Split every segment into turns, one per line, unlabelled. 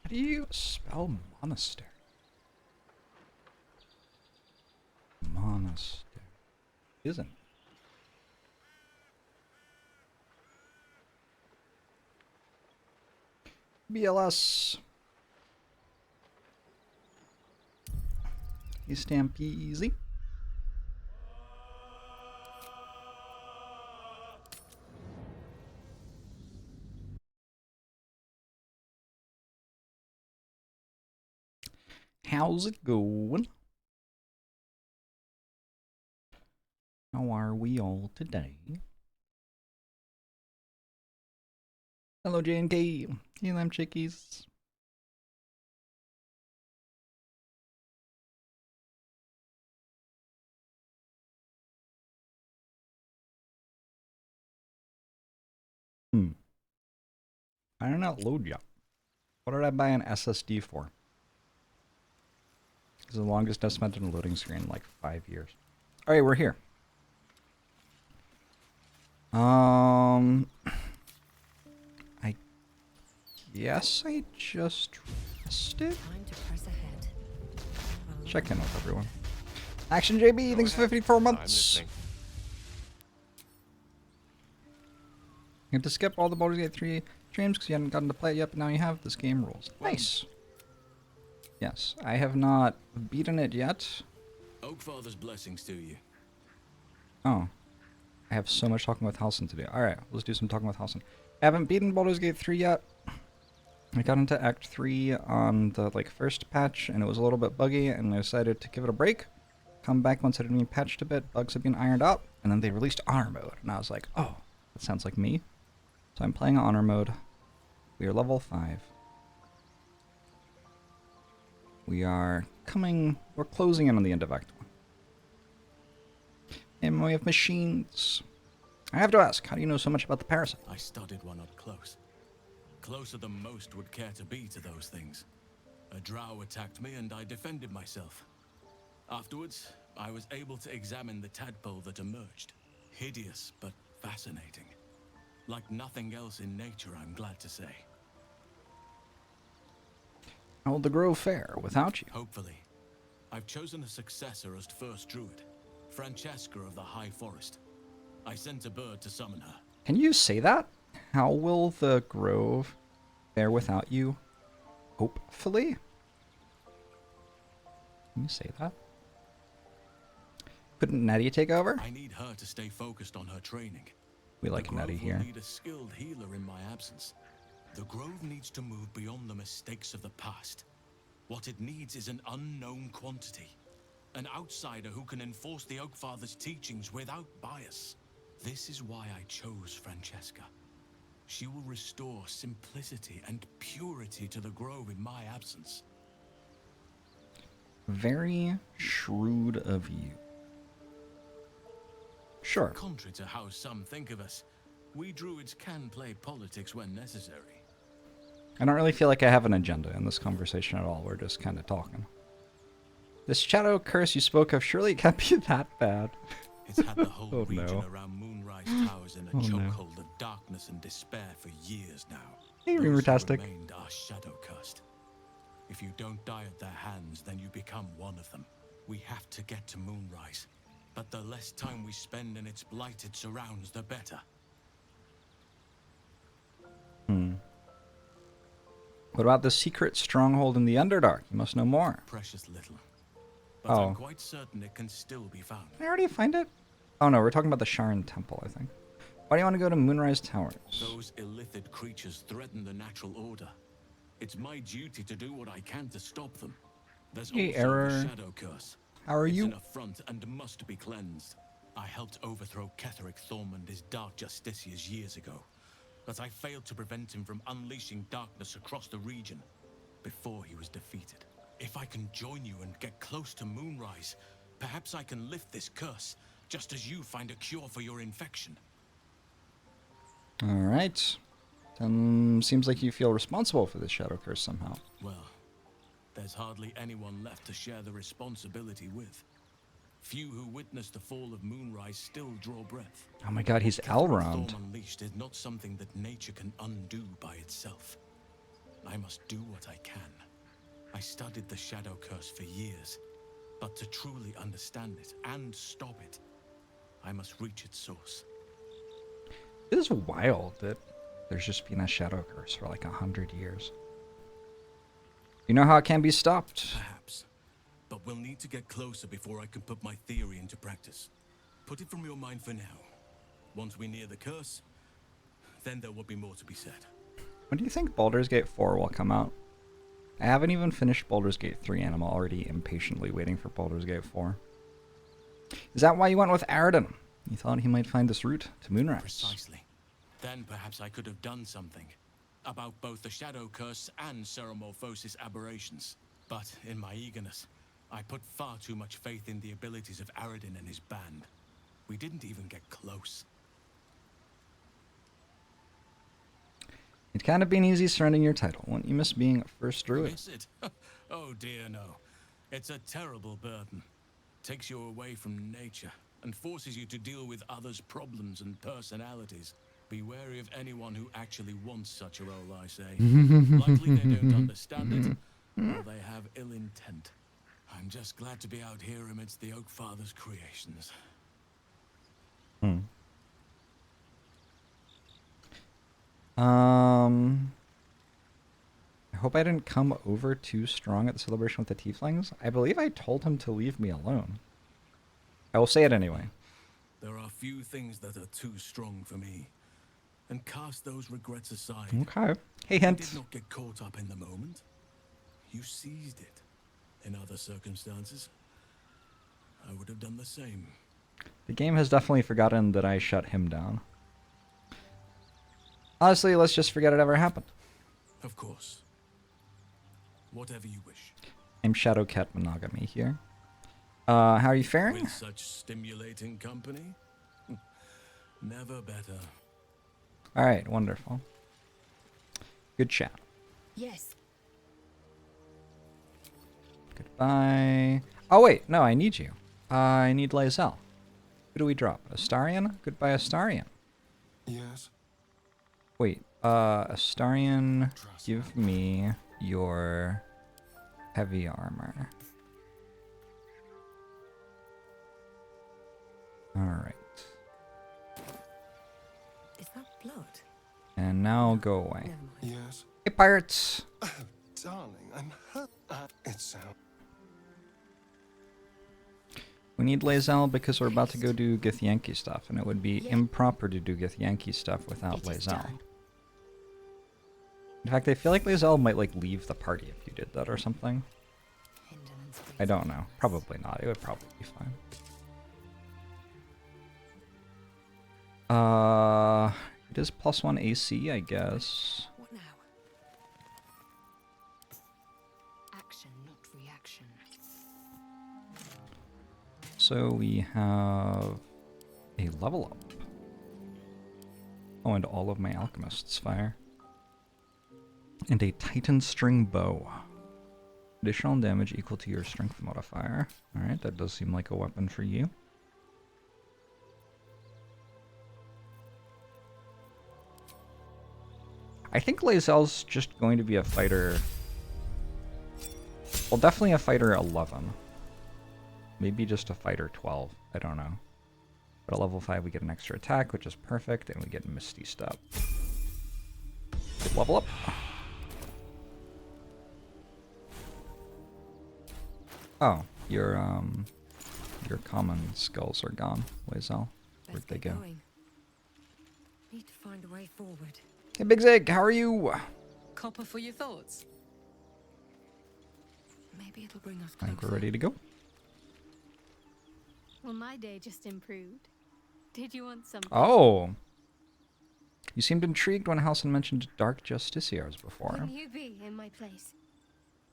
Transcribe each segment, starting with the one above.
How do you spell monastery? Monastery. Isn't. BLS. You Stampeezy. How's it going? How are we all today? Hello, J&K. Hey, them chickies. I did not load yet. What did I buy an SSD for? It's the longest I've spent on a loading screen in like 5 years. Alright, we're here. I guess I just rested? Check in with everyone. Action JB, thanks for 54 months. You had to skip all the Baldur's Gate 3 streams because you hadn't gotten to play it yet, but now you have. This game rules. Nice. Yes, I have not beaten it yet.
Oakfather's blessings to you.
Oh. I have so much talking with Halson to do. Alright, let's do some talking with Halson. I haven't beaten Baldur's Gate 3 yet. I got into Act 3 on the first patch, and it was a little bit buggy, and I decided to give it a break. Come back once it had been patched a bit, bugs had been ironed out, and then they released Honor Mode, and I was like, oh, that sounds like me. So I'm playing Honor Mode. We are level 5. We're closing in on the end of Act 1. And we have machines. I have to ask, how do you know so much about the parasite?
I studied one up close. Closer than most would care to be to those things. A drow attacked me and I defended myself. Afterwards, I was able to examine the tadpole that emerged. Hideous, but fascinating. Like nothing else in nature, I'm glad to say.
How will the grove fare without you?
Hopefully. I've chosen a successor as first druid, Francesca of the High Forest. I sent a bird to summon her.
Can you say that? How will the grove fare without you? Hopefully? Can you say that? Couldn't Nettie take over?
I need her to stay focused on her training.
We like Nettie here.
The grove will need a skilled healer in my absence. The grove needs to move beyond the mistakes of the past. What it needs is an unknown quantity. An outsider who can enforce the Oakfather's teachings without bias. This is why I chose Francesca. She will restore simplicity and purity to the grove in my absence.
Very shrewd of you. Sure.
Contrary to how some think of us, we druids can play politics when necessary.
I don't really feel like I have an agenda in this conversation at all. We're just kind of talking. This shadow curse you spoke of, surely it can't be that bad.
It's had the whole region around Moonrise Towers in a chokehold of darkness and despair for years now.
Hey, Reamertastic.
Remained are shadow cursed. If you don't die at their hands, then you become one of them. We have to get to Moonrise, but the less time we spend in its blighted surrounds, the better.
What about the secret stronghold in the Underdark? You must know more.
Precious little. But I'm quite certain it can still be found.
Did I already find it? Oh no, we're talking about the Sharon Temple, I think. Why do you want to go to Moonrise Towers?
Those illithid creatures threaten the natural order. It's my duty to do what I can to stop them. There's also the shadow curse.
How are you?
It's an affront and must be cleansed. I helped overthrow Ketheric Thormund, his dark justiciars, years ago. But I failed to prevent him from unleashing darkness across the region before he was defeated. If I can join you and get close to Moonrise, perhaps I can lift this curse, just as you find a cure for your infection.
Alright. Seems like you feel responsible for this shadow curse somehow.
Well, there's hardly anyone left to share the responsibility with. Few who witnessed the fall of Moonrise still draw breath.
Oh my god, he's Elrond.
Storm unleashed is not something that nature can undo by itself. I must do what I can. I studied the Shadow Curse for years, but to truly understand it and stop it, I must reach its source.
It is wild that there's just been a shadow curse for like 100 years. You know how it can be stopped?
Perhaps, but we'll need to get closer before I can put my theory into practice. Put it from your mind for now. Once we near the curse, then there will be more to be said.
When do you think Baldur's Gate 4 will come out? I haven't even finished Baldur's Gate 3 and I'm already impatiently waiting for Baldur's Gate 4. Is that why you went with Aridin? You thought he might find this route to Moonrise?
Precisely. Then perhaps I could have done something about both the Shadow Curse and Ceramorphosis aberrations. But in my eagerness, I put far too much faith in the abilities of Aridin and his band. We didn't even get close.
It can't have been easy surrendering your title. Wouldn't you miss being a first druid?
Miss it? Oh dear, no. It's a terrible burden. Takes you away from nature and forces you to deal with others' problems and personalities. Be wary of anyone who actually wants such a role, I say. Likely they don't understand it, or they have ill intent. I'm just glad to be out here amidst the Oak Father's creations.
I hope I didn't come over too strong at the celebration with the tieflings. I believe I told him to leave me alone. I will say it anyway.
There are few things that are too strong for me. And cast those regrets aside.
Okay. Hey,
I
hint.
did not get caught up in the moment. You seized it. In other circumstances, I would have done the same.
The game has definitely forgotten that I shut him down. Honestly, let's just forget it ever happened.
Of course. Whatever you wish.
I'm Shadowcat Monogamy here. How are you faring?
With such stimulating company? Never better.
Alright, wonderful. Good chat.
Yes.
Goodbye. Oh wait, no, I need you. I need Lae'zel. Who do we drop? Astarion? Goodbye, Astarion.
Yes.
Wait, Astarion, give me your heavy armor. Alright.
Is that blood?
And now go away.
Never mind.
Yes.
Hey, pirates!
Darling, I'm hurt. It sounds.
We need Lae'zel because we're about to go do Githyanki stuff, and it would be improper to do Githyanki stuff without
It is
Lae'zel.
done.
In fact, I feel like Lae'zel might like leave the party if you did that or something.
Hindrance
I don't know. Probably not. It would probably be fine. It is +1 AC, I guess.
What now? Action, not reaction.
So we have a level up. Oh, and all of my alchemists fire. And a Titan string bow. Additional damage equal to your strength modifier. Alright, that does seem like a weapon for you. I think Lae'zel's just going to be a fighter. Well, definitely a fighter 11. Maybe just a fighter 12. I don't know. But at level 5 we get an extra attack, which is perfect, and we get Misty Step. Level up. Oh, your common skulls are gone, Lae'zel. Where'd
Let's
they
get
go?
going. Need to find a way forward.
Hey, Big Zig, how are you?
Copper for your thoughts.
Maybe it'll bring us
I think
closer.
we're ready to go.
Well, my day just improved. Did you want something?
Oh! You seemed intrigued when Halson mentioned Dark Justiciars before.
Wouldn't you be in my place?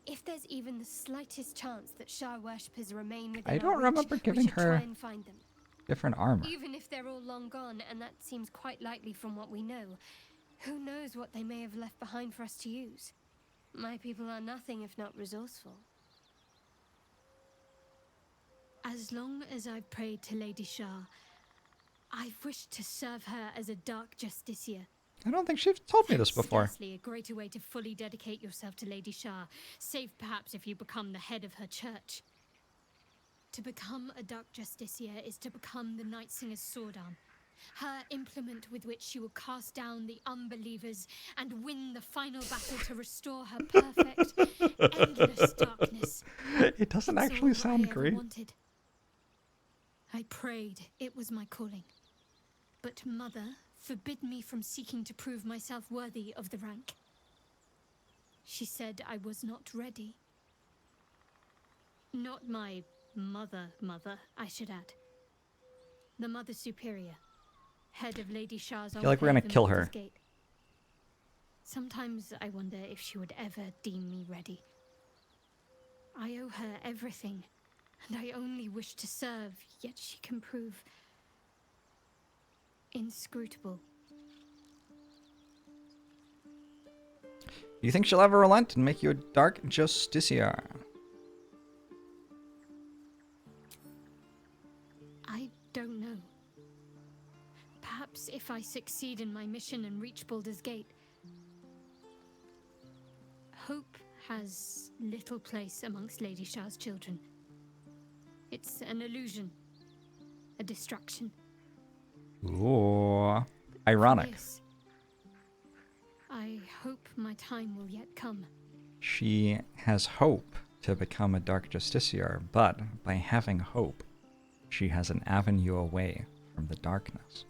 If there's even the slightest chance that Shah worshippers remain within
I don't
our reach,
remember
we
giving
should try
her
and find them.
different armor.
Even if they're all long gone, and that seems quite likely from what we know, who knows what they may have left behind for us to use? My people are nothing if not resourceful. As long as I've prayed to Lady Shah, I've wished to serve her as a Dark Justiciar.
I don't think she's told me this before.
Scarcely a greater way to fully dedicate yourself to Lady Shah, save perhaps if you become the head of her church. To become a Dark Justiciar is to become the Night Singer's sword arm, her implement with which she will cast down the unbelievers and win the final battle to restore her perfect, endless darkness.
It doesn't
It's
actually
all
sound
I ever
great.
wanted. I prayed it was my calling. But Mother forbid me from seeking to prove myself worthy of the rank. She said I was not ready. Not my mother, I should add. The Mother Superior, head of Lady Shah's
I feel like we're gonna
enclave in
kill
Baldur's
her.
Gate. Sometimes I wonder if she would ever deem me ready. I owe her everything, and I only wish to serve, yet she can prove inscrutable.
Do you think she'll ever relent and make you a Dark Justiciar?
I don't know. Perhaps if I succeed in my mission and reach Baldur's Gate. Hope has little place amongst Lady Shah's children. It's an illusion, a distraction.
Ooh, ironic.
Yes. I hope my time will yet come.
She has hope to become a Dark Justiciar, but by having hope, she has an avenue away from the darkness.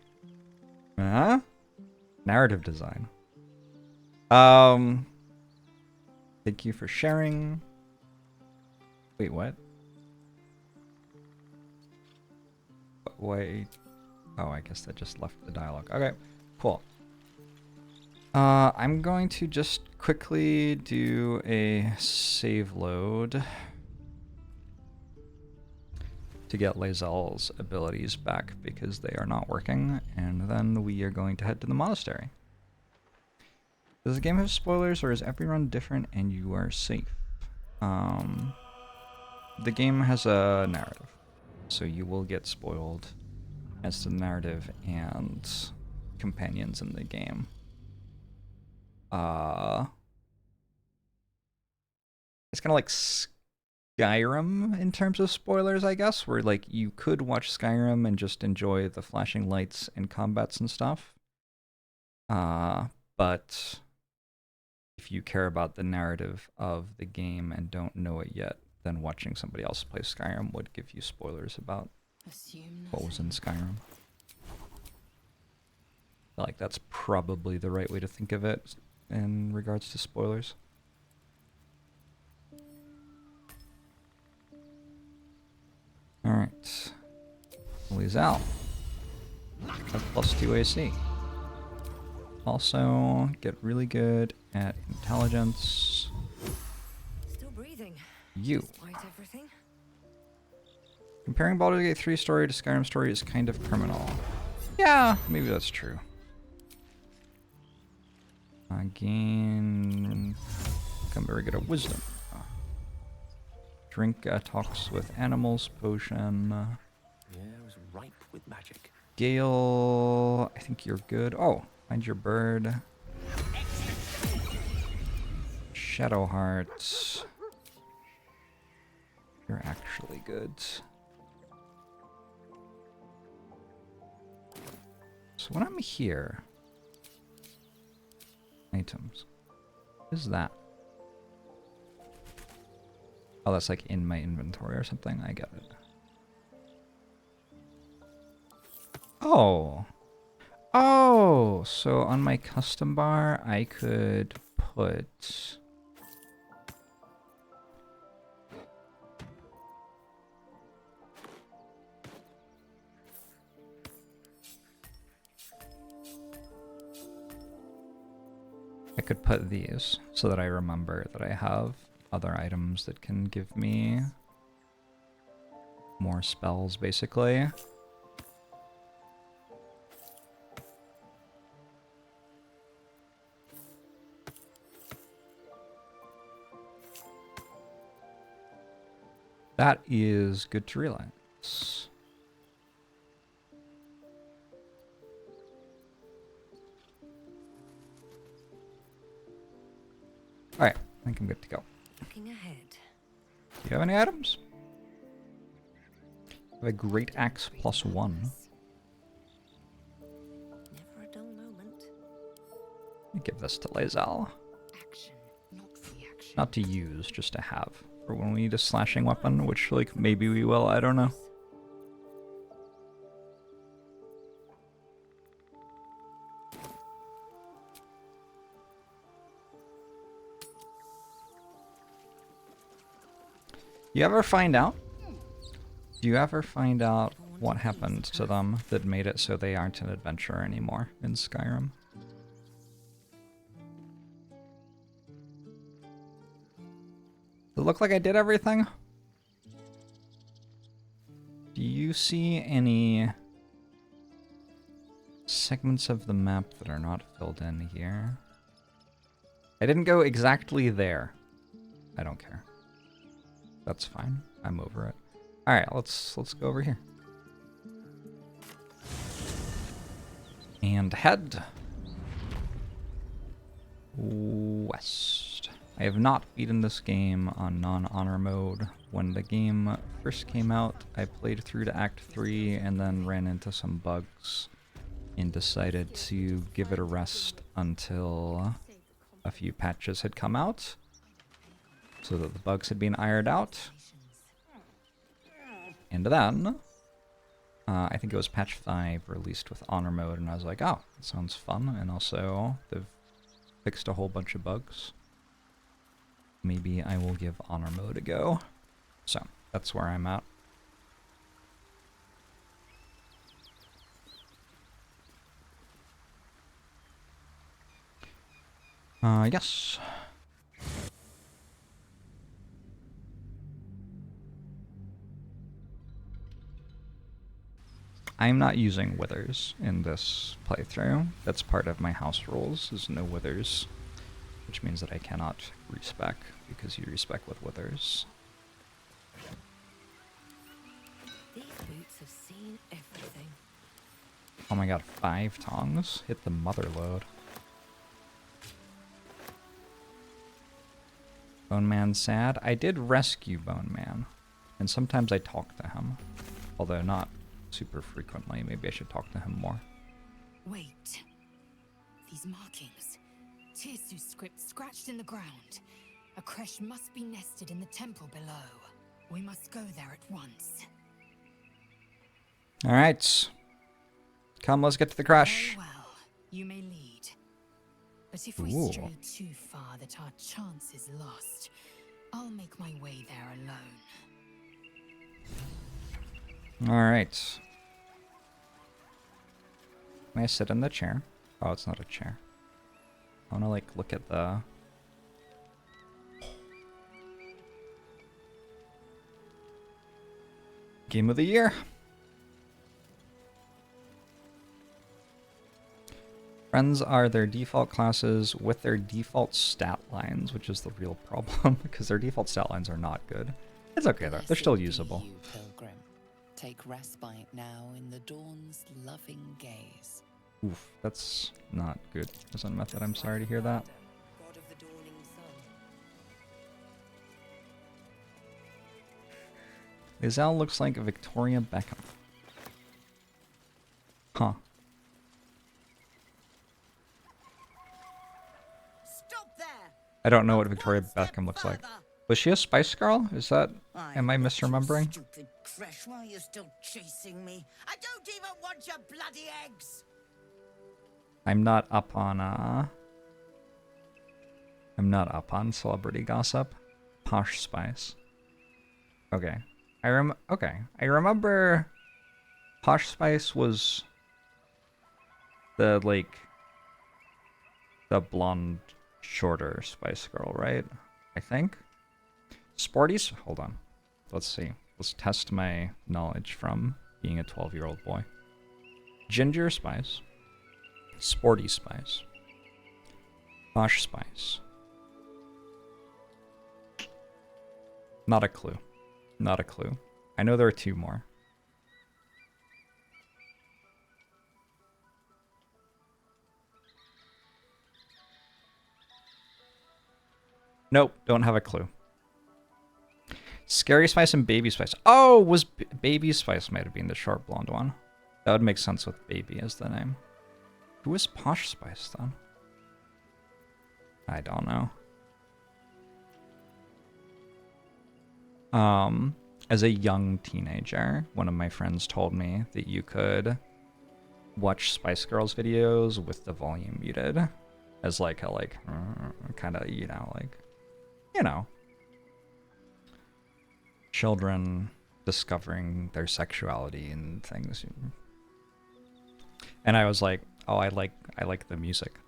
Huh? Narrative design. Thank you for sharing. Wait, what? Wait. Oh, I guess that just left the dialogue. Okay, cool. I'm going to just quickly do a save load to get Lae'zel's abilities back because they are not working, and then we are going to head to the monastery. Does the game have spoilers, or is every run different and you are safe? The game has a narrative, so you will get spoiled as to the narrative and companions in the game. It's kind of like Skyrim in terms of spoilers, I guess, where like you could watch Skyrim and just enjoy the flashing lights and combats and stuff. But if you care about the narrative of the game and don't know it yet, then watching somebody else play Skyrim would give you spoilers about what was in Skyrim. Like, that's probably the right way to think of it in regards to spoilers. Alright. Lae'zel. Have +2 AC. Also, get really good at intelligence.
Still breathing.
You.
Despite everything.
Comparing Baldur's Gate 3 story to Skyrim story is kind of criminal. Yeah, maybe that's true. Again, become very good at wisdom. Drink talks with animals potion.
Yeah, it was ripe with magic.
Gale, I think you're good. Oh, find your bird. Shadowheart. You're actually good. So when I'm here, items. What is that? Oh, that's like in my inventory or something. I get it. Oh. Oh, so on my custom bar, I could put... I could put these so that I remember that I have other items that can give me more spells, basically. That is good to realize. Alright, I think I'm good to go.
Looking ahead.
Do you have any items? I have a great axe +1.
Never a dull moment.
Let me give this to Lae'zel.
Action, not reaction.
Not to use, just to have. For when we need a slashing weapon, which, like, maybe we will, I don't know. You ever find out? Do you ever find out what happened to them that made it so they aren't an adventurer anymore in Skyrim? Does it look like I did everything? Do you see any segments of the map that are not filled in here? I didn't go exactly there. I don't care. That's fine. I'm over it. All right, let's go over here. And head west. I have not beaten this game on non-honor mode. When the game first came out, I played through to Act 3 and then ran into some bugs and decided to give it a rest until a few patches had come out so that the bugs had been ironed out. And then, I think it was patch 5 released with honor mode, and I was like, oh, that sounds fun. And also, they've fixed a whole bunch of bugs. Maybe I will give honor mode a go. So, that's where I'm at. Yes. I'm not using withers in this playthrough. That's part of my house rules, is no withers. Which means that I cannot respec, because you respec with withers.
These boots have seen everything.
Oh my god, 5 tongs? Hit the mother load. Bone Man sad? I did rescue Bone Man. And sometimes I talk to him. Although not super frequently. Maybe I should talk to him more.
Wait. These markings. Tirsu's script scratched in the ground. A creche must be nested in the temple below. We must go there at once.
Alright. Come, let's get to the crash.
Very well, you may lead. But if we
Ooh.
stray too far that our chance is lost, I'll make my way there alone.
Alright. May I sit in the chair? Oh, it's not a chair. I wanna, like, look at the... Game of the year! Friends are their default classes with their default stat lines, which is the real problem, because their default stat lines are not good. It's okay though, they're still usable.
You, pilgrim. Take respite now in the dawn's loving gaze.
Oof, that's not good as a method. I'm sorry to hear that.
God of the dawning sun.
Lae'zel looks like Victoria Beckham. Huh.
Stop there!
I don't know what Victoria Beckham looks like. Was she a Spice Girl? Is that... Am I misremembering?
Stupid creche, why are you still chasing me? I don't even want your bloody eggs!
I'm not up on, I'm not up on celebrity gossip. Posh Spice. Okay. I remember Posh Spice was the, like, the blonde, shorter Spice Girl, right? I think? Sporty's? Hold on. Let's see. Let's test my knowledge from being a 12-year-old boy. Ginger Spice. Sporty Spice. Posh Spice. Not a clue. Not a clue. I know there are 2 more. Nope, don't have a clue. Scary Spice and Baby Spice. Oh, was Baby Spice might have been the short blonde one. That would make sense with Baby as the name. Who was Posh Spice then? I don't know. As a young teenager, one of my friends told me that you could watch Spice Girls videos with the volume muted as like a kind of, you know, children discovering their sexuality and things. And I was like, oh, I like the music.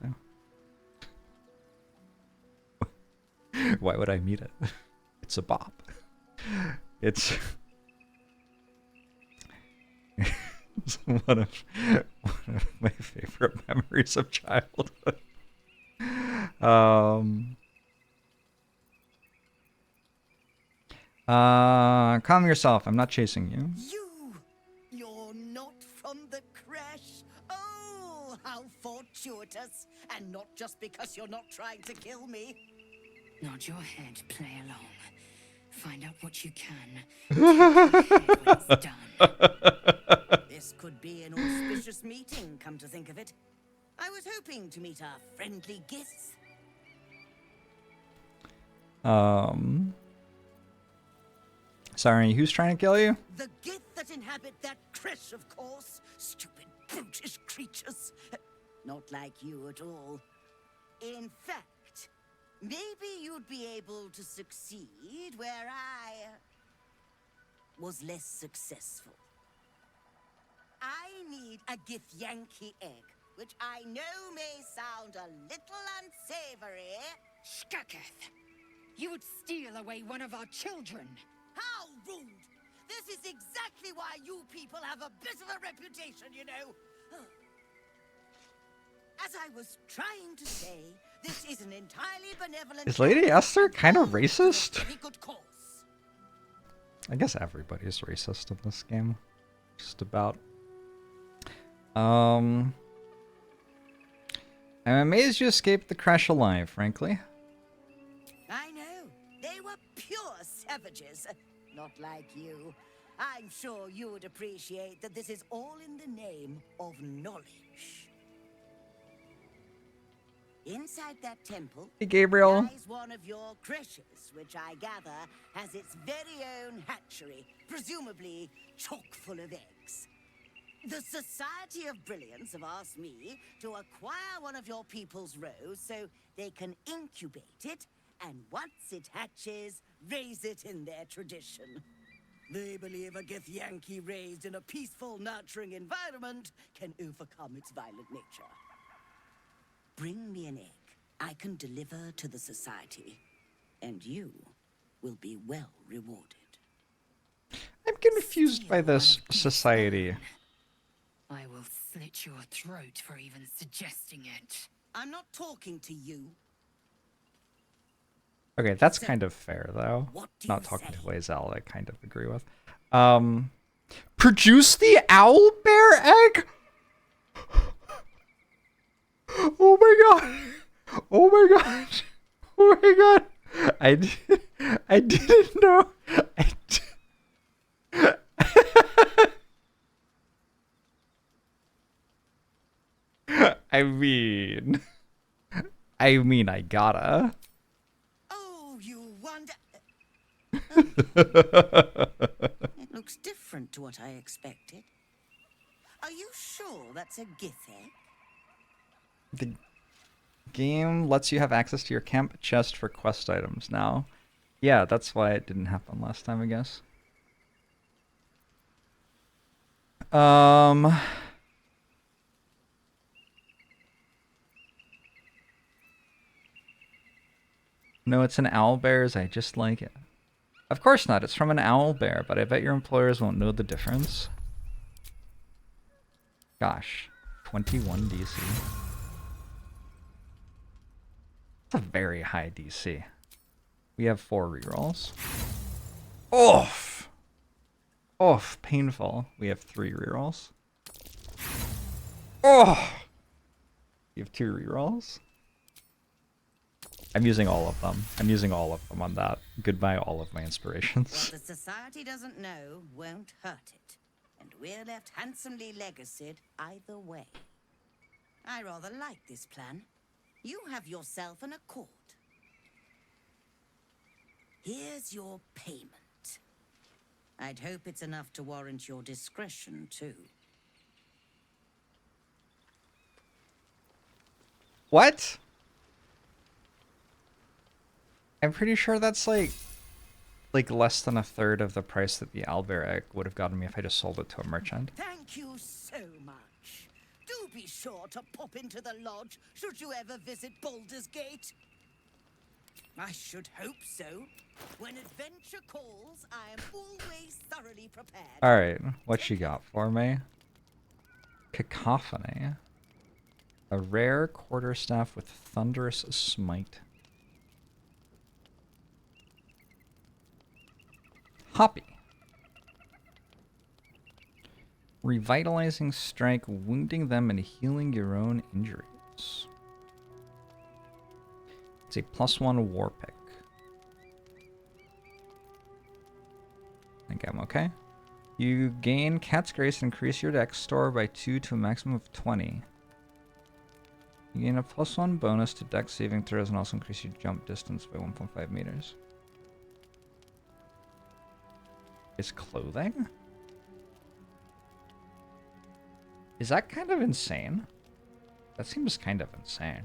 Why would I mute it? It's a bop. It's one of my favorite memories of childhood. Calm yourself. I'm not chasing you.
You're not from the crash. Oh, how fortuitous. And not just because you're not trying to kill me.
Nod your head, play along. Find out what you can. Take your head when it's done.
This could be an auspicious meeting, come to think of it. I was hoping to meet our friendly guests.
Sorry, who's trying to kill you?
The Gith that inhabit that crash, of course. Stupid, brutish creatures. Not like you at all. In fact, maybe you'd be able to succeed where I was less successful. I need a Githyanki egg, which I know may sound a little unsavory.
Skaketh! You would steal away one of our children!
How rude! This is exactly why you people have a bit of a reputation, you know. As I was trying to say, this is an entirely benevolent...
Is Lady Esther kind of racist?
Very good cause.
I guess everybody's racist in this game. Just about. I'm amazed you escaped the crash alive, frankly.
I know. They were pure savages. Not like you. I'm sure you would appreciate that this is all in the name of knowledge. Inside that temple
Hey, Gabriel.
lies one of your creches, which I gather has its very own hatchery, presumably chock full of eggs. The Society of Brilliance have asked me to acquire one of your people's rows so they can incubate it, and once it hatches, raise it in their tradition. They believe a Githyanki raised in a peaceful, nurturing environment can overcome its violent nature. Bring me an egg I can deliver to the Society, and you will be well rewarded.
I'm confused by this society.
I will slit your throat for even suggesting it.
I'm not talking to you.
Okay, that's kind of fair, though.
What do
Not
you
talking
say?
to Lae'zel, I kind of agree with. Produce the owl bear egg? Oh my god! Oh my god! Oh my god! I didn't know. I mean, I gotta.
Oh, you wonder... It looks different to what I expected. Are you sure that's a Gith egg?
The game lets you have access to your camp chest for quest items now. Yeah, that's why it didn't happen last time, I guess. No, it's an owlbear's. I just like it. Of course not. It's from an owlbear, but I bet your employers won't know the difference. Gosh. 21 DC. That's a very high DC. We have 4 rerolls. Oof! Oof, painful. We have 3 rerolls. Oh! We have 2 rerolls. I'm using all of them. I'm using all of them on that. Goodbye, all of my
What
inspirations.
the society doesn't know won't hurt it. And we're left handsomely legacied either way. I rather like this plan. You have yourself an accord. Here's your payment. I'd hope it's enough to warrant your discretion, too.
What? I'm pretty sure that's like less than a third of the price that the owlbear egg would have gotten me if I just sold it to a merchant.
Thank you so much. Do be sure to pop into the lodge should you ever visit Baldur's Gate. I should hope so. When adventure calls, I am always thoroughly prepared.
Alright, what you got for me? Cacophony. A rare quarterstaff with thunderous smite. Hoppy. Revitalizing strike, wounding them and healing your own injuries. It's a +1 war pick. I think I'm okay. You gain Cat's Grace, increase your dex score by 2 to a maximum of 20. You gain a +1 bonus to dex saving throws and also increase your jump distance by 1.5 meters. Is clothing? Is that kind of insane? That seems kind of insane.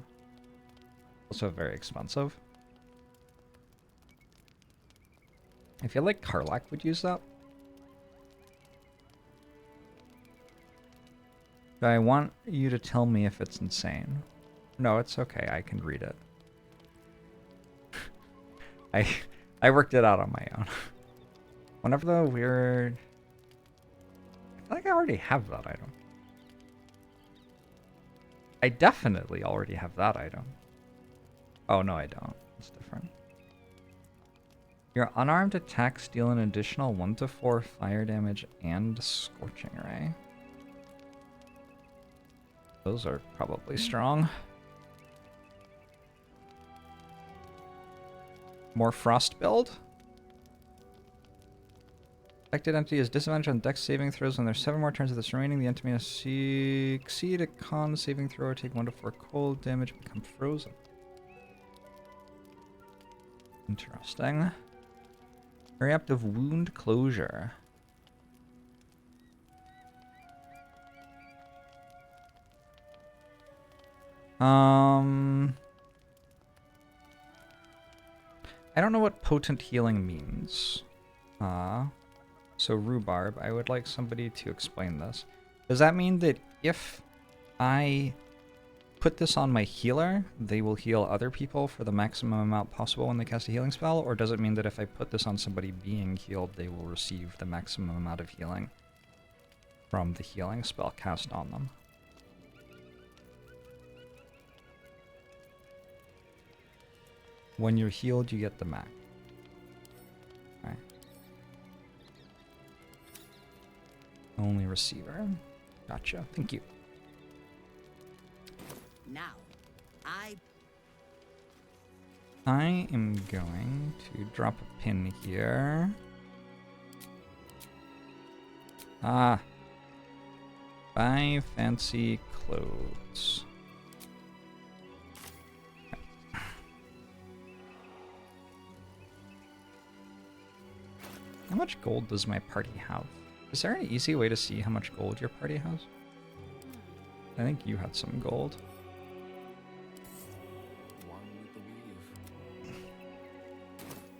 Also very expensive. I feel like Karlak would use that. But I want you to tell me if it's insane. No, it's okay. I can read it. I worked it out on my own. Whenever the weird... I feel like I already have that item. I definitely already have that item. Oh, no, I don't. It's different. Your unarmed attacks deal an additional 1 to 4 fire damage and Scorching Ray. Those are probably strong. More frost build? Affected entity is disadvantage on dex saving throws when there's 7 more turns of this remaining. The entity must succeed a con saving throw or take 1 to 4 cold damage, become frozen. Interesting. Reactive wound closure. I don't know what potent healing means. So Rhubarb, I would like somebody to explain this. Does that mean that if I put this on my healer, they will heal other people for the maximum amount possible when they cast a healing spell? Or does it mean that if I put this on somebody being healed, they will receive the maximum amount of healing from the healing spell cast on them? When you're healed, you get the max. Alright. Only receiver. Gotcha. Thank you.
Now, I
am going to drop a pin here. Ah. Buy fancy clothes. How much gold does my party have? Is there an easy way to see how much gold your party has? I think you had some gold.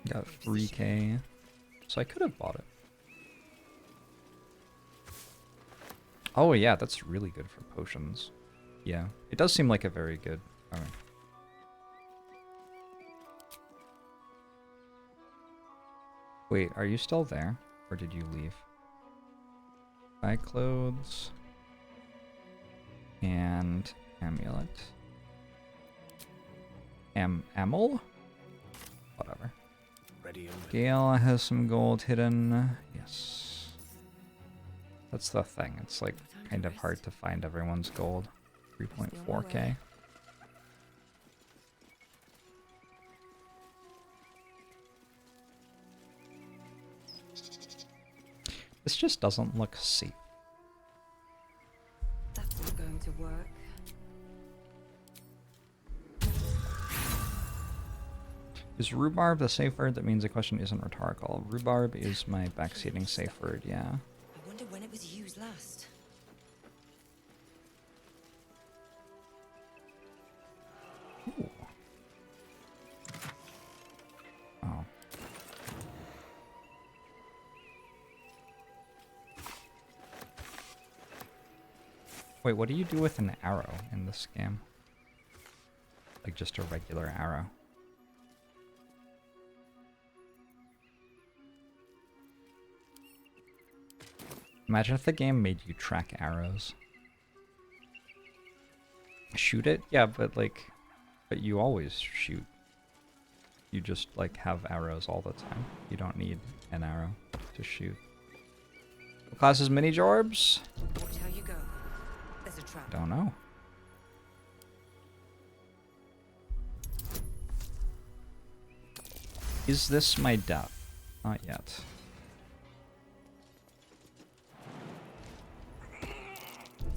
Got 3k. So I could have bought it. Oh yeah, that's really good for potions. Yeah, it does seem like a very good... Alright. Wait, are you still there? Or did you leave? Buy clothes. And amulet. Amel? Whatever.
Ready and
Gale has some gold hidden. Yes. That's the thing. It's like kind of hard to find everyone's gold. 3.4k. This just doesn't look safe.
That's not going to work.
Is rhubarb the safe word? That means the question isn't rhetorical. Rhubarb is my backseating safe word, yeah.
I wonder when it was used last.
Ooh. Oh. Wait, what do you do with an arrow in this game? Like just a regular arrow. Imagine if the game made you track arrows. Shoot it? Yeah, but you always shoot. You just like have arrows all the time. You don't need an arrow to shoot. What class is ManyJorbs?
Watch how you go. There's a trap.
Don't know. Is this my death? Not yet.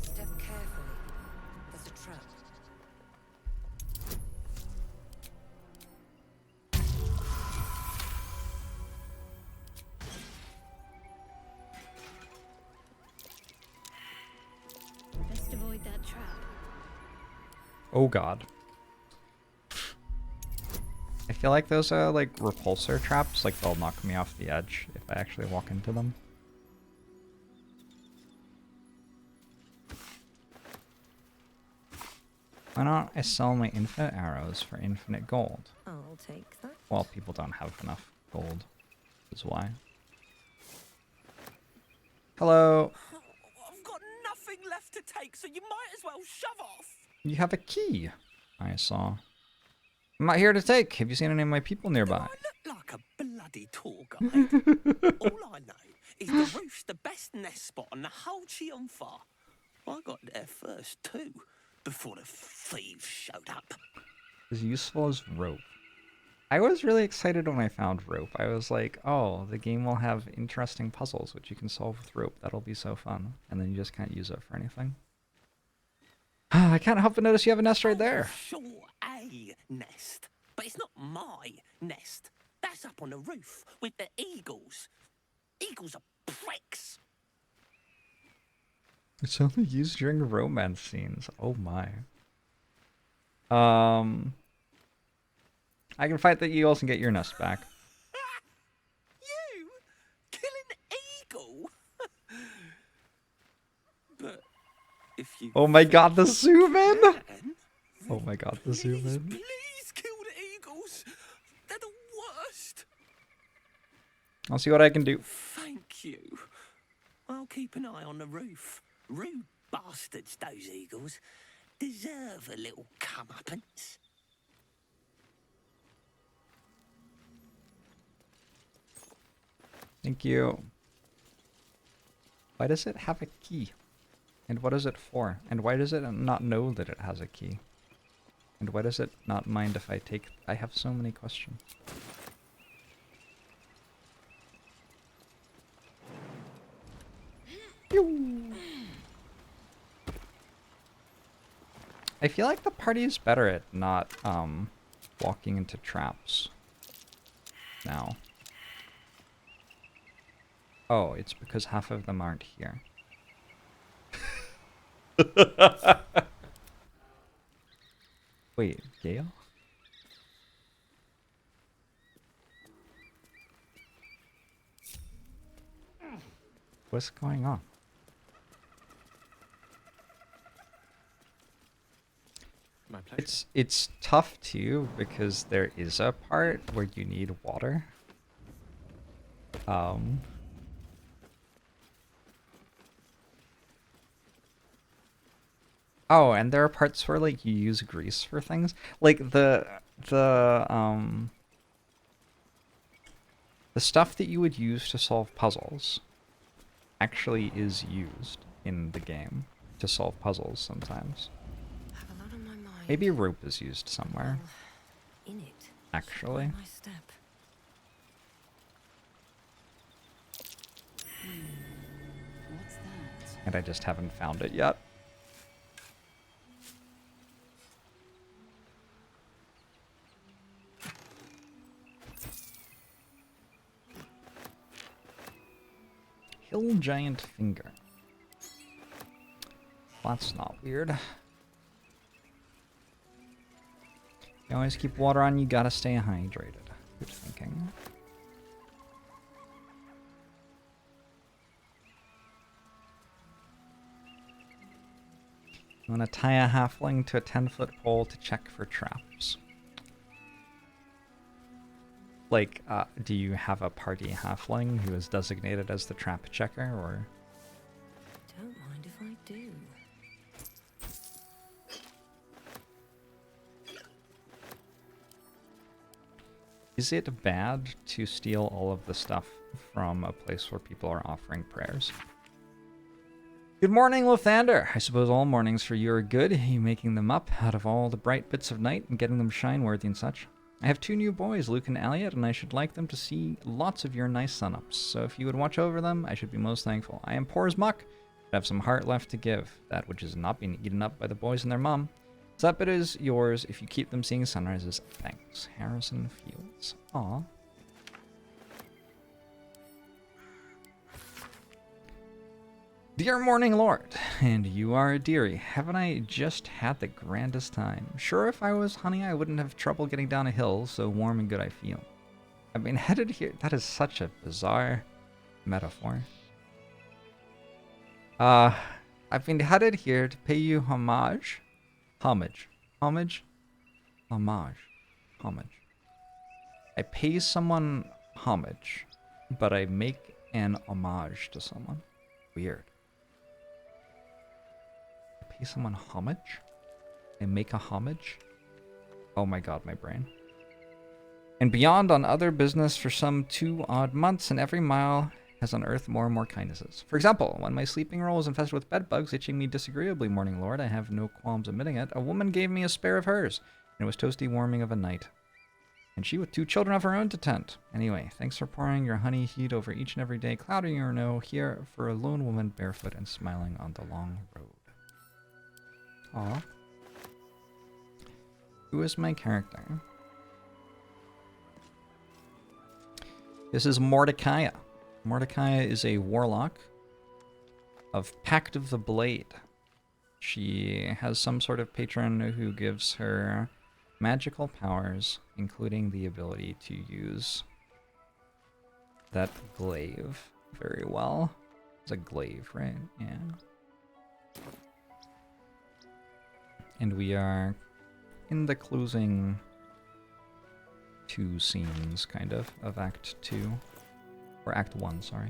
Step carefully. There's a trap.
Best avoid that trap.
Oh god. I feel like those are like repulsor traps, like they'll knock me off the edge if I actually walk into them. Why not I sell my infinite arrows for infinite gold?
I'll take that.
Well, people don't have enough gold, is why. Hello.
I've got nothing left to take, so you might as well shove off.
You have a key, I saw. I'm not here to take. Have you seen any of my people nearby?
I look like a bloody tour guide. All I know is the roof's the best nest spot on the whole Chionfa. I got there first too, before the thieves showed up.
As useful as rope. I was really excited when I found rope. I was like, oh, the game will have interesting puzzles which you can solve with rope. That'll be so fun. And then you just can't use it for anything. I can't help but notice you have a nest right there.
Sure, a nest. But it's not my nest. That's up on the roof with the eagles. Eagles are pricks.
It's only used during romance scenes. Oh my. I can fight the eagles and get your nest back.
You? Kill an eagle? But if you...
Oh my god, the zoom in!
can,
Oh my god, the zoom in.
please kill the eagles. They're the worst.
I'll see what I can do.
Thank you. I'll keep an eye on the roof. Rude bastards, those eagles. Deserve a little comeuppance.
Thank you. Why does it have a key? And what is it for? And why does it not know that it has a key? And why does it not mind if I take... I have so many questions. I feel like the party is better at not walking into traps now. Oh, it's because half of them aren't here. Wait, Gale? What's going on?
My pleasure.
It's tough too because there is a part where you need water. Oh, and there are parts where like you use grease for things. Like the stuff that you would use to solve puzzles actually is used in the game to solve puzzles sometimes.
Have a lot on my mind.
Maybe rope is used somewhere,
In it.
actually.
My step.
And I just haven't found it yet. Hill Giant Finger. That's not weird. You always keep water on, you gotta stay hydrated. Good thinking. You wanna tie a halfling to a 10-foot pole to check for traps. Like, do you have a party halfling who is designated as the trap checker, or?
Don't mind if I do.
Is it bad to steal all of the stuff from a place where people are offering prayers? Good morning, Lathander. I suppose all mornings for you are good, you making them up out of all the bright bits of night and getting them shine-worthy and such. I have 2 new boys, Luke and Elliot, and I should like them to see lots of your nice sun-ups. So if you would watch over them, I should be most thankful. I am poor as muck, but have some heart left to give, that which is not being eaten up by the boys and their mum. So that bit is yours if you keep them seeing sunrises. Thanks. Harrison Fields. Aw. Dear Morning Lord, and you are a dearie. Haven't I just had the grandest time? Sure, if I was honey, I wouldn't have trouble getting down a hill, so warm and good I feel. I've been headed here. That is such a bizarre metaphor. I've been headed here to pay you homage. Homage. Homage? Homage. Homage. I pay someone homage, but I make an homage to someone. Weird. I pay someone homage? I make a homage? Oh my god, my brain. And beyond on other business for some 2 odd months, and every mile has unearthed more and more kindnesses. For example, when my sleeping roll was infested with bedbugs itching me disagreeably, Morning Lord, I have no qualms admitting it, a woman gave me a spare of hers, and it was toasty warming of a night. And she with 2 children of her own to tend. Anyway, thanks for pouring your honey heat over each and every day, cloudy or no, here for a lone woman barefoot and smiling on the long road. Aw. Who is my character? This is Mordecai. Mordecai is a warlock of Pact of the Blade. She has some sort of patron who gives her magical powers, including the ability to use that glaive very well. It's a glaive, right? Yeah. And we are in the closing 2 scenes, kind of Act 2. Or Act 1, sorry.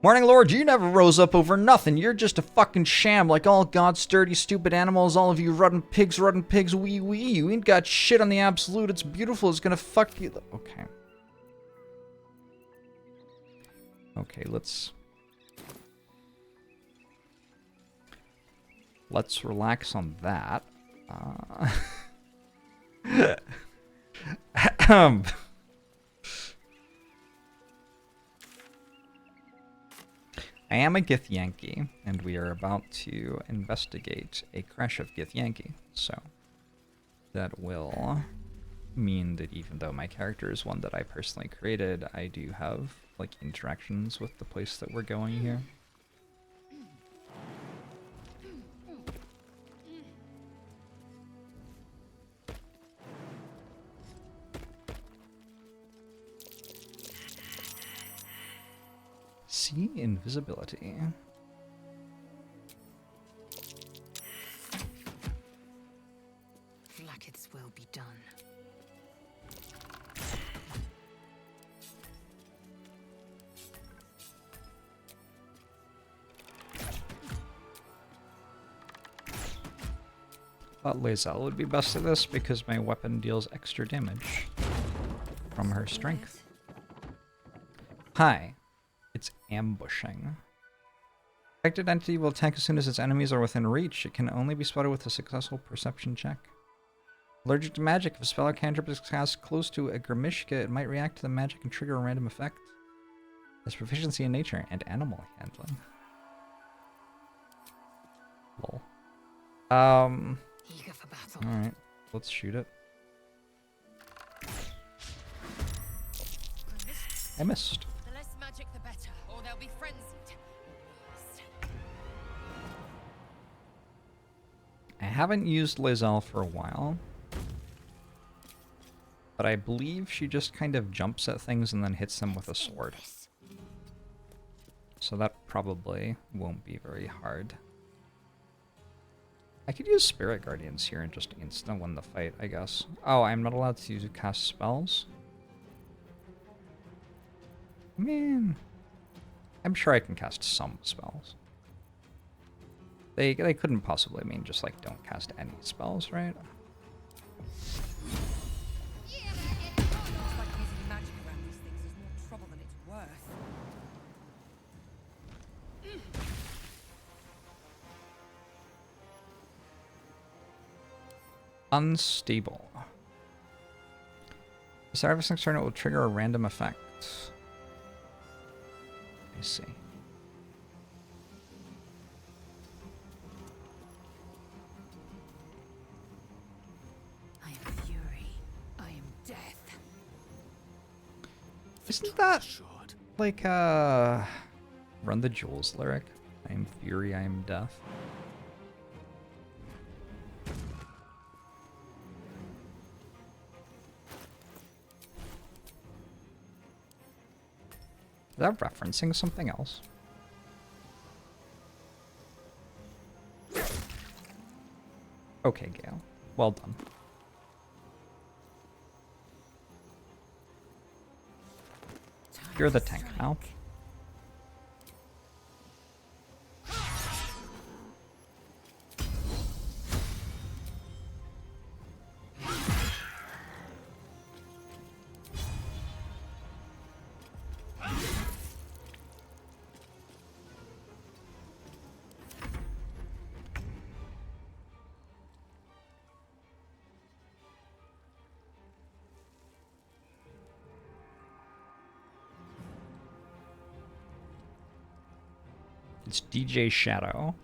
Morning, Lord, you never rose up over nothing. You're just a fucking sham like all God's sturdy, stupid animals. All of you rotten pigs, wee wee. You ain't got shit on the absolute. It's beautiful. It's gonna fuck you. Okay. Okay, let's relax on that. I am a Githyanki, and we are about to investigate a crash of Githyanki, so that will mean that even though my character is one that I personally created, I do have, like, interactions with the place that we're going here. See invisibility.
Like will be done.
Thought Lae'zel would be best at this because my weapon deals extra damage from her strength. Hi. It's ambushing. Affected entity will attack as soon as its enemies are within reach. It can only be spotted with a successful perception check. Allergic to magic. If a spell or cantrip is cast close to a Grimishka, it might react to the magic and trigger a random effect. It has proficiency in nature and animal handling. Lol.
Eager for battle.
Alright. Let's shoot it. I missed.
The less magic, the better, or they'll be frenzied.
I haven't used Lizelle for a while. But I believe she just kind of jumps at things and then hits them with a sword. So that probably won't be very hard. I could use Spirit Guardians here and just instant win the fight, I guess. Oh, I'm not allowed to cast spells? I mean, I'm sure I can cast some spells. They couldn't possibly mean just like don't cast any spells, right?
It's like using magic around these things is more trouble than it's worth.
Unstable. The start of a next turn, it will trigger a random effect. I see.
I am fury. I am death.
Isn't that
Short.
like Run the Jewels lyric? I am fury, I am death. Is that referencing something else? Okay, Gale. Well done. You're the tank now. It's DJ Shadow.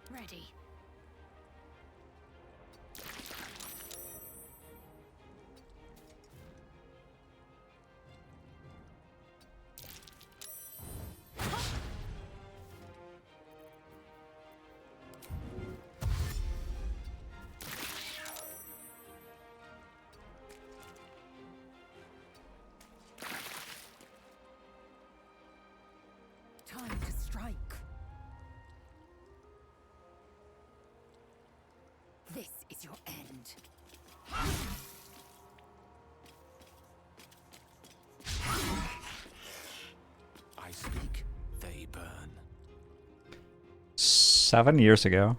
Ready.
Time to strike. This is your end.
I speak, they burn.
7 years ago.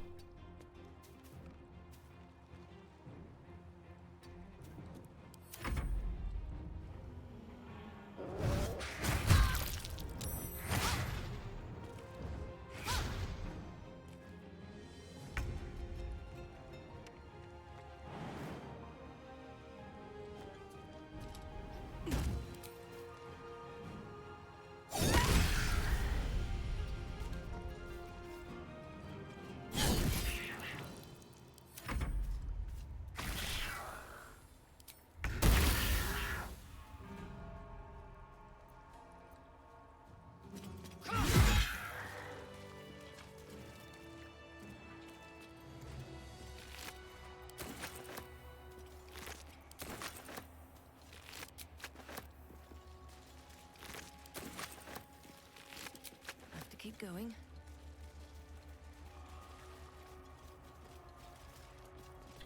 Have to keep going.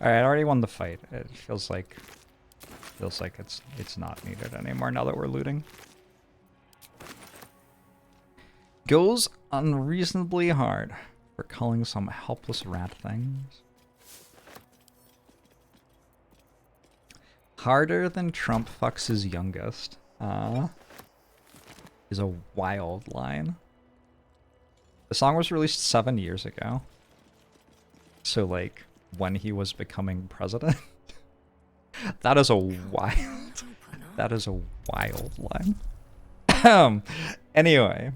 Alright, I already won the fight. It feels like it's not needed anymore now that we're looting. goes unreasonably hard for calling some helpless rat things. Harder than Trump fucks his youngest. Is a wild line. The song was released 7 years ago. So, like, when he was becoming president. That is a wild... That is a wild line. Anyway.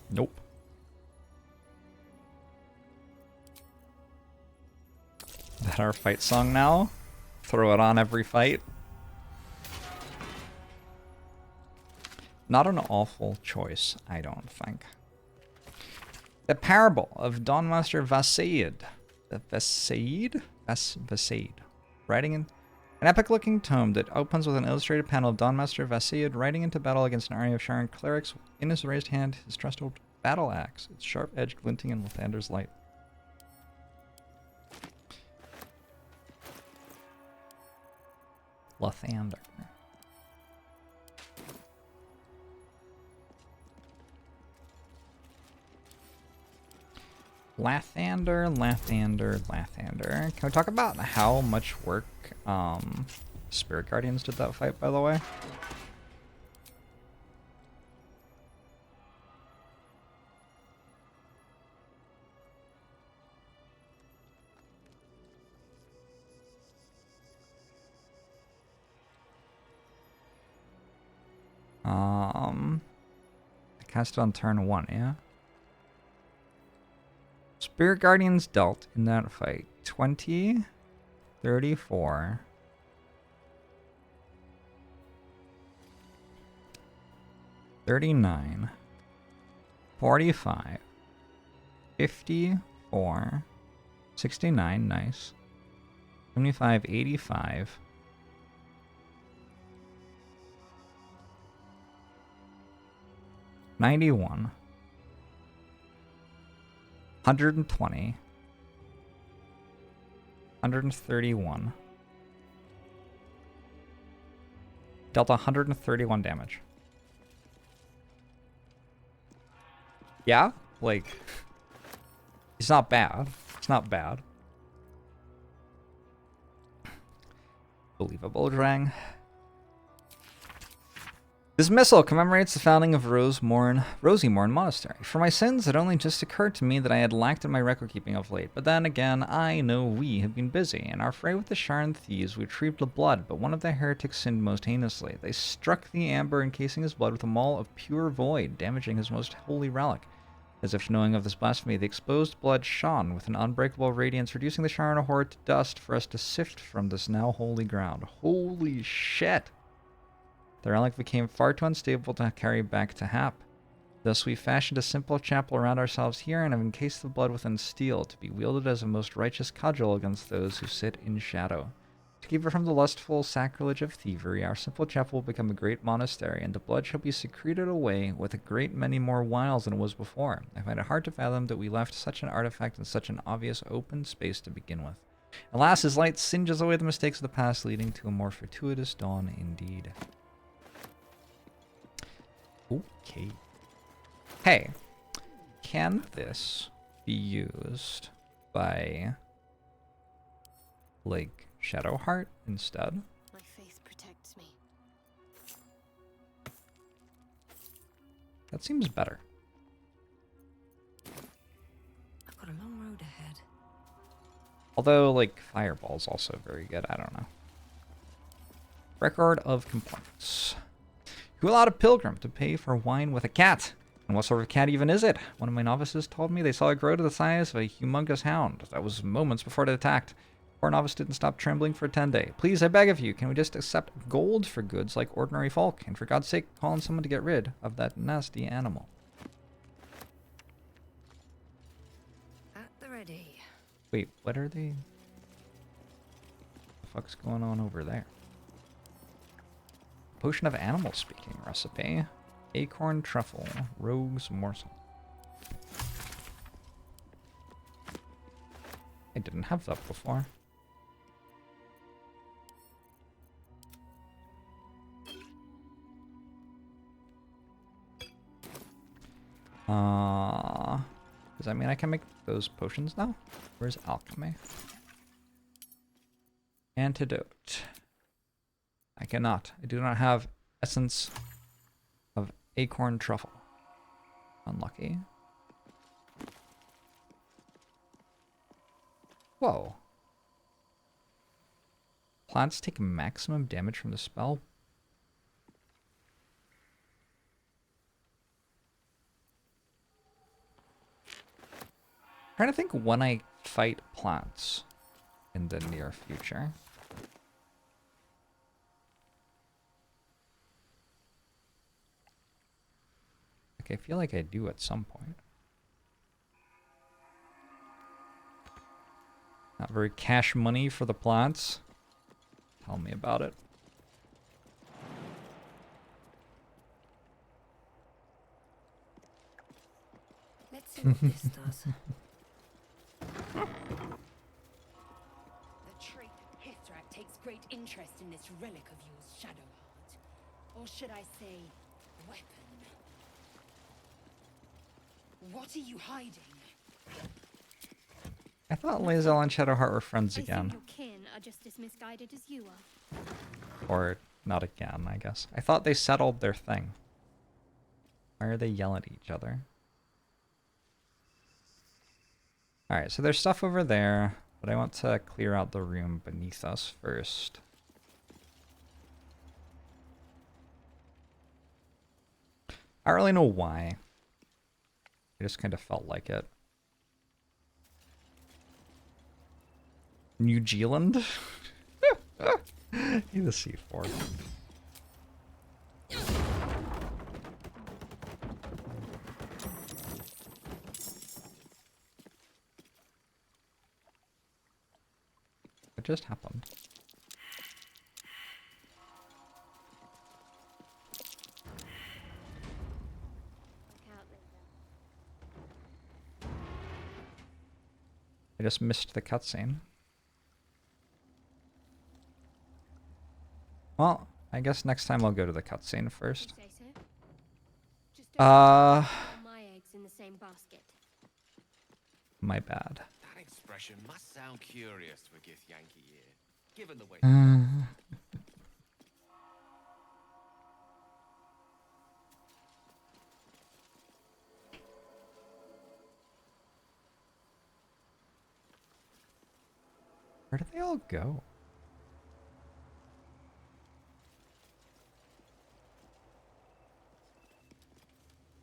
Nope. That our fight song now? Throw it on every fight. Not an awful choice, I don't think. The Parable of Dawn Master Vasaid. The Vasaid? Vasaid. Riding in an epic-looking tome that opens with an illustrated panel of Dawn Master Vasaid riding into battle against an army of Sharon clerics. In his raised hand, his trusted battle axe, its sharp edge glinting in Lathander's light. Lathander. Lathander. Can we talk about how much work Spirit Guardians did that fight, by the way? I cast it on turn 1, yeah? Spirit Guardians dealt in that fight 20, 34, 39, 45, 54, 69, nice, 75, 85, 91, 120, 131, dealt 131 damage. Yeah, like, it's not bad. It's not bad. Believable, Drang. This missal commemorates the founding of Rosymorn Monastery. For my sins, it only just occurred to me that I had lacked in my record-keeping of late. But then again, I know we have been busy. In our fray with the Sharon thieves, we retrieved the blood, but one of the heretics sinned most heinously. They struck the amber encasing his blood with a maul of pure void, damaging his most holy relic. As if knowing of this blasphemy, the exposed blood shone with an unbreakable radiance, reducing the Sharon horde to dust for us to sift from this now holy ground. Holy shit! The relic became far too unstable to carry back to Hap. Thus we fashioned a simple chapel around ourselves here and have encased the blood within steel to be wielded as a most righteous cudgel against those who sit in shadow. To keep it from the lustful sacrilege of thievery, our simple chapel will become a great monastery, and the blood shall be secreted away with a great many more wiles than it was before. I find it hard to fathom that we left such an artifact in such an obvious open space to begin with. Alas, his light singes away the mistakes of the past, leading to a more fortuitous dawn indeed. Okay. Hey, can this be used by, like, Shadowheart instead?
My faith protects me.
That seems better.
I've got a long road ahead.
Although, like, Fireball's also very good. I don't know. Record of complaints. Who allowed a pilgrim to pay for wine with a cat? And what sort of cat even is it? One of my novices told me they saw it grow to the size of a humongous hound. That was moments before it attacked. Poor novice didn't stop trembling for 10 days. Please, I beg of you, can we just accept gold for goods like ordinary folk? And for God's sake, call on someone to get rid of that nasty animal.
At the ready.
Wait, what are they? What the fuck's going on over there? Potion of animal speaking recipe. Acorn truffle. Rogue's morsel. I didn't have that before. Does that mean I can make those potions now? Where's alchemy? Antidote. I cannot. I do not have essence of acorn truffle. Unlucky. Whoa. Plants take maximum damage from the spell. Trying to think when I fight plants in the near future. Like, I feel like I do at some point. Not very cash money for the plants. Tell me about it.
Let's see what this does.
The traitor Hithrak takes great interest in this relic of yours, Shadowheart. Or should I say, weapon? What are you hiding?
I thought Lae'zel and Shadowheart were friends
I
again.
think your kin are just as misguided as you are.
Or not again, I guess. I thought they settled their thing. Why are they yelling at each other? Alright, so there's stuff over there, but I want to clear out the room beneath us first. I don't really know why. I just kind of felt like it. New Zealand? He's a C4. What just happened? I just missed the cutscene. Well, I guess next time I'll go to the cutscene first.
Say so? Just don't put all my eggs in the same basket.
My bad.
That expression must sound curious to a Githyanki ear, given the way.
Where did they all go?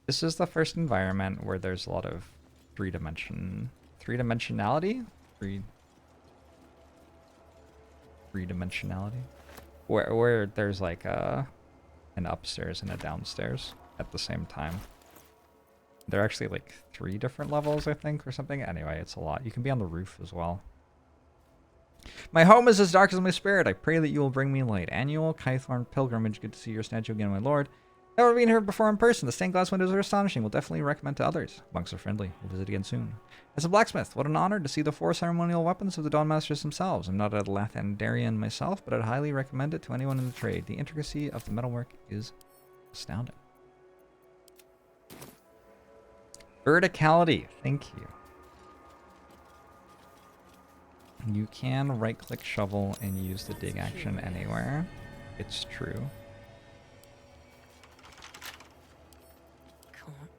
This is the first environment where there's a lot of three-dimensionality? Three-dimensionality? Where there's like an upstairs and a downstairs at the same time. There are actually like 3 different levels, I think, or something. Anyway, it's a lot. You can be on the roof as well. My home is as dark as my spirit. I pray that you will bring me light. Annual Kythorn pilgrimage. Good to see your statue again, my lord. Never been here before in person. The stained glass windows are astonishing. We'll definitely recommend to others. Monks are friendly. We'll visit again soon. As a blacksmith, what an honor to see the 4 ceremonial weapons of the Dawn Masters themselves. I'm not a Lathandarian myself, but I'd highly recommend it to anyone in the trade. The intricacy of the metalwork is astounding. Verticality. Thank you. You can right-click shovel and use the dig action anywhere. It's true.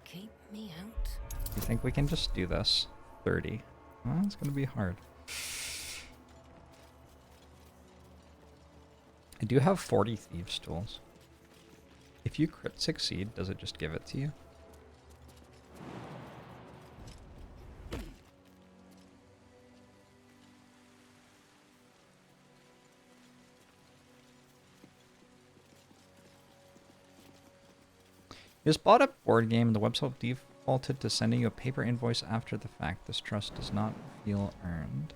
Keep me out.
You think we can just do this? 30. Well, it's gonna be hard. I do have 40 thieves tools. If you crit succeed, does it just give it to you? You just bought a board game. The website defaulted to sending you a paper invoice after the fact. This trust does not feel earned.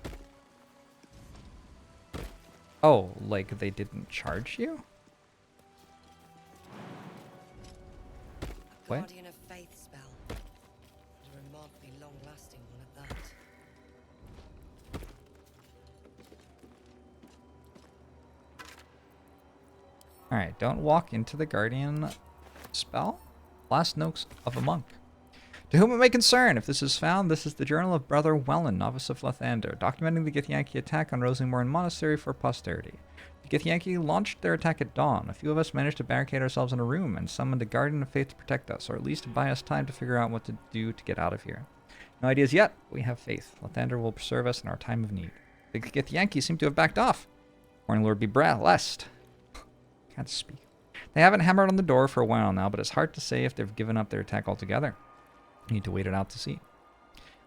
Oh, like they didn't charge you? What?
Guardian of Faith spell. A remarkably long-lasting one at that.
Alright, don't walk into the Guardian spell. Last notes of a monk. To whom it may concern, if this is found, this is the journal of Brother Wellen, novice of Lathander, documenting the Githyanki attack on Roslingmoran Monastery for posterity. The Githyanki launched their attack at dawn. A few of us managed to barricade ourselves in a room and summoned a Guardian of Faith to protect us, or at least to buy us time to figure out what to do to get out of here. No ideas yet, but we have faith. Lathander will serve us in our time of need. The Githyanki seem to have backed off. Morning Lord be blessed. Can't speak. They haven't hammered on the door for a while now, but it's hard to say if they've given up their attack altogether. We need to wait it out to see.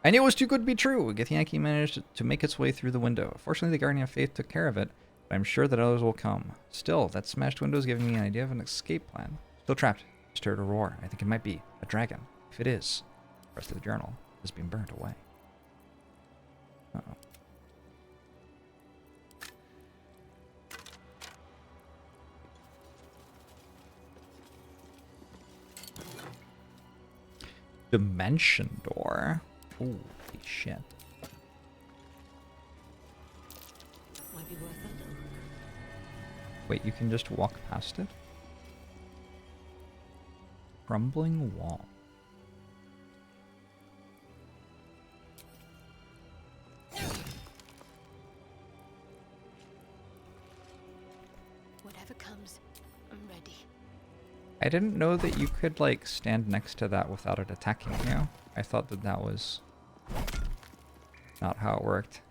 I knew it was too good to be true. Githyanki managed to make its way through the window. Fortunately, the Guardian of Faith took care of it, but I'm sure that others will come. Still, that smashed window is giving me an idea of an escape plan. Still trapped. Just heard a roar. I think it might be a dragon. If it is, the rest of the journal has been burnt away. Uh-oh. Dimension door. Holy shit.
Might be worth a look.
Wait, you can just walk past it? Crumbling wall.
Whatever comes, I'm ready.
I didn't know that you could, like, stand next to that without it attacking you. I thought that that was not how it worked.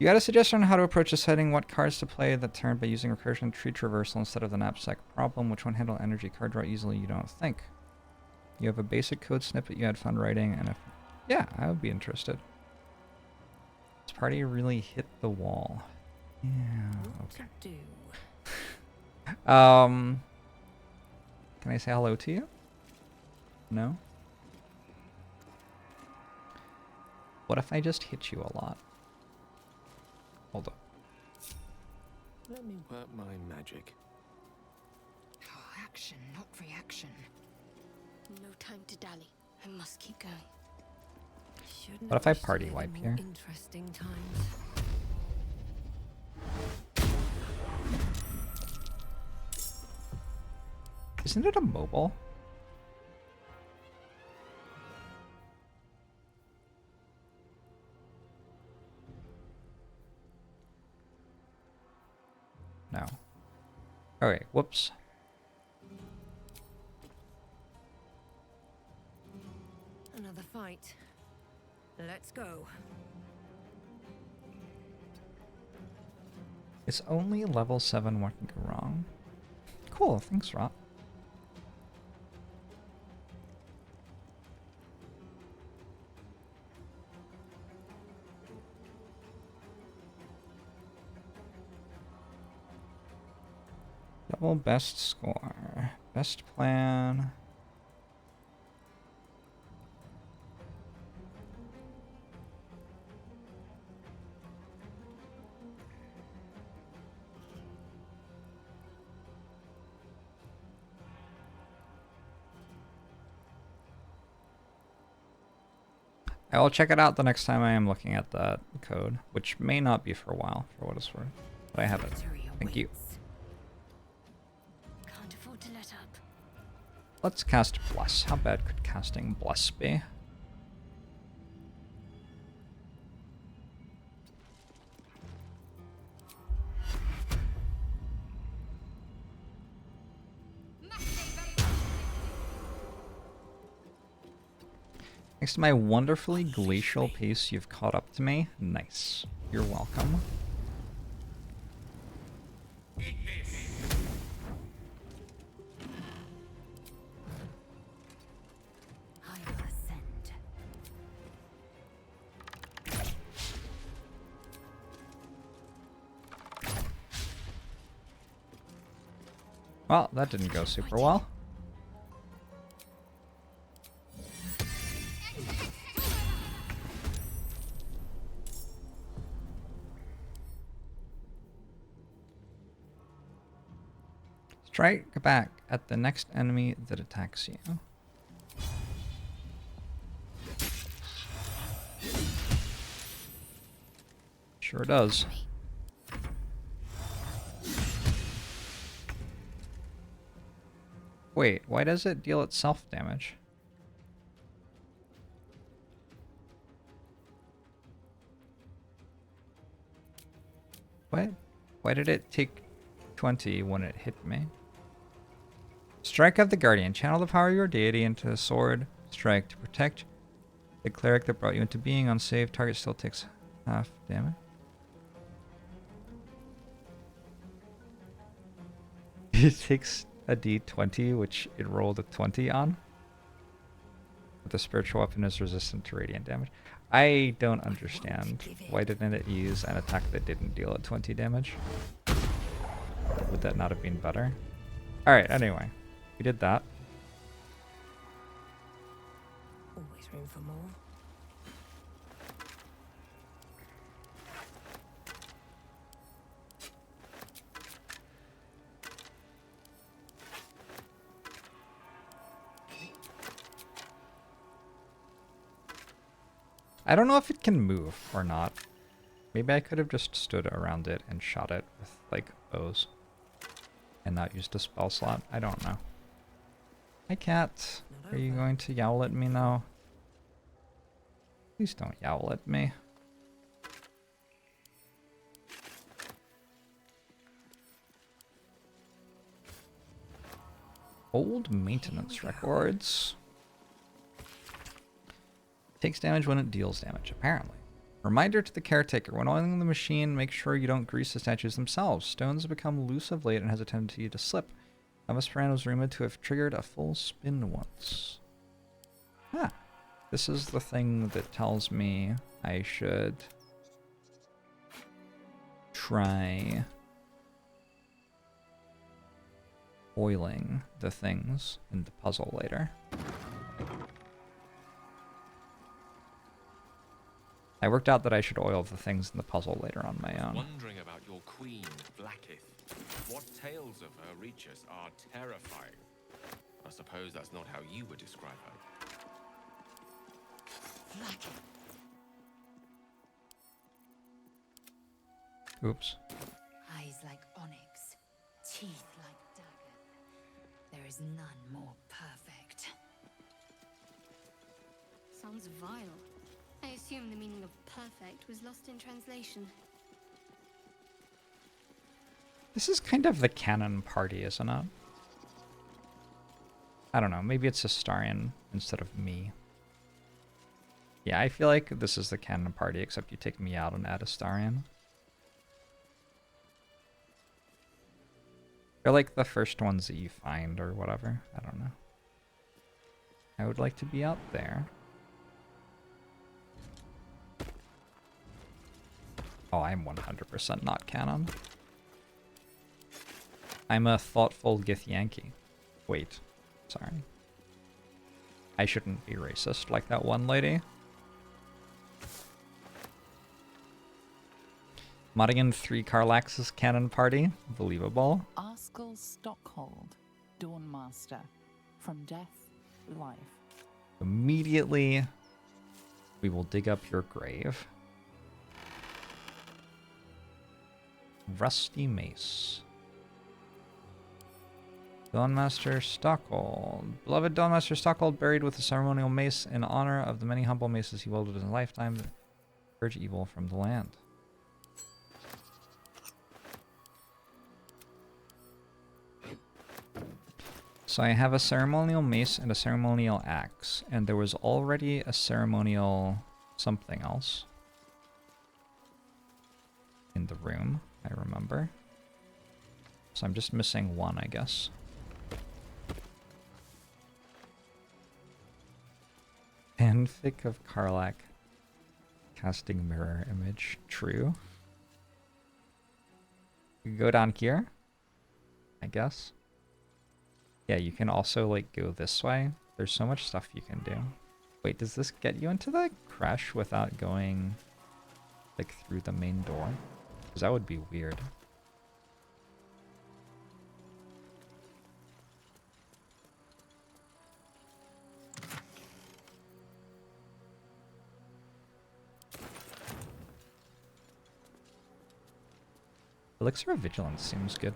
You got a suggestion on how to approach this setting, what cards to play that turn by using recursion tree traversal instead of the knapsack problem, which one handle energy card draw easily you don't think. You have a basic code snippet you had fun writing, and if... Yeah, I would be interested. This party really hit the wall. Yeah, okay.
What to do?
Can I say hello to you? No? What if I just hit you a lot? Hold up.
Let me work my magic.
Oh, action, not reaction.
No time to dally. I must keep going.
Shouldn't
What if I
wish to
party
live in
wipe
more
here?
Interesting times.
Isn't it a mobile? No. Okay, whoops.
Another fight. Let's go.
It's only level 7, what can go wrong? Cool, thanks, Rot. Double best score. Best plan. I will check it out the next time I am looking at that code, which may not be for a while, for what it's worth. But I have it.
Victory
Thank you.
awaits.
Can't afford to let up.
Let's cast Bless. How bad could casting Bless be? Thanks to my wonderfully glacial pace, you've caught up to me. Nice. You're welcome.
I will ascend.
Well, that didn't go super well. Strike back at the next enemy that attacks you. Sure does. Wait, why does it deal itself damage? What? Why did it take 20 when it hit me? Strike of the Guardian. Channel the power of your deity into a sword strike to protect the cleric that brought you into being. On save, target still takes half damage. It takes a d20, which it rolled a 20 on. But the spiritual weapon is resistant to radiant damage. I don't understand. Why didn't it use an attack that didn't deal at 20 damage? Would that not have been better? Alright, anyway. We did that.
Always room for more.
I don't know if it can move or not. Maybe I could have just stood around it and shot it with, like, bows. And not used a spell slot. I don't know. Hi, cat. Are you going to yowl at me now? Please don't yowl at me. Old maintenance records. Takes damage when it deals damage, apparently. Reminder to the caretaker, when oiling the machine, make sure you don't grease the statues themselves. Stones become loose of late and has a tendency to slip. Amos was rumored to have triggered a full spin once. Ah, this is the thing that tells me I should try oiling the things in the puzzle later. I worked out that I should oil the things in the puzzle later on my own.
Wondering about your queen, Blackith. What tales of her reach us are terrifying. I suppose that's not how you would describe her.
Blackith.
Oops.
Eyes like onyx, teeth like dagger. There is none more perfect.
Sounds vile. I assume the meaning of perfect was lost in translation.
This is kind of the canon party, isn't it? I don't know. Maybe it's Astarion instead of me. Yeah, I feel like this is the canon party, except you take me out and add Astarion. They're like the first ones that you find or whatever. I don't know. I would like to be out there. Oh, I'm 100% not canon. I'm a thoughtful Githyanki. Wait, sorry. I shouldn't be racist like that one lady. Modding 3 Karlax's canon party. Believable.
Askell Stockhold, Dawnmaster. From death, life.
Immediately, we will dig up your grave. Rusty Mace. Dawnmaster Stockhold. Beloved Dawnmaster Stockhold, buried with a ceremonial mace in honor of the many humble maces he wielded in his lifetime to purge evil from the land. So I have a ceremonial mace and a ceremonial axe, and there was already a ceremonial something else in the room, I remember. So I'm just missing one, I guess. Fanfic of Karlach casting mirror image. True. You can go down here, I guess. Yeah, you can also, like, go this way. There's so much stuff you can do. Wait, does this get you into the crash without going, like, through the main door? Because that would be weird. Elixir of Vigilance seems good.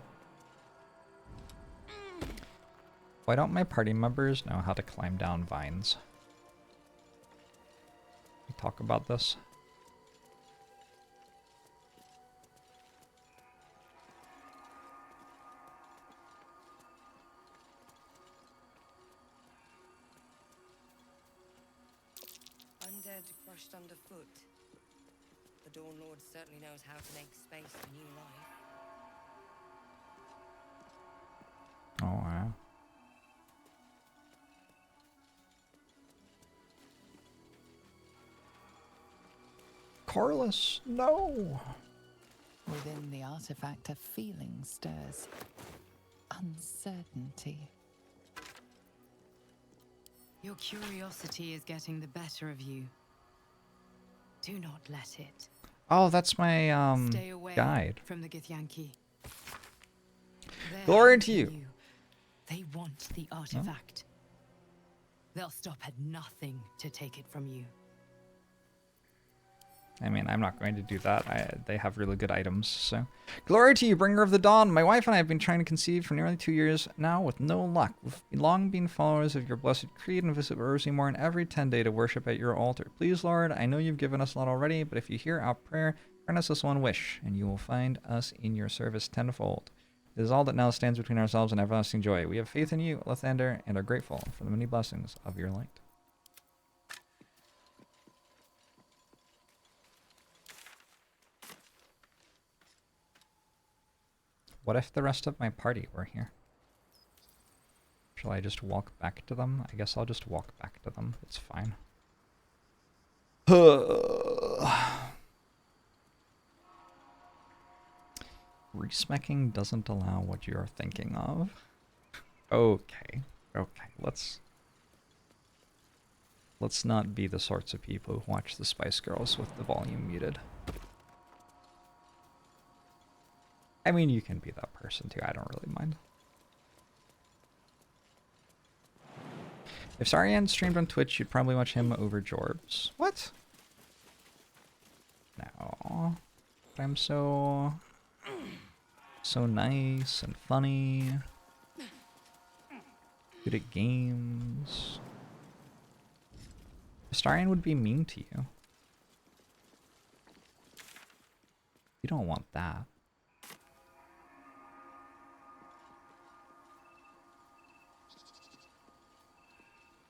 Why don't my party members know how to climb down vines? We talk about this.
Undead crushed underfoot. The Dawn Lord certainly knows how to make space for new life.
Oh, wow. Corliss, no!
Within the artifact, a feeling stirs. Uncertainty.
Your curiosity is getting the better of you. Do not let it.
Oh, that's my
Stay away
guide.
from the Githyanki. They're
Glory to
hunting
you.
They want the artifact. They'll stop at nothing to take it from you.
I mean, I'm not going to do that. They have really good items, so. Glory to you, bringer of the dawn. My wife and I have been trying to conceive for nearly 2 years now with no luck. We've long been followers of your blessed creed and visit Rosimorn every 10 day to worship at your altar. Please, Lord, I know you've given us a lot already, but if you hear our prayer, grant us this one wish, and you will find us in your service tenfold. It is all that now stands between ourselves and everlasting joy. We have faith in you, Lathander, and are grateful for the many blessings of your light. What if the rest of my party were here? Shall I just walk back to them? I guess I'll just walk back to them. It's fine. Resmecking doesn't allow what you're thinking of. Okay. Okay, let's not be the sorts of people who watch the Spice Girls with the volume muted. I mean, you can be that person too. I don't really mind. If Larian streamed on Twitch, you'd probably watch him over JORBS. What? No. But I'm so nice and funny. Good at games. Larian would be mean to you. You don't want that.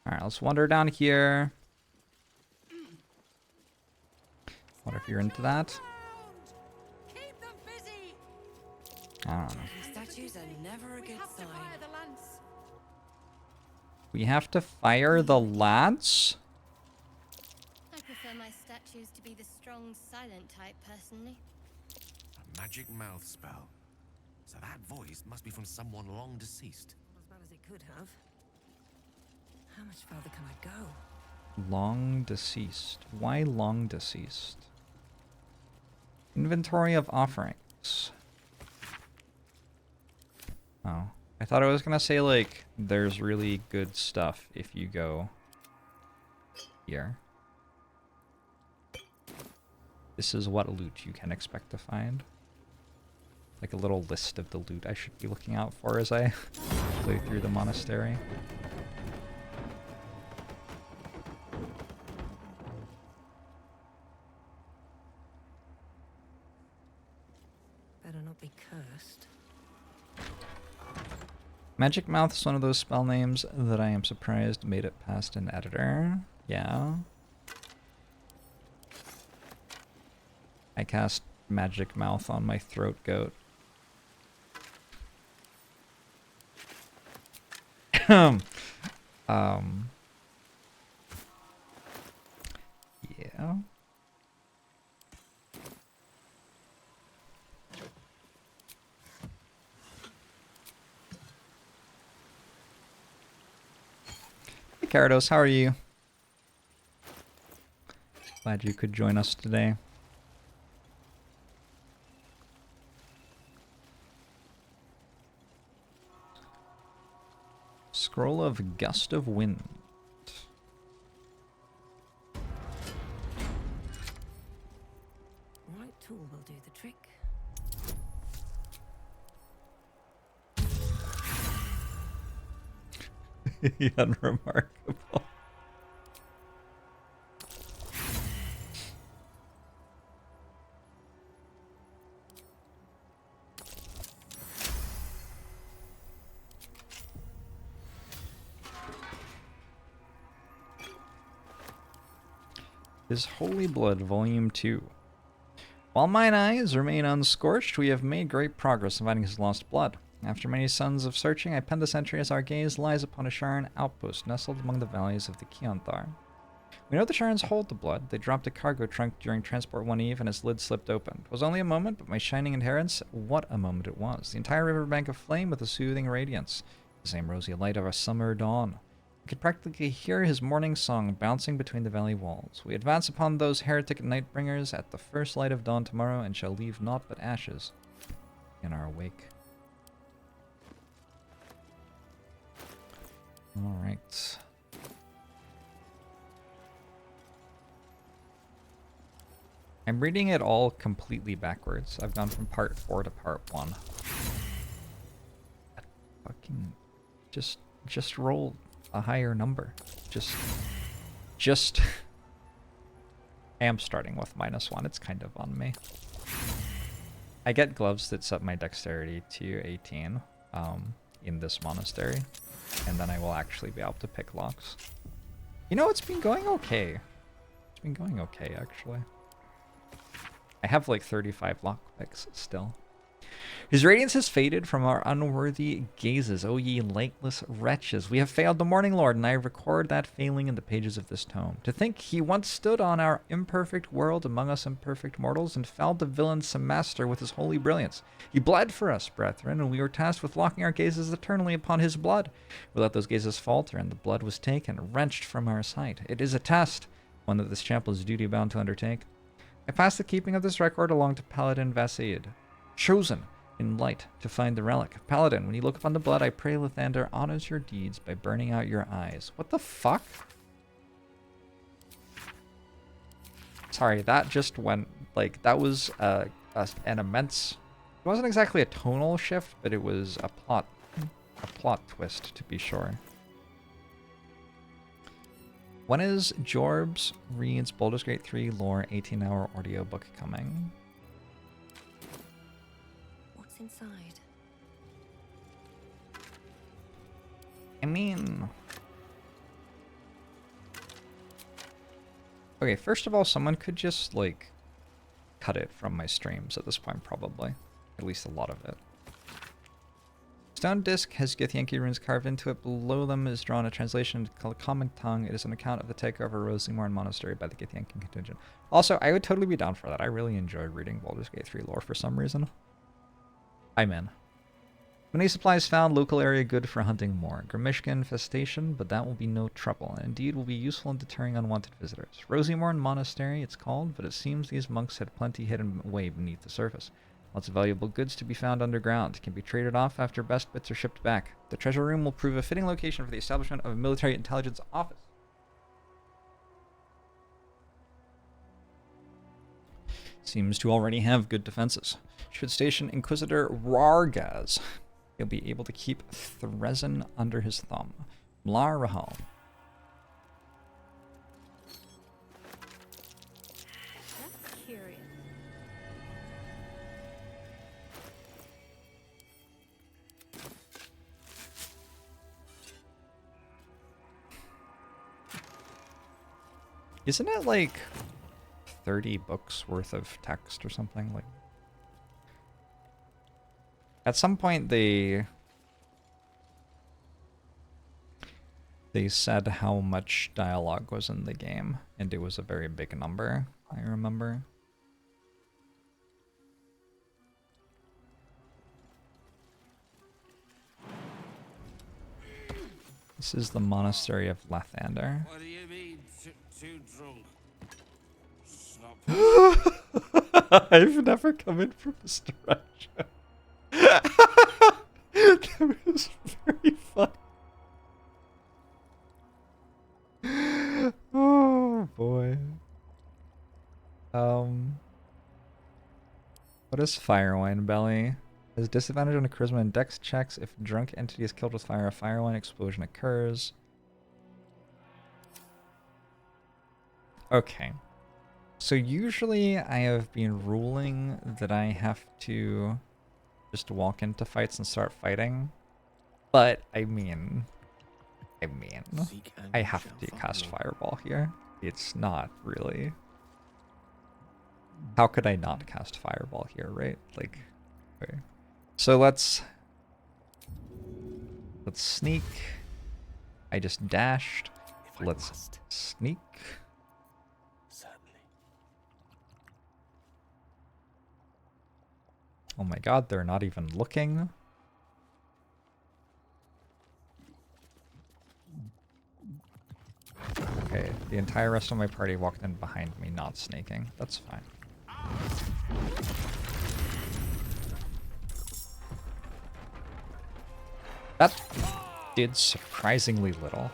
Alright, let's wander down here. What if you're into that?
Keep them busy.
I don't know.
Statues are never a good sign.
We have to fire the lance?
I prefer my statues to be the strong, silent type, personally.
A magic mouth spell. So that voice must be from someone long deceased.
As bad as it could have. How much further can I go?
Long deceased. Why long deceased? Inventory of offerings. Oh. I thought I was gonna say, like, there's really good stuff if you go here. This is what loot you can expect to find. Like a little list of the loot I should be looking out for as I play through the monastery.
Better not be cursed.
Magic Mouth is one of those spell names that I am surprised made it past an editor. Yeah. I cast Magic Mouth on my throat goat. Yeah. Hey Carados, how are you? Glad you could join us today. Scroll of Gust of Wind.
Right tool will do the trick.
Unremarkable. His Holy Blood, Volume 2. While mine eyes remain unscorched, we have made great progress in finding his lost blood. After many suns of searching, I penned this entry as our gaze lies upon a Sharan outpost nestled among the valleys of the Keonthar. We know the Sharans hold the blood. They dropped a cargo trunk during transport one eve, and its lid slipped open. It was only a moment, but my shining adherence, what a moment it was. The entire riverbank aflame with a soothing radiance, the same rosy light of a summer dawn. I could practically hear his morning song bouncing between the valley walls. We advance upon those heretic nightbringers at the first light of dawn tomorrow, and shall leave naught but ashes in our wake. Alright. I'm reading it all completely backwards. I've gone from part 4 to part 1. Fucking... Just roll a higher number. Just... I am starting with -1. It's kind of on me. I get gloves that set my dexterity to 18 in this monastery. And then I will actually be able to pick locks. You know, it's been going okay. It's been going okay, actually. I have like 35 lock picks still. His radiance has faded from our unworthy gazes, O ye lightless wretches. We have failed the Morning Lord, and I record that failing in the pages of this tome. To think he once stood on our imperfect world among us imperfect mortals, and felled the villain Semaster with his holy brilliance. He bled for us, brethren, and we were tasked with locking our gazes eternally upon his blood. We let those gazes falter, and the blood was taken, wrenched from our sight. It is a test, one that this chapel is duty-bound to undertake. I pass the keeping of this record along to Paladin Vasaid, chosen in light to find the relic. Paladin, when you look upon the blood, I pray Lathander honors your deeds by burning out your eyes. What the fuck? Sorry, that just went, like, that was an immense... It wasn't exactly a tonal shift, but it was a plot twist, to be sure. When is JORBS reads Baldur's Gate 3 lore 18-hour audiobook coming?
What's inside?
I mean... Okay, first of all, someone could just, like, cut it from my streams at this point, probably. At least a lot of it. Stone disc has Githyanki runes carved into it. Below them is drawn a translation to Common Tongue. It is an account of the takeover of Rosemorn Monastery by the Githyanki contingent. Also, I would totally be down for that. I really enjoy reading Baldur's Gate 3 lore for some reason. I'm in. Many supplies found, local area good for hunting more. Grimishka infestation, but that will be no trouble, and indeed will be useful in deterring unwanted visitors. Rosemorn Monastery, it's called, but it seems these monks had plenty hidden away beneath the surface. Lots of valuable goods to be found underground. Can be traded off after best bits are shipped back. The treasure room will prove a fitting location for the establishment of a military intelligence office. Seems to already have good defenses. Should station Inquisitor Rargaz. He'll be able to keep Threzen under his thumb. Mlar Rahal.
That's curious.
Isn't it like 30 books worth of text or something? Like, at some point they said how much dialogue was in the game, and it was a very big number, I remember. This is the monastery of Lathander.
What do you mean, too drunk? Stop.
I've never come in from this direction. That was very fun. Oh boy. What is Firewine Belly? Has disadvantage on charisma and dex checks. If drunk entity is killed with fire, a fire one explosion occurs. Okay. So usually I have been ruling that I have to just walk into fights and start fighting. But I mean, I have to cast Fireball here. It's not really. How could I not cast Fireball here, right? Like, okay. So let's sneak. I just dashed. Let's sneak.
Certainly.
Oh my god, they're not even looking. Okay, the entire rest of my party walked in behind me, not sneaking. That's fine. That did surprisingly little.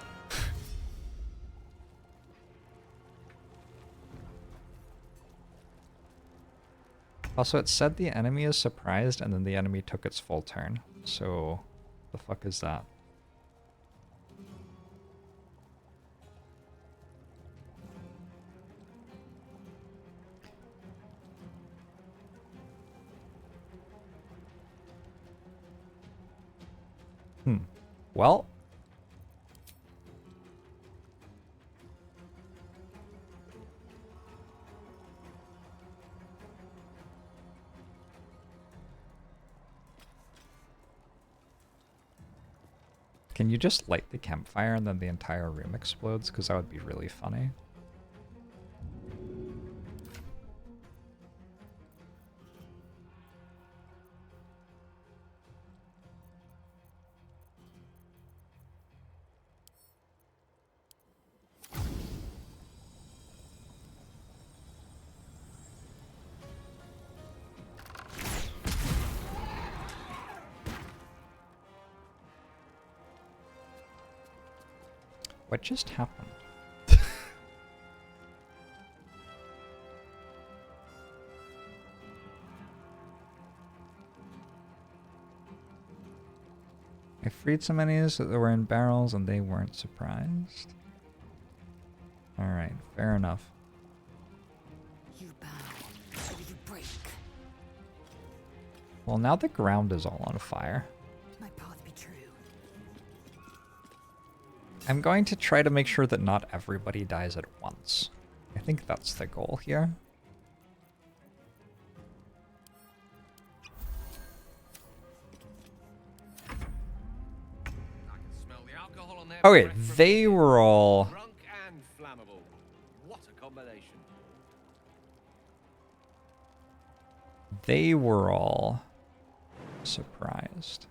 Also, it said the enemy is surprised, and then the enemy took its full turn. So, the fuck is that? Well. Can you just light the campfire and then the entire room explodes? Because that would be really funny. What just happened? I freed some enemies that were in barrels and they weren't surprised. Alright, fair enough.
You bow, or you break.
Well, now the ground is all on fire.
My path be true.
I'm going to try to make sure that not everybody dies at once. I think that's the goal here. Okay, they were all...
Drunk and flammable. What a combination.
They were all surprised.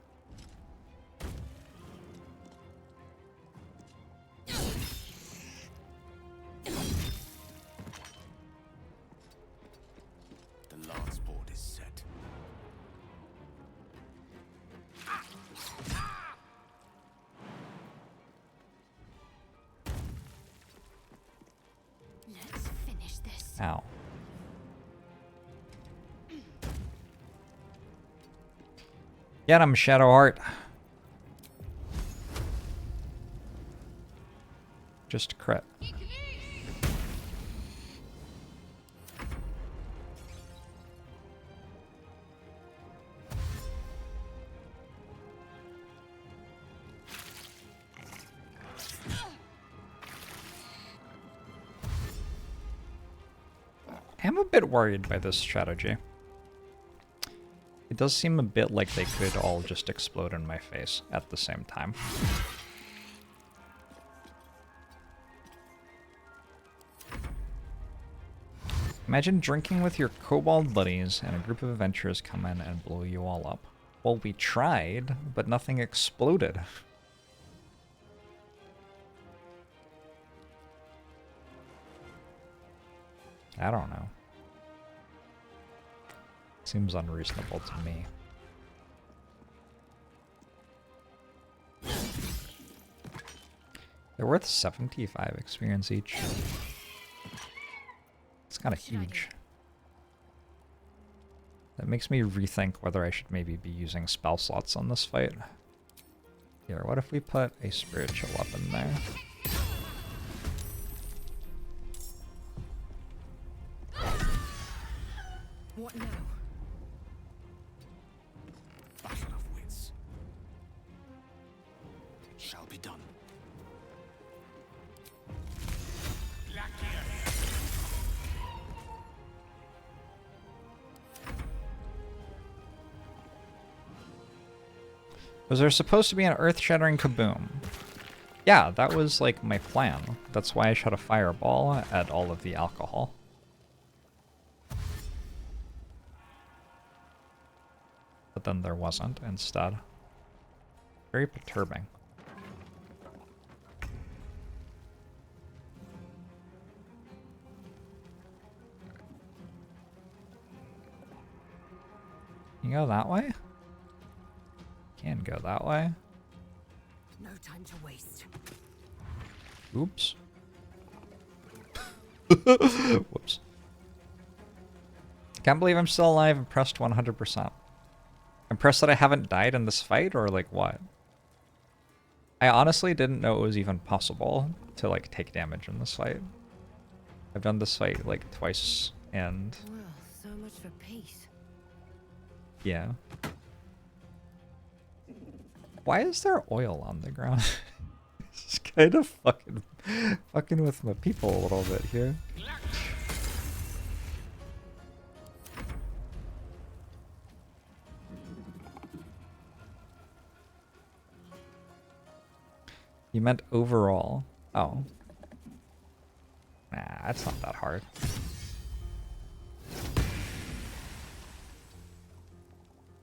The last board is set.
Let's finish this.
Ow. Get him, Shadowheart. Just crit. I'm a bit worried by this strategy. It does seem a bit like they could all just explode in my face at the same time. Imagine drinking with your kobold buddies and a group of adventurers come in and blow you all up. Well, we tried, but nothing exploded. I don't know. Seems unreasonable to me. They're worth 75 experience each. It's kind of huge. That makes me rethink whether I should maybe be using spell slots on this fight. Here, what if we put a spiritual weapon there?
What now?
Battle of wits. It shall be done.
Was there supposed to be an earth-shattering kaboom? Yeah, that was like my plan. That's why I shot a fireball at all of the alcohol. But then there wasn't instead. Very perturbing. You go that way? Can go that way.
No time to waste.
Oops. Whoops. Can't believe I'm still alive and pressed 100%. Impressed that I haven't died in this fight, or like what? I honestly didn't know it was even possible to like take damage in this fight. I've done this fight like twice and...
Well, so much for peace.
Yeah. Why is there oil on the ground? It's kind of fucking with my people a little bit here. You meant overall. Oh. Nah, that's not that hard.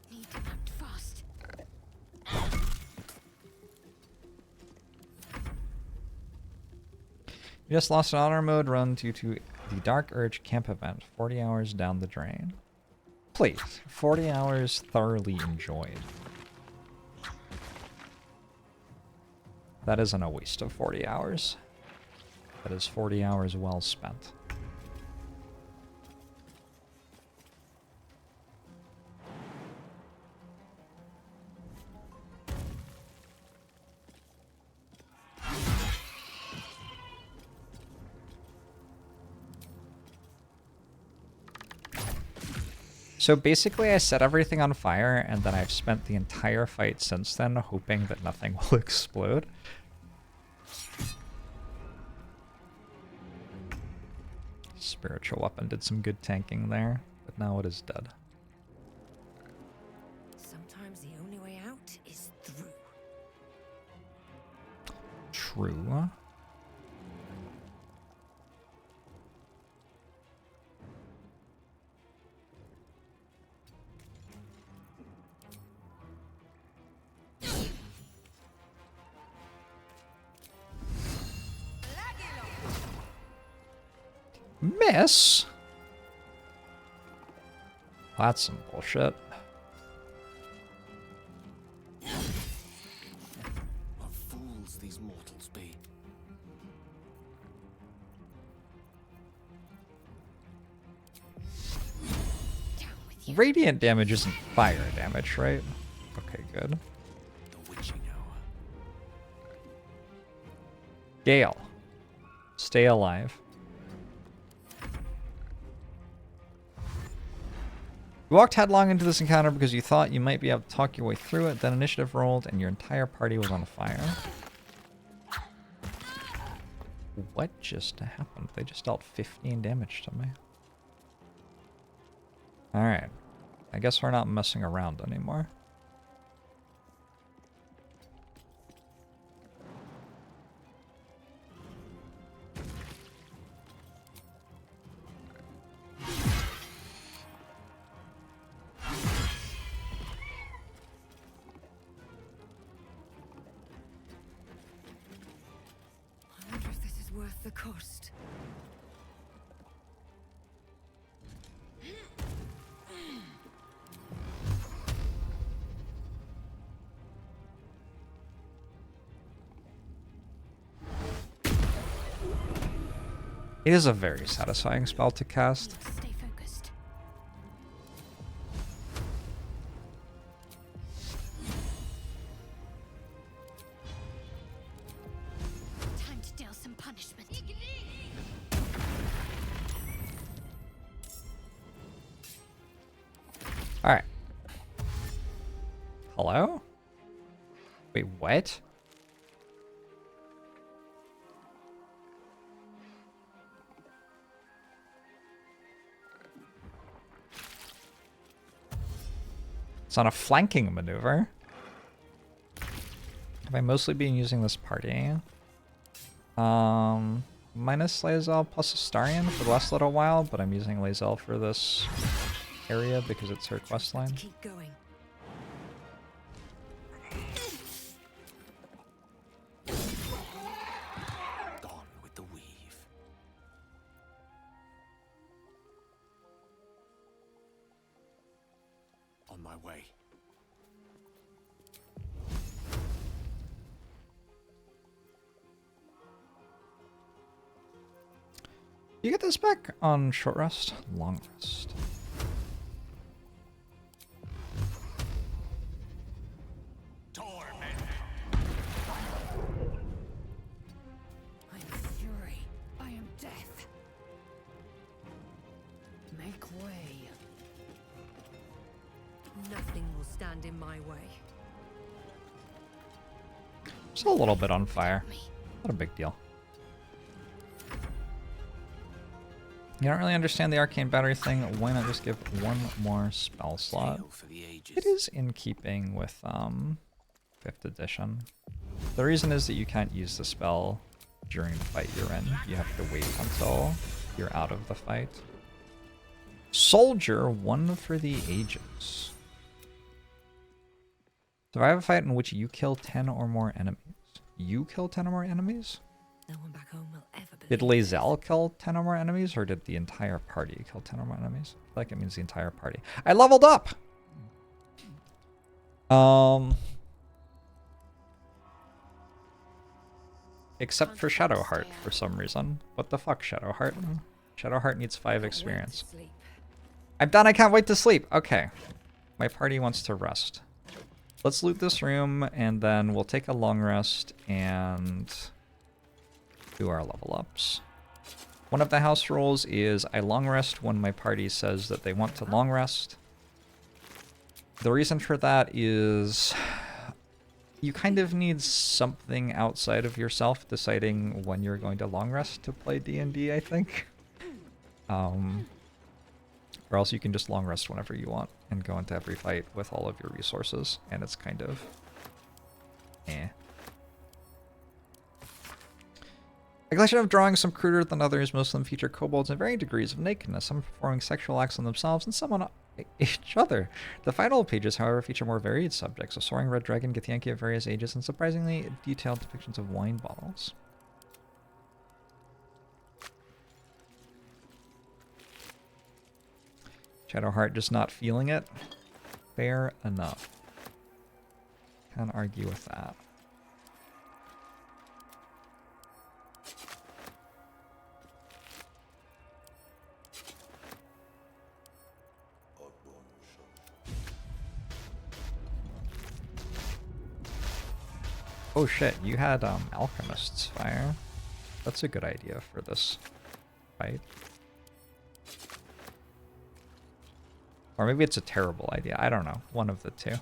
Need to act fast.
You just lost an honor mode run due to the Dark Urge camp event, 40 hours down the drain. Please, 40 hours thoroughly enjoyed. That isn't a waste of 40 hours. That is 40 hours well spent. So basically I set everything on fire and then I've spent the entire fight since then hoping that nothing will explode. Spiritual weapon did some good tanking there, but now it is dead.
Sometimes the only way out is through.
True. Miss? That's some bullshit.
What fools these mortals be.
Radiant damage isn't fire damage, right? Okay, good.
The witching hour.
Gale. Stay alive. You walked headlong into this encounter because you thought you might be able to talk your way through it, then initiative rolled and your entire party was on fire. What just happened? They just dealt 15 damage to me. Alright. I guess we're not messing around anymore.
I wonder if this is worth the cost.
It is a very satisfying spell to cast.
Stay focused.
Alright. Hello? Wait, what? It's on a flanking maneuver. Have I mostly been using this party? Minus Lae'zel plus Astarion for the last little while, but I'm using Lae'zel for this area because it's her questline.
Keep going.
Gone with the weave.
On my way.
You get this back on short rest, long rest.
I am fury. I am death. Make way. Nothing will stand in my way.
Just a little bit on fire. Not a big deal. You don't really understand the arcane battery thing. Why not just give one more spell slot? It is in keeping with 5th edition. The reason is that you can't use the spell during the fight you're in. You have to wait until you're out of the fight. Soldier, one for the ages. Survive a fight in which you kill 10 or more enemies. You kill 10 or more enemies?
No one back home will ever believe.
Did Lae'zel kill 10 or more enemies, or did the entire party kill 10 or more enemies? I feel like it means the entire party. I leveled up! Except for Shadowheart for some reason. What the fuck, Shadowheart? Shadowheart needs 5 experience. I'm done, I can't wait to sleep! Okay. My party wants to rest. Let's loot this room, and then we'll take a long rest, and do our level ups. One of the house rules is I long rest when my party says that they want to long rest. The reason for that is you kind of need something outside of yourself deciding when you're going to long rest to play D&D, I think. Or else you can just long rest whenever you want and go into every fight with all of your resources, and it's kind of eh. A collection of drawings, some cruder than others, most of them feature kobolds in varying degrees of nakedness, some performing sexual acts on themselves and some on each other. The final pages, however, feature more varied subjects, a soaring red dragon, Githyanki of various ages, and surprisingly detailed depictions of wine bottles. Shadowheart just not feeling it? Fair enough. Can't argue with that. Oh shit, you had Alchemist's Fire. That's a good idea for this fight. Or maybe it's a terrible idea. I don't know. One of the two.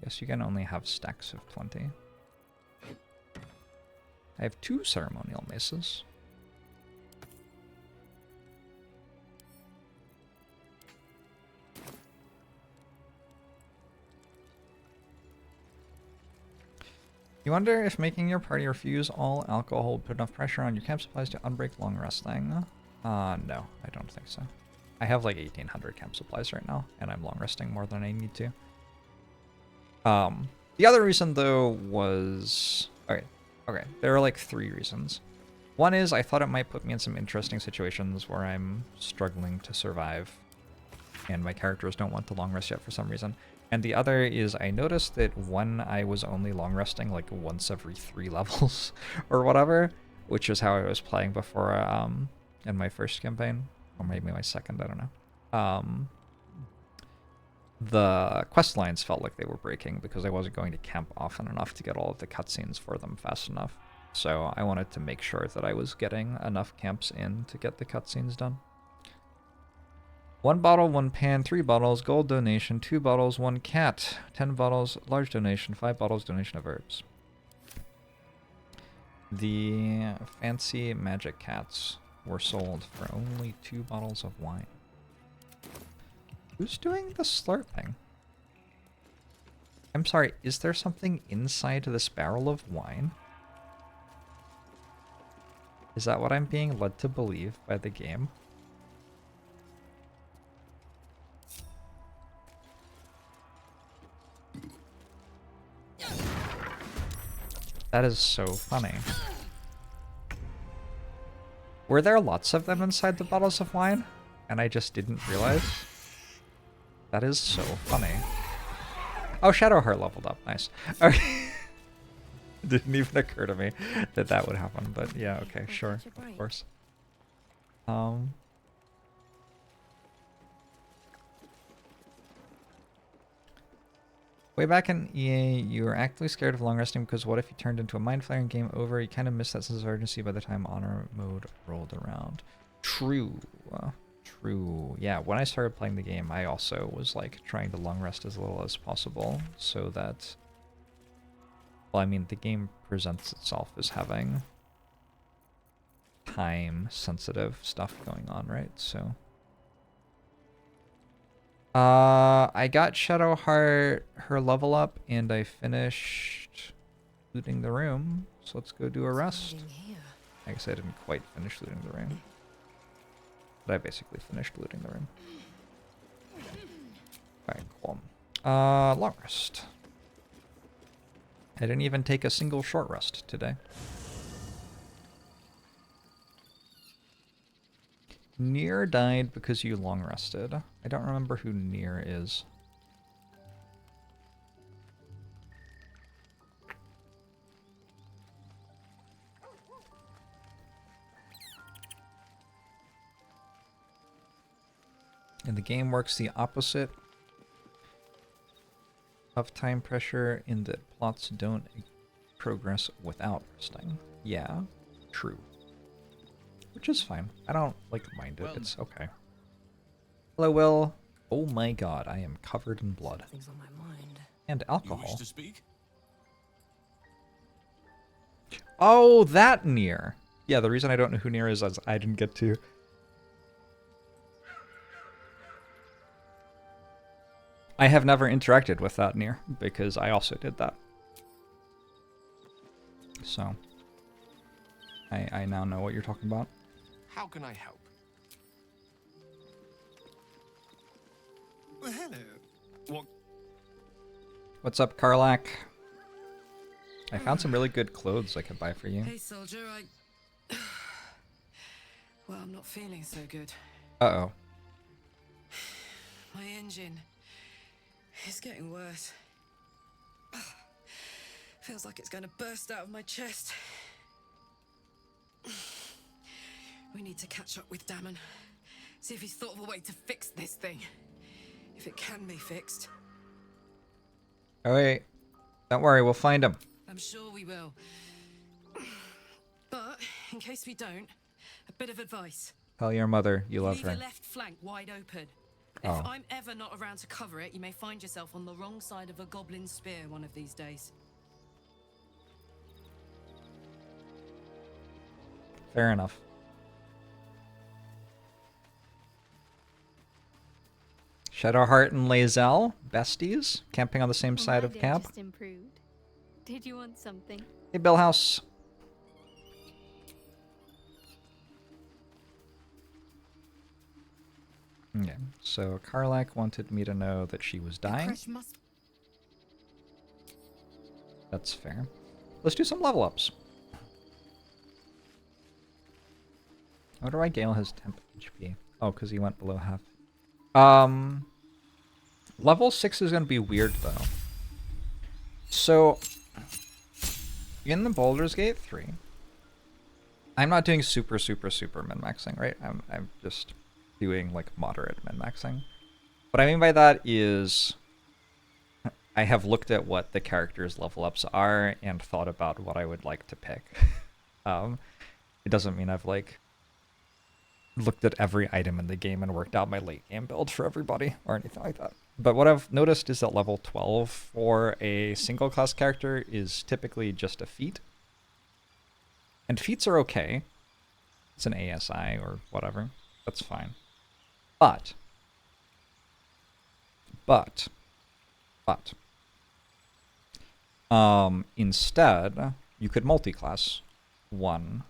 Guess you can only have stacks of 20. I have 2 ceremonial maces. You wonder if making your party refuse all alcohol would put enough pressure on your camp supplies to unbreak long resting? No, I don't think so. I have like 1,800 camp supplies right now, and I'm long resting more than I need to. The other reason though was... Okay, there are like 3 reasons. One is I thought it might put me in some interesting situations where I'm struggling to survive, and my characters don't want to long rest yet for some reason. And the other is I noticed that when I was only long resting like once every 3 levels or whatever, which is how I was playing before in my first campaign, or maybe my second, I don't know. The quest lines felt like they were breaking because I wasn't going to camp often enough to get all of the cutscenes for them fast enough. So I wanted to make sure that I was getting enough camps in to get the cutscenes done. 1 bottle, 1 pan, 3 bottles, gold donation, 2 bottles, 1 cat, 10 bottles, large donation, 5 bottles, donation of herbs. The fancy magic cats were sold for only 2 bottles of wine. Who's doing the slurping? I'm sorry, is there something inside this barrel of wine? Is that what I'm being led to believe by the game? That is so funny. Were there lots of them inside the bottles of wine? And I just didn't realize? That is so funny. Oh, Shadowheart leveled up. Nice. Okay. It didn't even occur to me that that would happen, but yeah, okay, sure, of course. Way back in EA, you were actively scared of long resting because what if you turned into a mind flayer and game over? You kind of missed that sense of urgency by the time honor mode rolled around. True. True. Yeah, when I started playing the game, I also was like trying to long rest as little as possible so that... Well, I mean, the game presents itself as having time-sensitive stuff going on, right? So... I got Shadowheart her level up, and I finished looting the room. So let's go do a rest. I guess I didn't quite finish looting the room. But I basically finished looting the room. Alright, cool. Long rest. I didn't even take a single short rest today. Nier died because you long rested. I don't remember who Nier is. And the game works the opposite of time pressure in that plots don't progress without resting. Yeah, true. Which is fine. I don't, like, mind it. It's okay. Hello, Will. Oh my god, I am covered in blood.
Things on my mind.
And alcohol.
You wish to speak?
Oh, that Nier. Yeah, the reason I don't know who Nier is I didn't get to. I have never interacted with that Nier, because I also did that. So, I now know what you're talking about.
How can I help?
Well, hello. What?
What's up, Karlak? I found some really good clothes I could buy for you.
Hey, soldier, well, I'm not feeling so good.
Uh-oh.
My engine is getting worse. Feels like it's going to burst out of my chest. We need to catch up with Damon. See if he's thought of a way to fix this thing. If it can be fixed.
Alright. Don't worry, we'll find him.
I'm sure we will. But, in case we don't, a bit of advice.
Tell your mother you love
Leave
her.
your left flank wide open.
Oh.
If I'm ever not around to cover it, you may find yourself on the wrong side of a goblin spear one of these days.
Fair enough. Shadowheart and Lae'zel, besties, camping on the same side of camp.
Just improved. Did you want something?
Hey, Billhouse. Okay, so Karlak wanted me to know that she was dying. That's fair. Let's do some level ups. I wonder why Gale has temp HP. Oh, because he went below half. Level 6 is going to be weird, though. So, in the Baldur's Gate 3, I'm not doing super min-maxing, right? I'm just doing, like, moderate min-maxing. What I mean by that is I have looked at what the characters' level ups are and thought about what I would like to pick. It doesn't mean I've like looked at every item in the game and worked out my late game build for everybody or anything like that. But what I've noticed is that level 12 for a single class character is typically just a feat. And feats are okay. It's an ASI or whatever. That's fine. But instead, you could multi-class one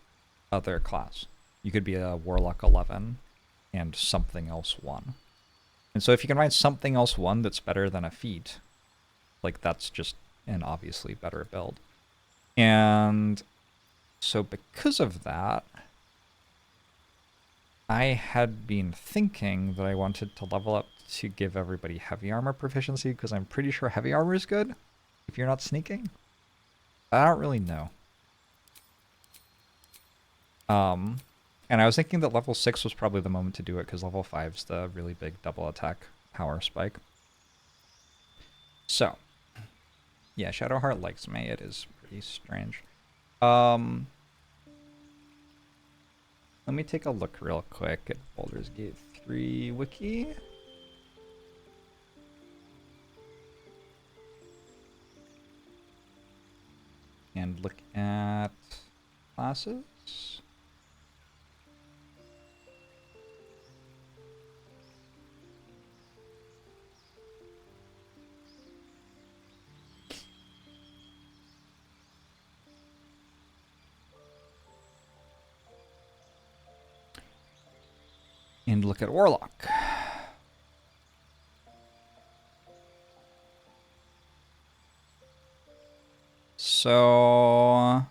other class. You could be a Warlock 11 and something else 1. And so if you can find something else 1 that's better than a feat, like that's just an obviously better build. And so because of that, I had been thinking that I wanted to level up to give everybody heavy armor proficiency, because I'm pretty sure heavy armor is good if you're not sneaking. I don't really know. And I was thinking that level 6 was probably the moment to do it, because level 5's the really big double attack power spike. So, yeah, Shadowheart likes me. It is pretty strange. Let me take a look real quick at Baldur's Gate 3 wiki. And look at classes. And look at Warlock. So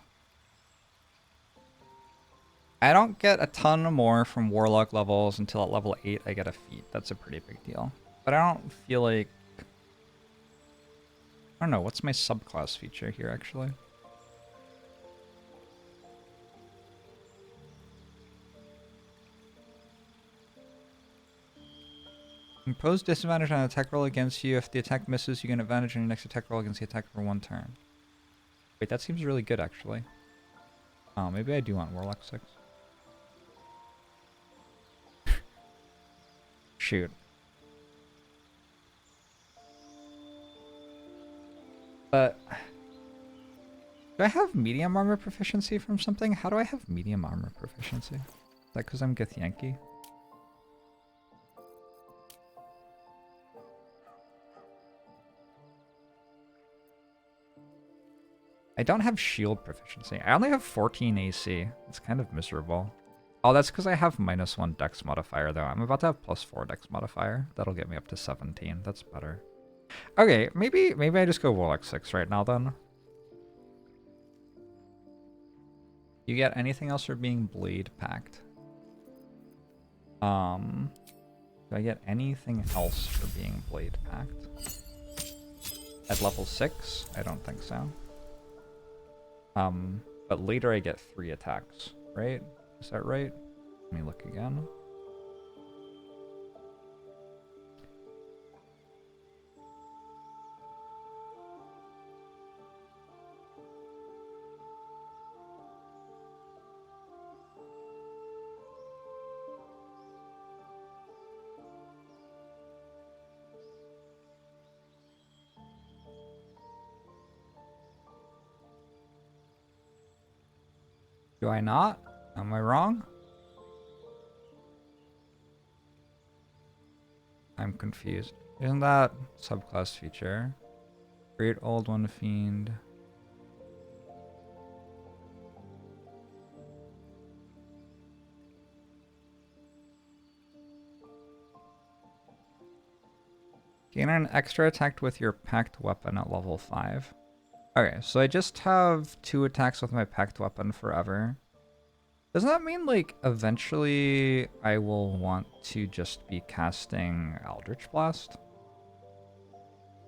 I don't get a ton more from Warlock levels until at level 8 I get a feat. That's a pretty big deal. But I don't feel like... I don't know, what's my subclass feature here actually? Impose disadvantage on an attack roll against you. If the attack misses, you get an advantage on your next attack roll against the attack for 1 turn. Wait, that seems really good, actually. Oh, maybe I do want Warlock 6. Shoot. But... do I have medium armor proficiency from something? How do I have medium armor proficiency? Is that because I'm Githyanki? I don't have shield proficiency. I only have 14 AC. It's kind of miserable. Oh, that's because I have -1 dex modifier, though. I'm about to have +4 dex modifier. That'll get me up to 17. That's better. Okay, maybe I just go Warlock 6 right now, then. You get anything else for being Blade Pact? Do I get anything else for being Blade Pact? At level 6? I don't think so. But later I get 3 attacks, right? Is that right? Let me look again. Do I not? Am I wrong? I'm confused. Isn't that subclass feature? Great Old One Fiend. Gain an extra attack with your packed weapon at level 5. Okay, so I just have 2 attacks with my packed weapon forever. Doesn't that mean, like, eventually I will want to just be casting Eldritch Blast?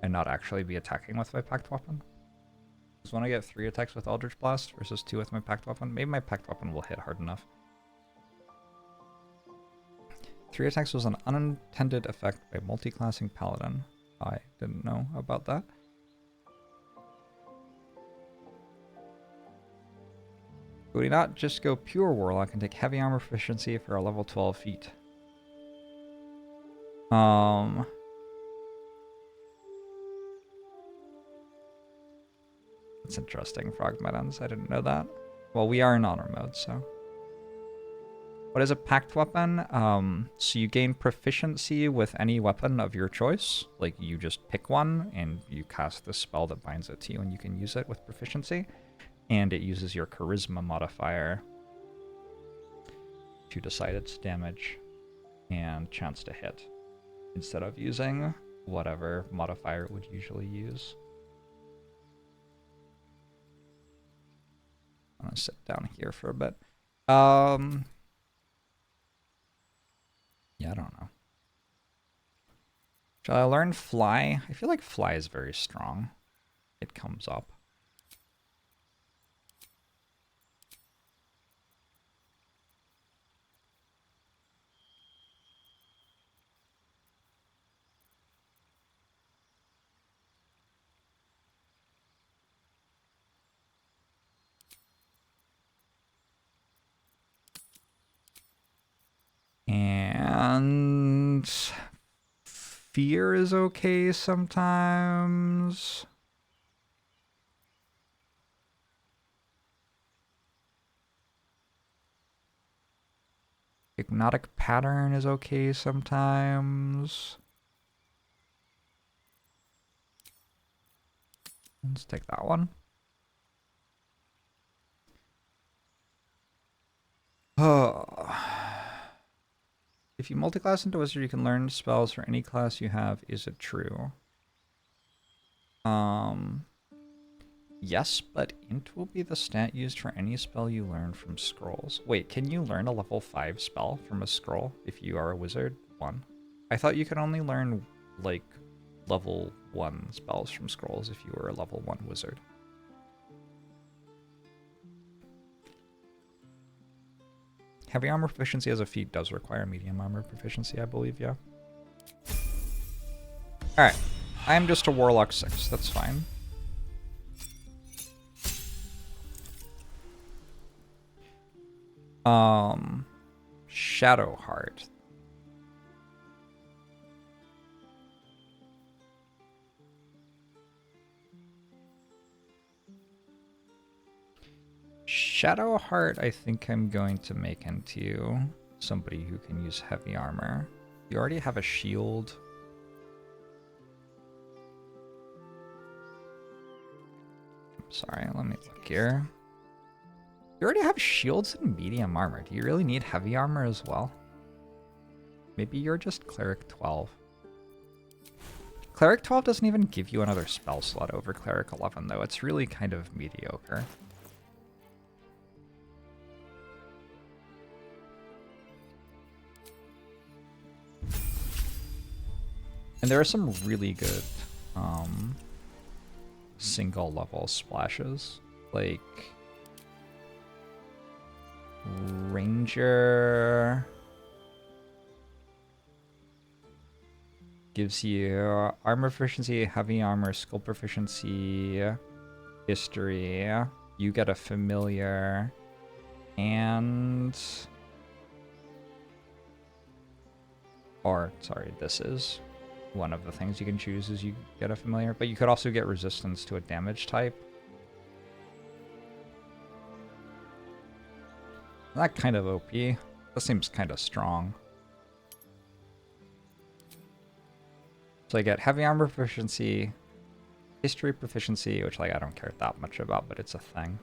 And not actually be attacking with my packed weapon? Because when I get 3 attacks with Eldritch Blast versus 2 with my packed weapon, maybe my packed weapon will hit hard enough. 3 attacks was an unintended effect by multi-classing Paladin. I didn't know about that. Would we not just go pure Warlock and take heavy armor proficiency for a level 12 feat? That's interesting, Frogmeddons. I didn't know that. Well, we are in honor mode, so. What is a packed weapon? So you gain proficiency with any weapon of your choice. Like, you just pick one, and you cast the spell that binds it to you, and you can use it with proficiency. And it uses your charisma modifier to decide its damage and chance to hit, instead of using whatever modifier it would usually use. I'm gonna sit down here for a bit. Yeah, I don't know. Shall I learn Fly? I feel like Fly is very strong. It comes up. And fear is okay sometimes. Hypnotic pattern is okay sometimes. Let's take that one. Oh. If you multiclass into wizard, you can learn spells for any class you have. Is it true? Yes, but int will be the stat used for any spell you learn from scrolls. Wait, can you learn a level 5 spell from a scroll if you are a wizard? 1. I thought you could only learn, like, level 1 spells from scrolls if you were a level 1 wizard. Heavy armor proficiency as a feat does require medium armor proficiency, I believe, yeah. Alright. I'm just a Warlock 6, that's fine. Shadowheart. Shadowheart, I think I'm going to make into somebody who can use heavy armor. You already have a shield. Sorry, let me look here. You already have shields and medium armor. Do you really need heavy armor as well? Maybe you're just Cleric 12. Cleric 12 doesn't even give you another spell slot over Cleric 11, though. It's really kind of mediocre. And there are some really good single level splashes. Like Ranger gives you armor proficiency, heavy armor, skill proficiency, history. You get a familiar, and this is one of the things you can choose is you get a familiar, but you could also get resistance to a damage type. That kind of OP. That seems kind of strong. So I get heavy armor proficiency, history proficiency, which like I don't care that much about, but it's a thing.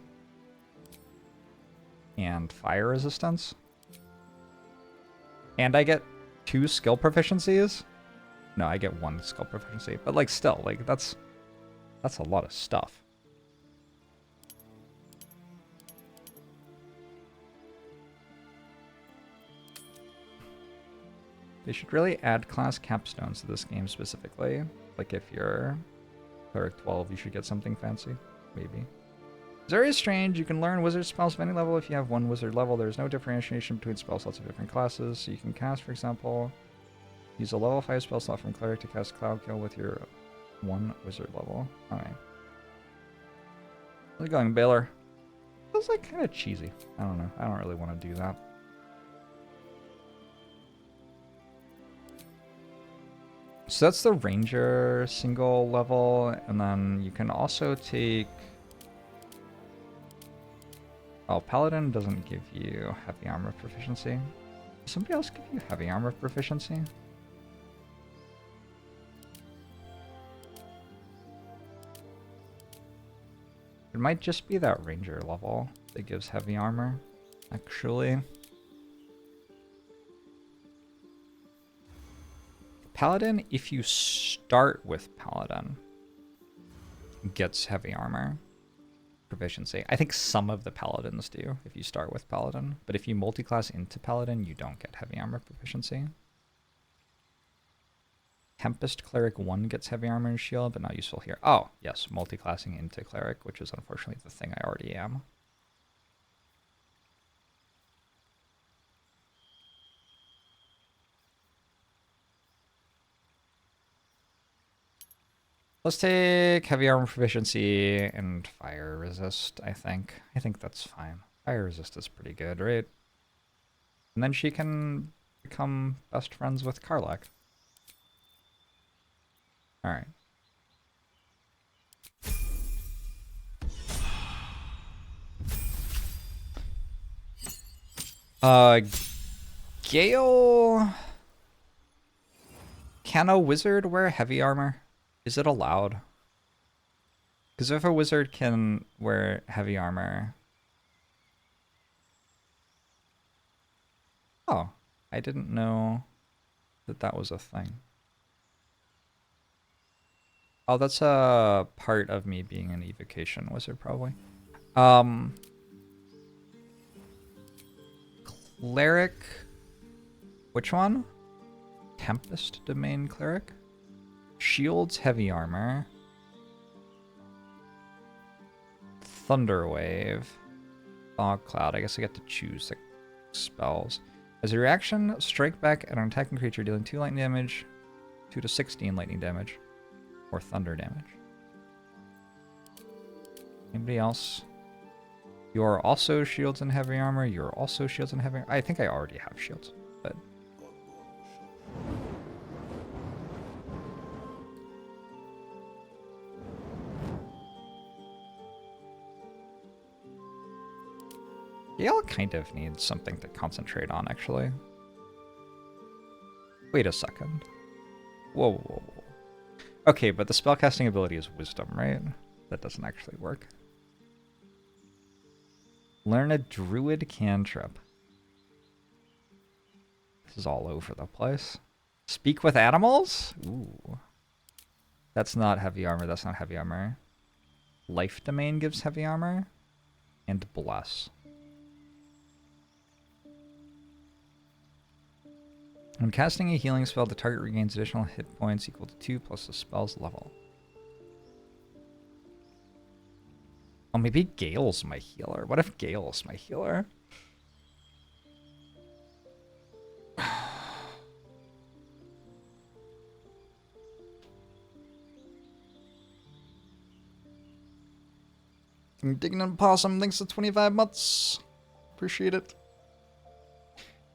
And fire resistance. And I get 2 skill proficiencies. No, I get 1 skill proficiency, but like still, like that's a lot of stuff. They should really add class capstones to this game specifically. Like if you're Cleric 12, you should get something fancy, maybe. It's very strange. You can learn wizard spells of any level if you have 1 wizard level. There's no differentiation between spell slots of different classes. So you can cast, for example, use a level 5 spell slot from Cleric to cast Cloud Kill with your 1 wizard level. Alright. How's it going, Baylor? feels like kind of cheesy. I don't know. I don't really want to do that. So that's the Ranger single level, and then you can also take... Oh, Paladin doesn't give you heavy armor proficiency. Does somebody else give you heavy armor proficiency? It might just be that Ranger level that gives heavy armor, actually. Paladin, if you start with Paladin, gets heavy armor proficiency. I think some of the Paladins do if you start with Paladin, but if you multiclass into Paladin, you don't get heavy armor proficiency. Tempest Cleric 1 gets heavy armor and shield, but not useful here. Oh, yes, multiclassing into Cleric, which is unfortunately the thing I already am. Let's take heavy armor proficiency and fire resist, I think. I think that's fine. Fire resist is pretty good, right? And then she can become best friends with Karlach. Alright. Gale... Can a wizard wear heavy armor? Is it allowed? Because if a wizard can wear heavy armor... Oh, I didn't know that that was a thing. Oh, that's a part of me being an evocation wizard, probably. Cleric... Which one? Tempest Domain Cleric? Shields heavy armor. Thunderwave. Fog Cloud. I guess I get to choose the spells. As a reaction, strike back at an attacking creature dealing 2 lightning damage, 2 to 16 lightning damage, or thunder damage. Anybody else? You're also shields and heavy armor. You're also shields and heavy armor. I think I already have shields, but... Gale kind of needs something to concentrate on, actually. Wait a second. Whoa, whoa, whoa. Okay, but the spellcasting ability is Wisdom, right? That doesn't actually work. Learn a Druid cantrip. This is all over the place. Speak with animals? Ooh. That's not heavy armor, that's not heavy armor. Life Domain gives heavy armor. And Bless. When casting a healing spell, the target regains additional hit points equal to 2 plus the spell's level. Oh, maybe Gale's my healer. What if Gale's my healer? Indignant Possum, thanks to 25 months. Appreciate it.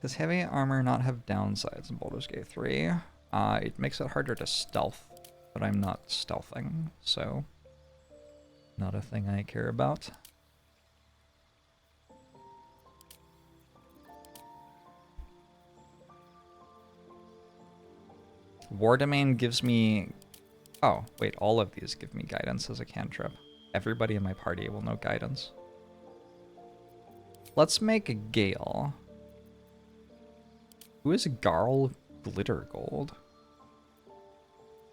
Does heavy armor not have downsides in Baldur's Gate 3? It makes it harder to stealth, but I'm not stealthing, so not a thing I care about. War Domain gives me... Oh, wait, all of these give me guidance as a cantrip. Everybody in my party will know guidance. Let's make a Gale. Who is Garl Glittergold?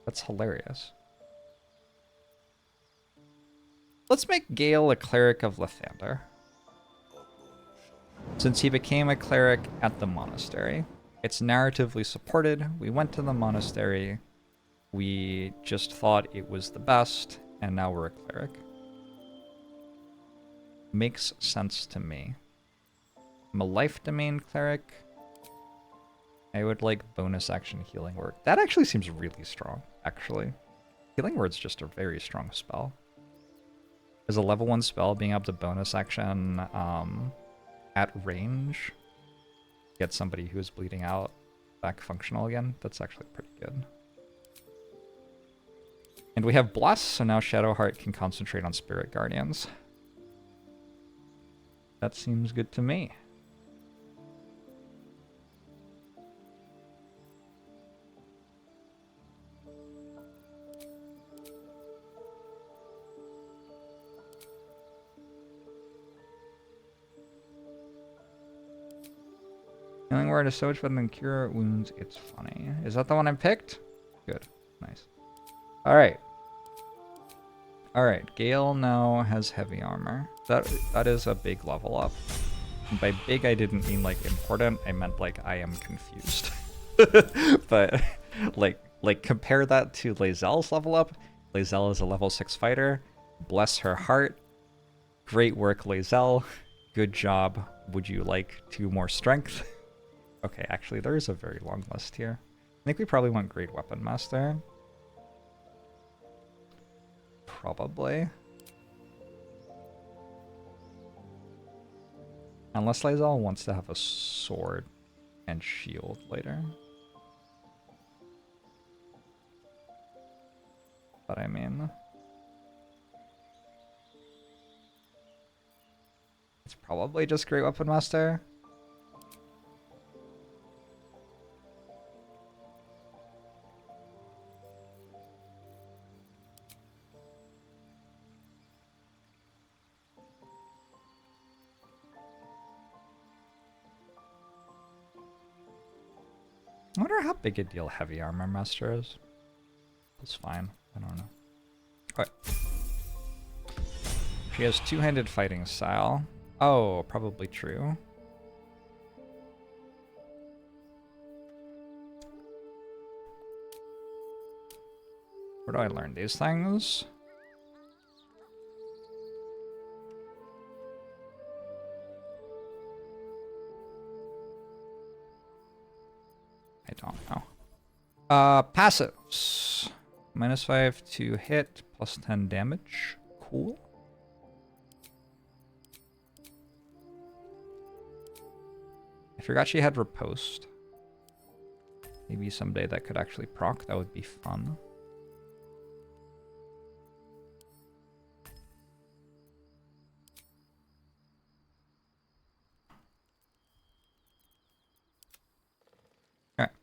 That's hilarious. Let's make Gale a cleric of Lathander. Since he became a cleric at the monastery. It's narratively supported. We went to the monastery. We just thought it was the best, and now we're a cleric. Makes sense to me. I'm a life domain cleric. I would like bonus action healing word. That actually seems really strong, actually. Healing word's just a very strong spell. Is a level 1 spell being able to bonus action at range get somebody who is bleeding out back functional again? That's actually pretty good. And we have Bless, so now Shadowheart can concentrate on Spirit Guardians. That seems good to me. Healing word is so much better than cure wounds. It's funny. Is that the one I picked? Good. Nice. Alright. Alright. Gale now has heavy armor. That is a big level up. And by big, I didn't mean like important. I meant like I am confused. But like compare that to Lae'zel's level up. Lae'zel is a level 6 fighter. Bless her heart. Great work, Lae'zel. Good job. Would you like 2 more strength? Okay, actually, there is a very long list here. I think we probably want Great Weapon Master. Probably. Unless Lae'zel wants to have a sword and shield later. But I mean... it's probably just Great Weapon Master. I wonder how big a deal Heavy Armor Master is. That's fine. I don't know. Alright. She has two-handed fighting style. Oh, probably true. Where do I learn these things? I don't know. Passives. -5 to hit, +10 damage. Cool. I forgot she had Riposte. Maybe someday that could actually proc. That would be fun. Alright.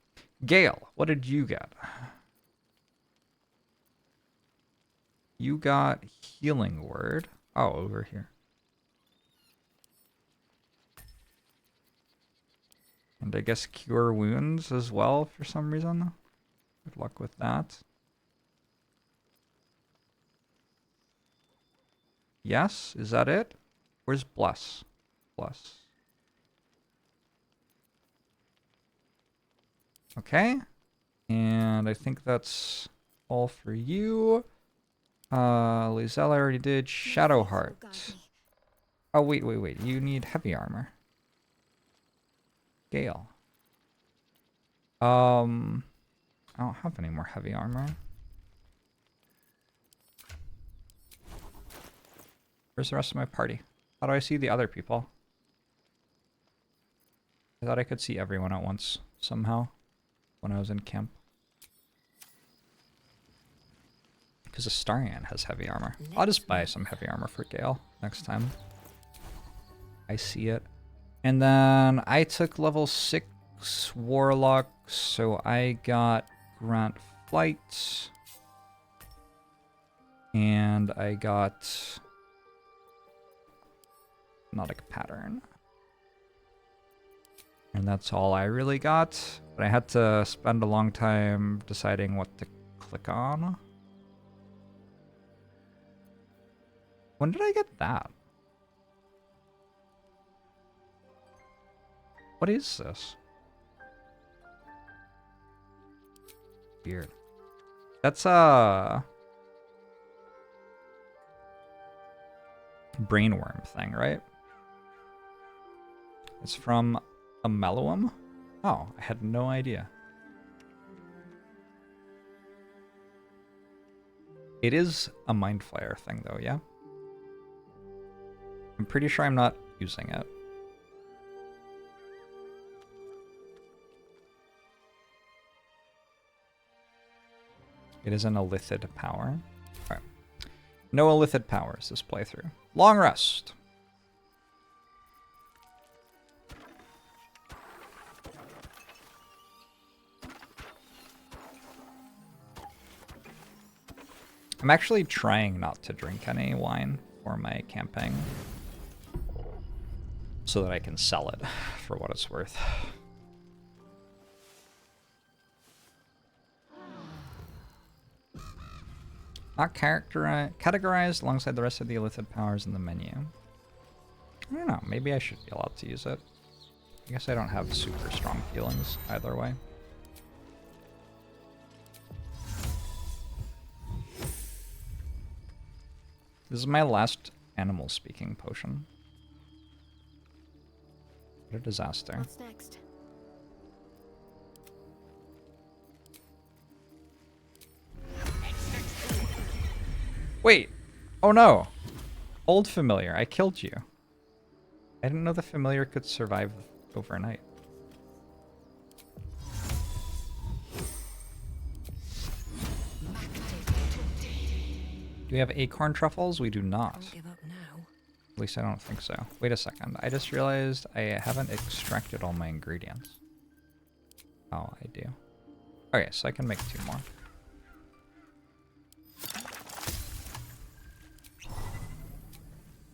Gale, what did you get? You got Healing Word. Oh, over here. And I guess Cure Wounds as well for some reason. Good luck with that. Yes? Is that it? Where's Bless? Bless. Okay. And I think that's all for you. Lae'zel I already did. Shadowheart. Oh, wait. You need heavy armor. Gale. I don't have any more heavy armor. Where's the rest of my party? How do I see the other people? I thought I could see everyone at once, somehow, when I was in camp. Because Astarion has heavy armor. I'll just buy some heavy armor for Gale next time I see it. And then I took level 6 Warlock, so I got Grant Flight. And I got Hypnotic Pattern. And that's all I really got. But I had to spend a long time deciding what to click on. When did I get that? What is this? Weird. That's a brainworm thing, right? It's from a Mellowum? Oh, I had no idea. It is a Mind Flayer thing though, yeah? I'm pretty sure I'm not using it. It is an illithid power. Alright. No illithid powers this playthrough. Long rest. I'm actually trying not to drink any wine for my campaign so that I can sell it for what it's worth. Not categorized alongside the rest of the illithid powers in the menu. I don't know, maybe I should be allowed to use it. I guess I don't have super strong feelings either way. This is my last animal speaking potion. What a disaster.
What's next?
Wait! Oh no! Old familiar, I killed you. I didn't know the familiar could survive overnight. Do we have acorn truffles? We do not.
Don't give up now.
At least I don't think so. Wait a second. I just realized I haven't extracted all my ingredients. Oh, I do. Okay, so I can make 2 more.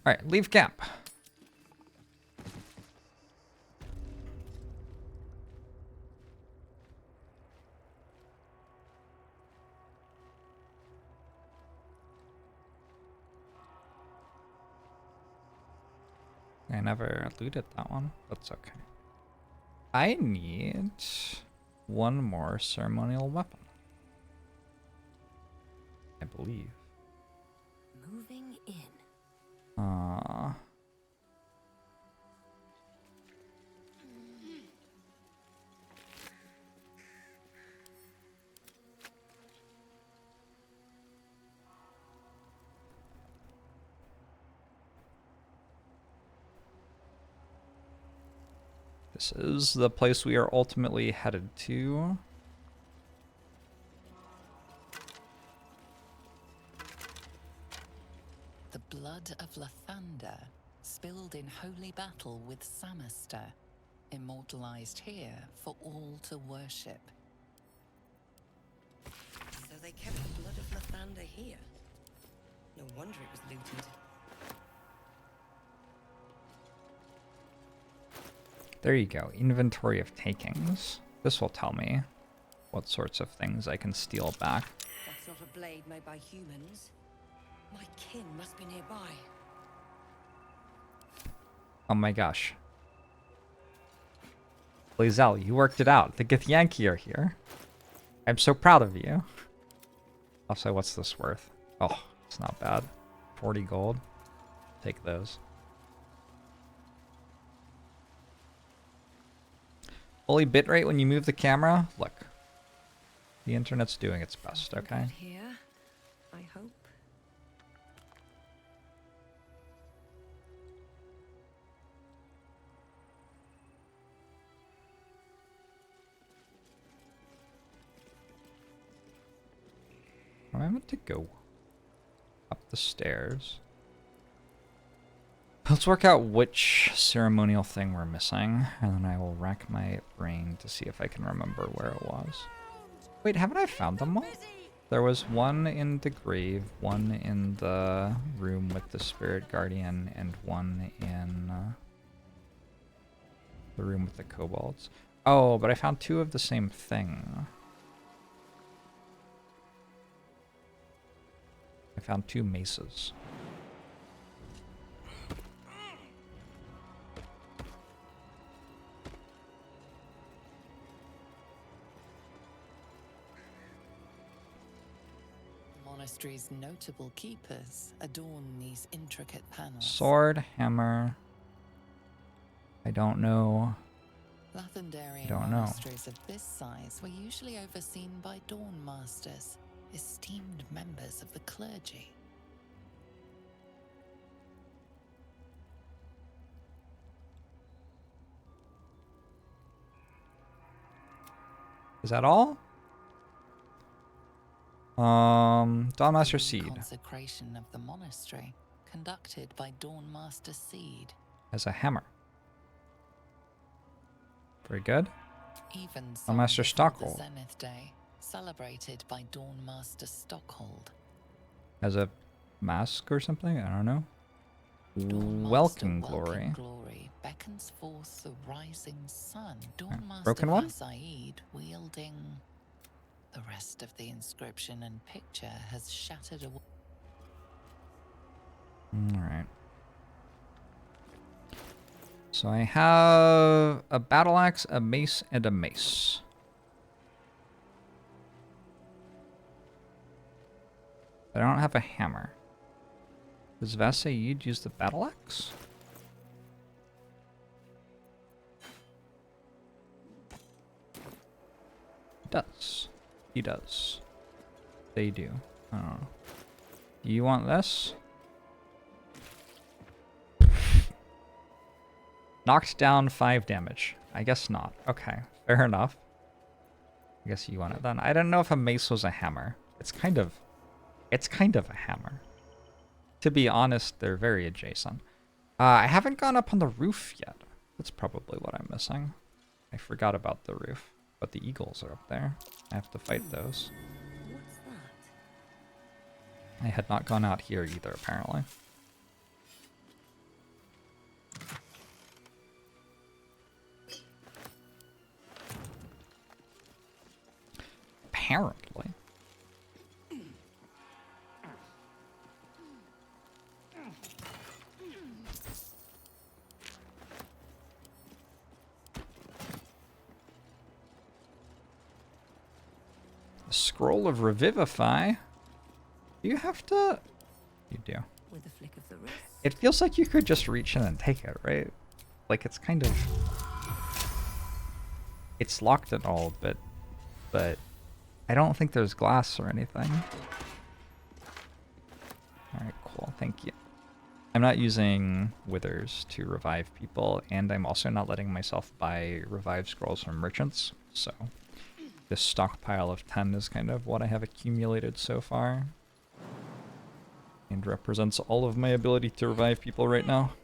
Alright, leave camp. I never looted that one. That's okay. I need 1 more ceremonial weapon. I believe.
Moving in.
This is the place we are ultimately headed to.
The blood of Lathander, spilled in holy battle with Samaster, immortalized here for all to worship.
So they kept the blood of Lathander here. No wonder it was looted.
There you go. Inventory of takings. This will tell me what sorts of things I can steal back.
That's not a blade made by humans. My kin must be nearby.
Oh my gosh. Blazel, you worked it out. The Githyanki are here. I'm so proud of you. Also, what's this worth? Oh, it's not bad. 40 gold. Take those. Fully bitrate when you move the camera? Look. The internet's doing its best, okay?
Here, I hope.
Where am I meant to go? Up the stairs. Let's work out which ceremonial thing we're missing, and then I will rack my brain to see if I can remember where it was. Wait, haven't I found them all? There was one in the grave, one in the room with the spirit guardian, and one in the room with the kobolds. Oh, but I found 2 of the same thing. I found 2 maces.
Monastery's notable keepers adorn these intricate panels.
Sword, hammer. I don't know.
Lathandarian
Don't know.
monasteries of this size were usually overseen by dawn masters, esteemed members of the clergy.
Is that all? Dawnmaster Seed.
Consecration of the monastery, conducted by Dawnmaster Seed.
Has a hammer. Very good.
Even
Dawnmaster
the
Stockhold.
Zenith Day, celebrated by Dawnmaster Stockhold.
Has a mask or something? I don't know.
Dawnmaster
Welcome Glory.
Glory beckons forth the rising sun. Dawnmaster
Broken one?
Vasaid wielding. The rest of the inscription and picture has shattered away.
Alright. So I have a battle axe, a mace, and a mace. But I don't have a hammer. Does Vasaid use the battle axe? He does. He does. They do. I don't know. Do you want this? Knocked down 5 damage. I guess not. Okay, fair enough. I guess you want it then. I didn't know if a mace was a hammer. It's kind of a hammer. To be honest, they're very adjacent. I haven't gone up on the roof yet. That's probably what I'm missing. I forgot about the roof, but the eagles are up there. I have to fight those.
What's that?
I had not gone out here either, apparently. Apparently. Scroll of Revivify. Do you have to? You do.
With a flick of the wrist.
It feels like you could just reach in and take it, right? Like it's kind of... It's locked and all, but I don't think there's glass or anything. Alright, cool. Thank you. I'm not using withers to revive people, and I'm also not letting myself buy revive scrolls from merchants, so this stockpile of 10 is kind of what I have accumulated so far, and represents all of my ability to revive people right now.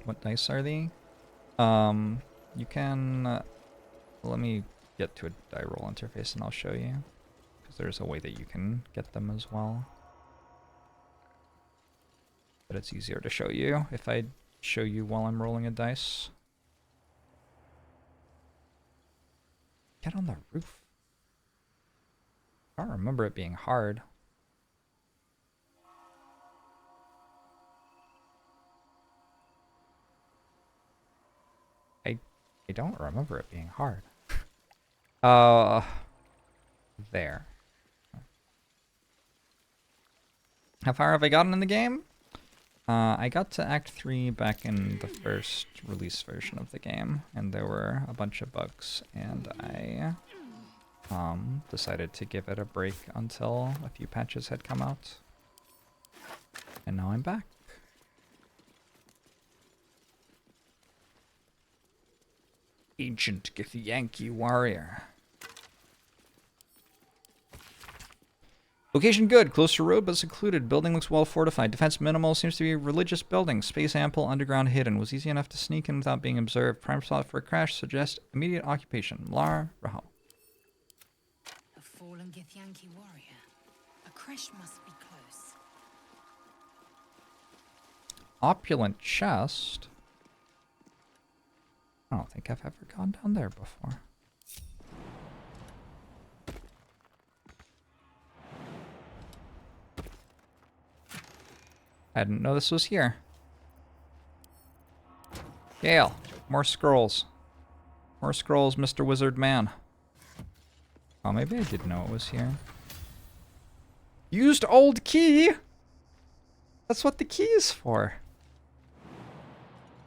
What dice are they? You can... let me get to a die roll interface and I'll show you, because there's a way that you can get them as well. But it's easier to show you if I show you while I'm rolling a dice. Get on the roof. I don't remember it being hard. I don't remember it being hard. There. How far have I gotten in the game? I got to Act 3 back in the first release version of the game, and there were a bunch of bugs, and I decided to give it a break until a few patches had come out. And now I'm back. Ancient Githyanki warrior. Location good. Close to road but secluded. Building looks well fortified. Defense minimal. Seems to be a religious building. Space ample. Underground hidden. Was easy enough to sneak in without being observed. Prime spot for a crash. Suggest immediate occupation. Lar Rahal.
A fallen Githyanki warrior. A crash must be close.
Opulent chest. I don't think I've ever gone down there before. I didn't know this was here. Gale, more scrolls. More scrolls, Mr. Wizard Man. Oh, maybe I did know it was here. Used old key! That's what the key is for.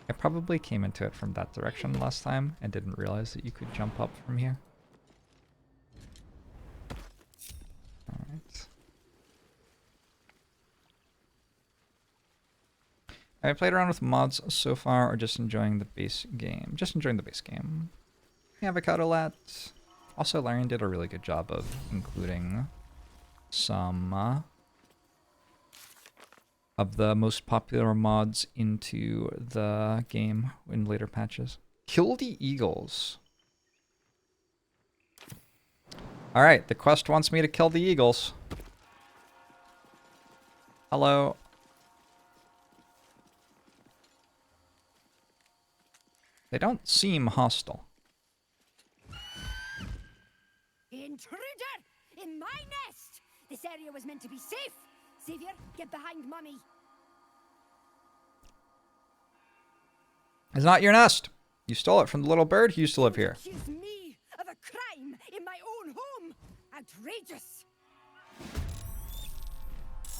I probably came into it from that direction last time and didn't realize that you could jump up from here. Alright. Have I played around with mods so far or just enjoying the base game? Just enjoying the base game. I me, Avocado Lat. Also, Larian did a really good job of including some of the most popular mods into the game in later patches. Kill the eagles. Alright, the quest wants me to kill the eagles. Hello. They don't seem hostile.
Intruder! In my nest! This area was meant to be safe! Savior, get behind Mummy!
It's not your nest! You stole it from the little bird who used to live here.
Accuse me of a crime in my own home! Outrageous!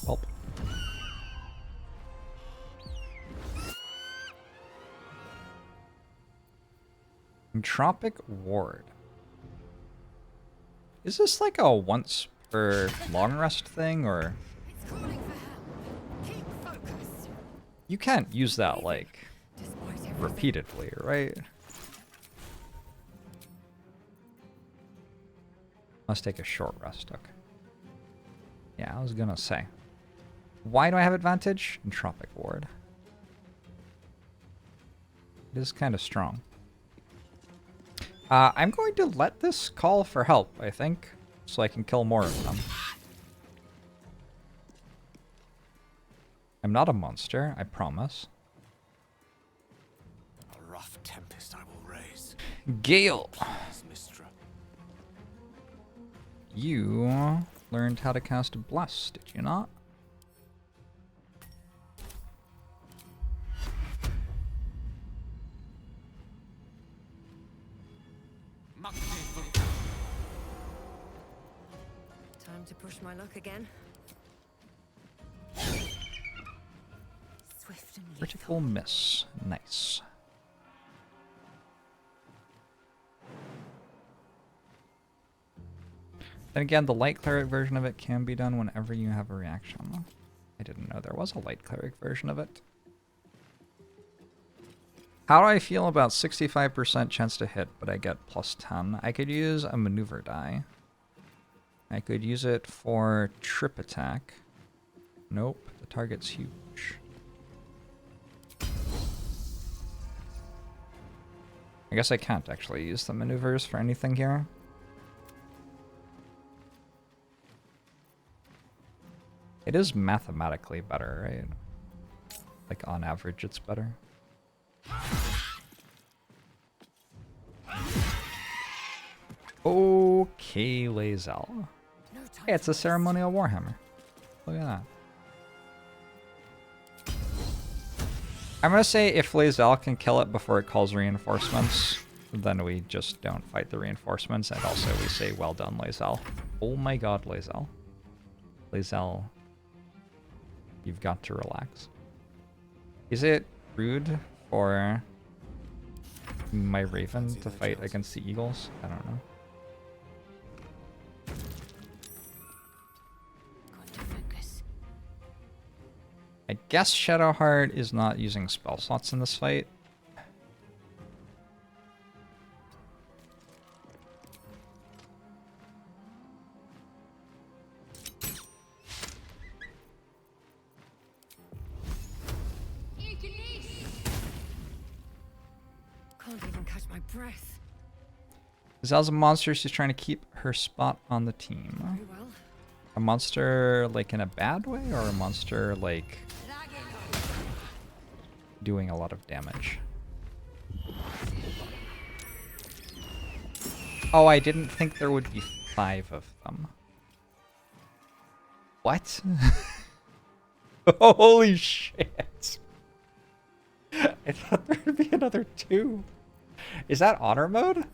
Well. Entropic Ward. Is this like a once per long rest thing, or? You can't use that like repeatedly, right? Must take a short rest, okay. Yeah, I was gonna say. Why do I have advantage? Entropic Ward. It is kind of strong. I'm going to let this call for help, I think, so I can kill more of them. I'm not a monster, I promise.
A rough tempest I will raise.
Gale! You learned how to cast Bless, did you not?
Time to push my luck again. Swift and
Critical miss. Nice. Then again, the light cleric version of it can be done whenever you have a reaction. I didn't know there was a light cleric version of it. How do I feel about 65% chance to hit, but I get plus 10? I could use a maneuver die. I could use it for trip attack. Nope, the target's huge. I guess I can't actually use the maneuvers for anything here. It is mathematically better, right? Like on average, it's better. Okay, Lae'zel. Hey, it's a ceremonial warhammer. Look at that. I'm gonna say if Lae'zel can kill it before it calls reinforcements, then we just don't fight the reinforcements, and also we say, well done, Lae'zel. Oh my god, Lae'zel. Lae'zel, you've got to relax. Is it rude for my Raven to fight against the Eagles? I don't know. I guess Shadowheart is not using spell slots in this fight.
Can't even catch my breath.
Zel's a monster, she's trying to keep her spot on the team.
Very well.
A monster like in a bad way, or a monster like doing a lot of damage? Oh, I didn't think there would be 5 of them. What? Holy shit. I thought there would be another 2. Is that honor mode?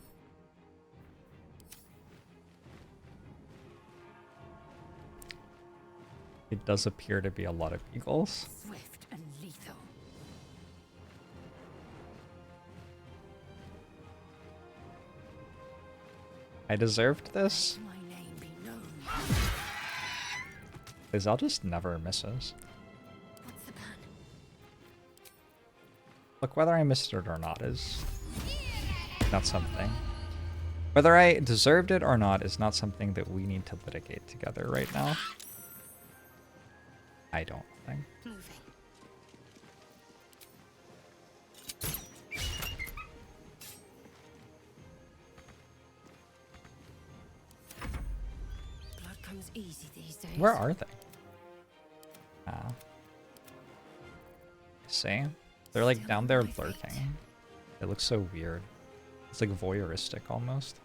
It does appear to be a lot of eagles.
Swift and lethal.
I deserved this.
My name be known.
Lae'zel just never misses.
What's the plan?
Look, whether I missed it or not is not something. Whether I deserved it or not is not something that we need to litigate together right now. I don't think.
Moving.
Blood comes easy these days.
Where are they? Ah. See? They're like down there lurking. It looks so weird. It's like voyeuristic almost.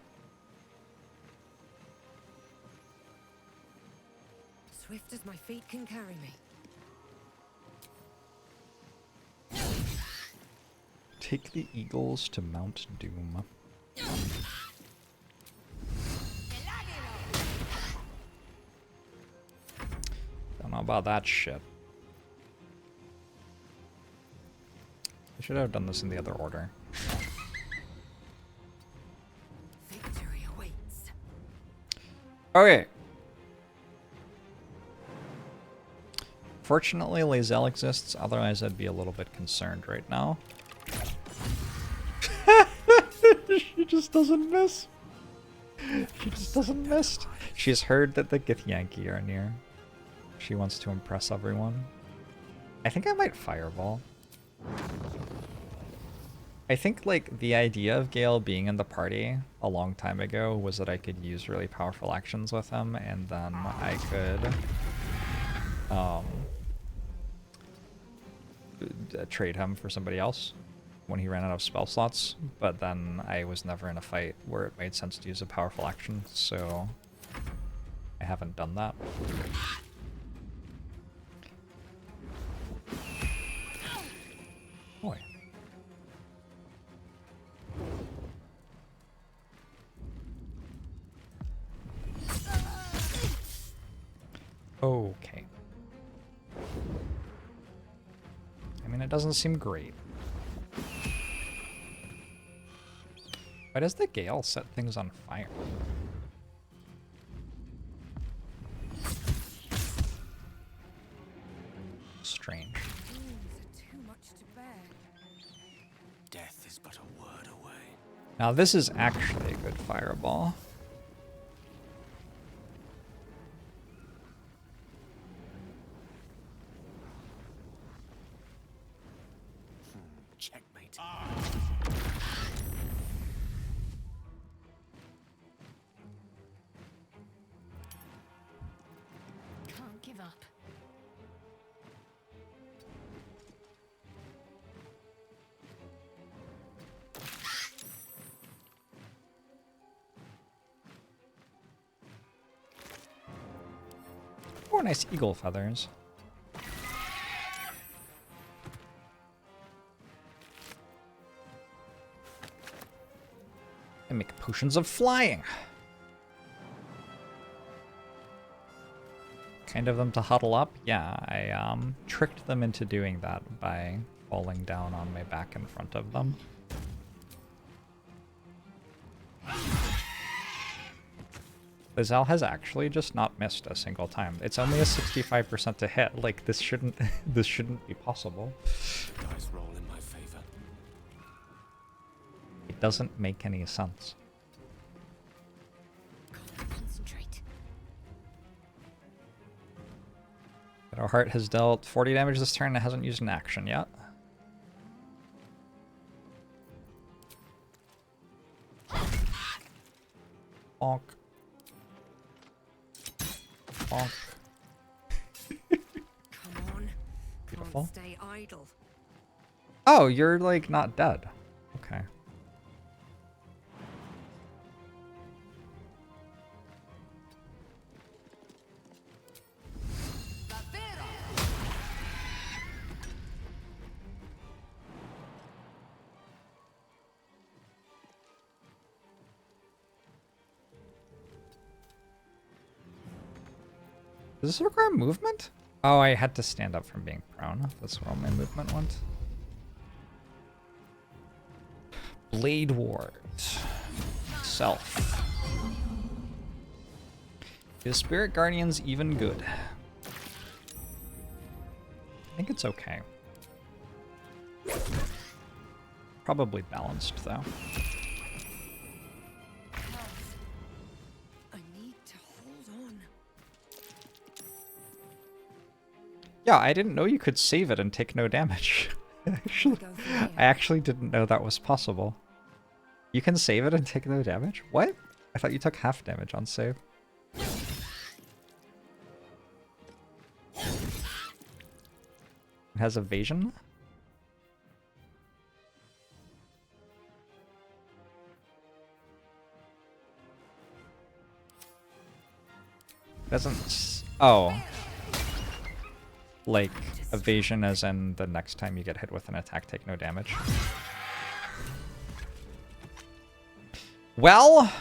Swift as my feet can carry me.
Take the eagles to Mount Doom. Don't know about that shit. I should have done this in the other order.
Victory awaits.
Okay. Fortunately, Lae'zel exists, otherwise I'd be a little bit concerned right now. She just doesn't miss. She just doesn't miss. She's heard that the Githyanki are near. She wants to impress everyone. I think I might Fireball. I think, like, the idea of Gale being in the party a long time ago was that I could use really powerful actions with him, and then I could trade him for somebody else when he ran out of spell slots, but then I was never in a fight where it made sense to use a powerful action, so I haven't done that. Boy. Okay. I mean, it doesn't seem great. Why does the gale set things on fire? Strange.
Too much to bear.
Death is but a word away.
Now this is actually a good fireball.
Checkmate.
Can't give up.
Oh, nice eagle feathers. And make potions of flying. Kind of them to huddle up? Yeah, I tricked them into doing that by falling down on my back in front of them. Lae'zel has actually just not missed a single time. It's only a 65% to hit. Like, this shouldn't be possible.
Dice roll in my favor.
It doesn't make any sense.
Concentrate.
Our heart has dealt 40 damage this turn and hasn't used an action yet. Bonk. Bonk.
Come on.
Beautiful.
Can't stay idle.
Oh, you're like not dead. Okay. Does this require movement? Oh, I had to stand up from being prone. That's where all my movement went. Blade Ward. Self. Is Spirit Guardians even good? I think it's okay. Probably balanced, though. Yeah, I didn't know you could save it and take no damage. I actually didn't know that was possible. You can save it and take no damage? What? I thought you took half damage on save. It has evasion? Doesn't... Oh. Like, evasion as in the next time you get hit with an attack, take no damage. Well...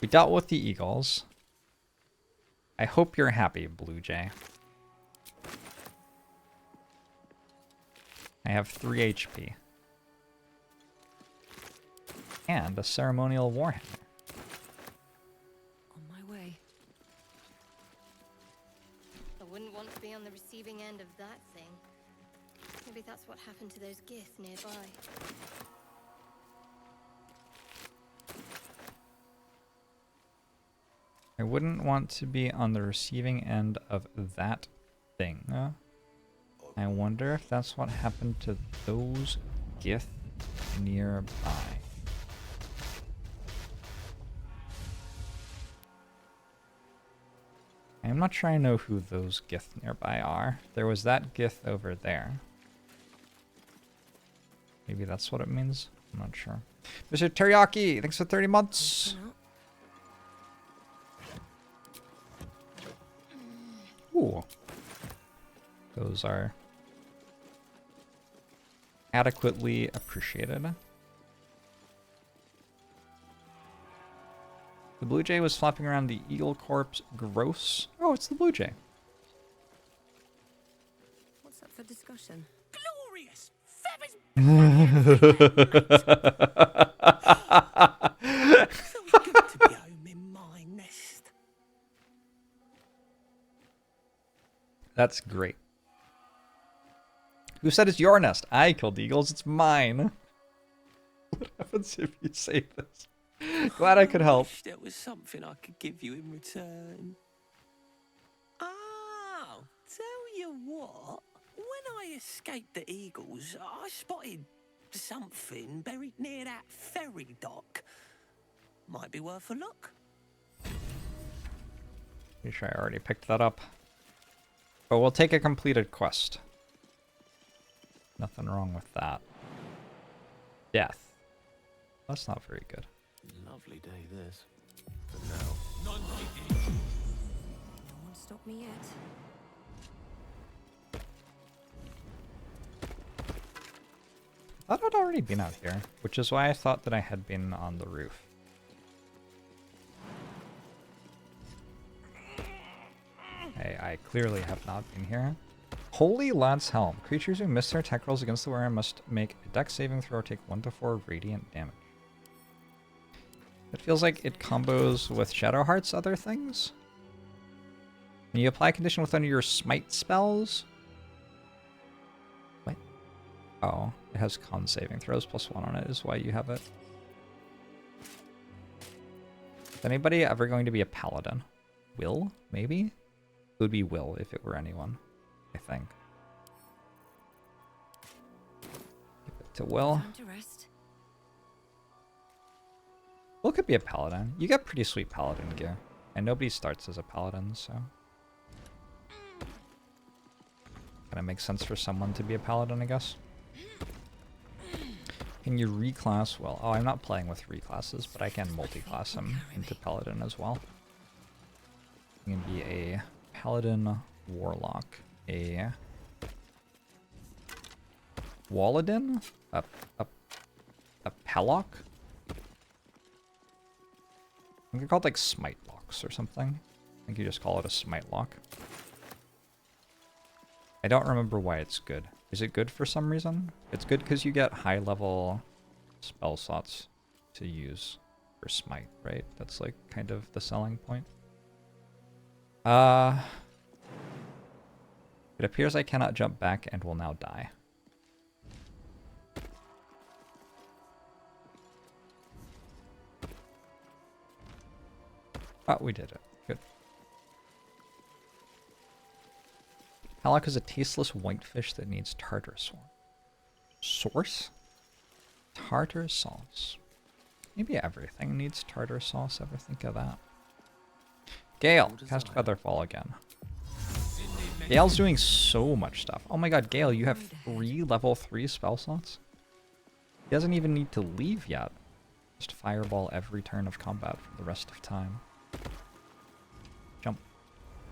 We dealt with the eagles. I hope you're happy, Blue Jay. I have 3 HP. And a ceremonial warhammer.
I wouldn't want to be on the receiving end of that thing. Maybe that's what happened to those gith nearby.
I wouldn't want to be on the receiving end of that thing. I wonder if that's what happened to those gith nearby. I'm not sure I know who those gith nearby are. There was that gith over there. Maybe that's what it means? I'm not sure. Mr. Teriyaki, thanks for 30 months. Ooh. Those are adequately appreciated. The blue jay was flapping around the eagle corpse. Gross. Oh, it's the blue jay.
What's up for discussion?
Glorious! Feels good to be home in my nest.
That's great. Who said it's your nest? I killed the eagles. It's mine. What happens if you say this? Glad I could help.
Wish there was something I could give you in return. Oh, tell you what. When I escaped the eagles, I spotted something buried near that ferry dock. Might be worth a look.
Pretty sure I already picked that up. But we'll take a completed quest. Nothing wrong with that. Death. That's not very good.
Lovely day this. But now.
No one stopped me yet.
I thought I'd already been out here, which is why I thought that I had been on the roof. I clearly have not been here. Holy Lad's Helm. Creatures who miss their attack rolls against the wearer must make a dex saving throw or take 1 to 4 radiant damage. It feels like it combos with Shadowheart's other things. When you apply a condition with one of your smite spells. What? Oh, it has con saving throws +1 on it is why you have it. Is anybody ever going to be a paladin? Will? Maybe? It would be Will if it were anyone, I think. Give it to Will.
Time to rest.
Will could be a paladin. You get pretty sweet paladin gear. And nobody starts as a paladin, so... Kinda makes sense for someone to be a paladin, I guess. Can you reclass Will? Oh, I'm not playing with reclasses, but I can multi-class him into paladin as well. You can be a paladin warlock. A... Walladin? A Pellock? I think they're called like smite locks or something. I think you just call it a smite lock. I don't remember why it's good. Is it good for some reason? It's good because you get high level spell slots to use for smite, right? That's like kind of the selling point. It appears I cannot jump back and will now die. Oh, we did it. Good. Halak is a tasteless whitefish that needs tartar sauce. Sauce? Tartar sauce. Maybe everything needs tartar sauce. Ever think of that? Gale, cast Featherfall again. Gale's doing so much stuff. Oh my god, Gale, you have 3 level 3 spell slots? He doesn't even need to leave yet. Just fireball every turn of combat for the rest of time. Jump.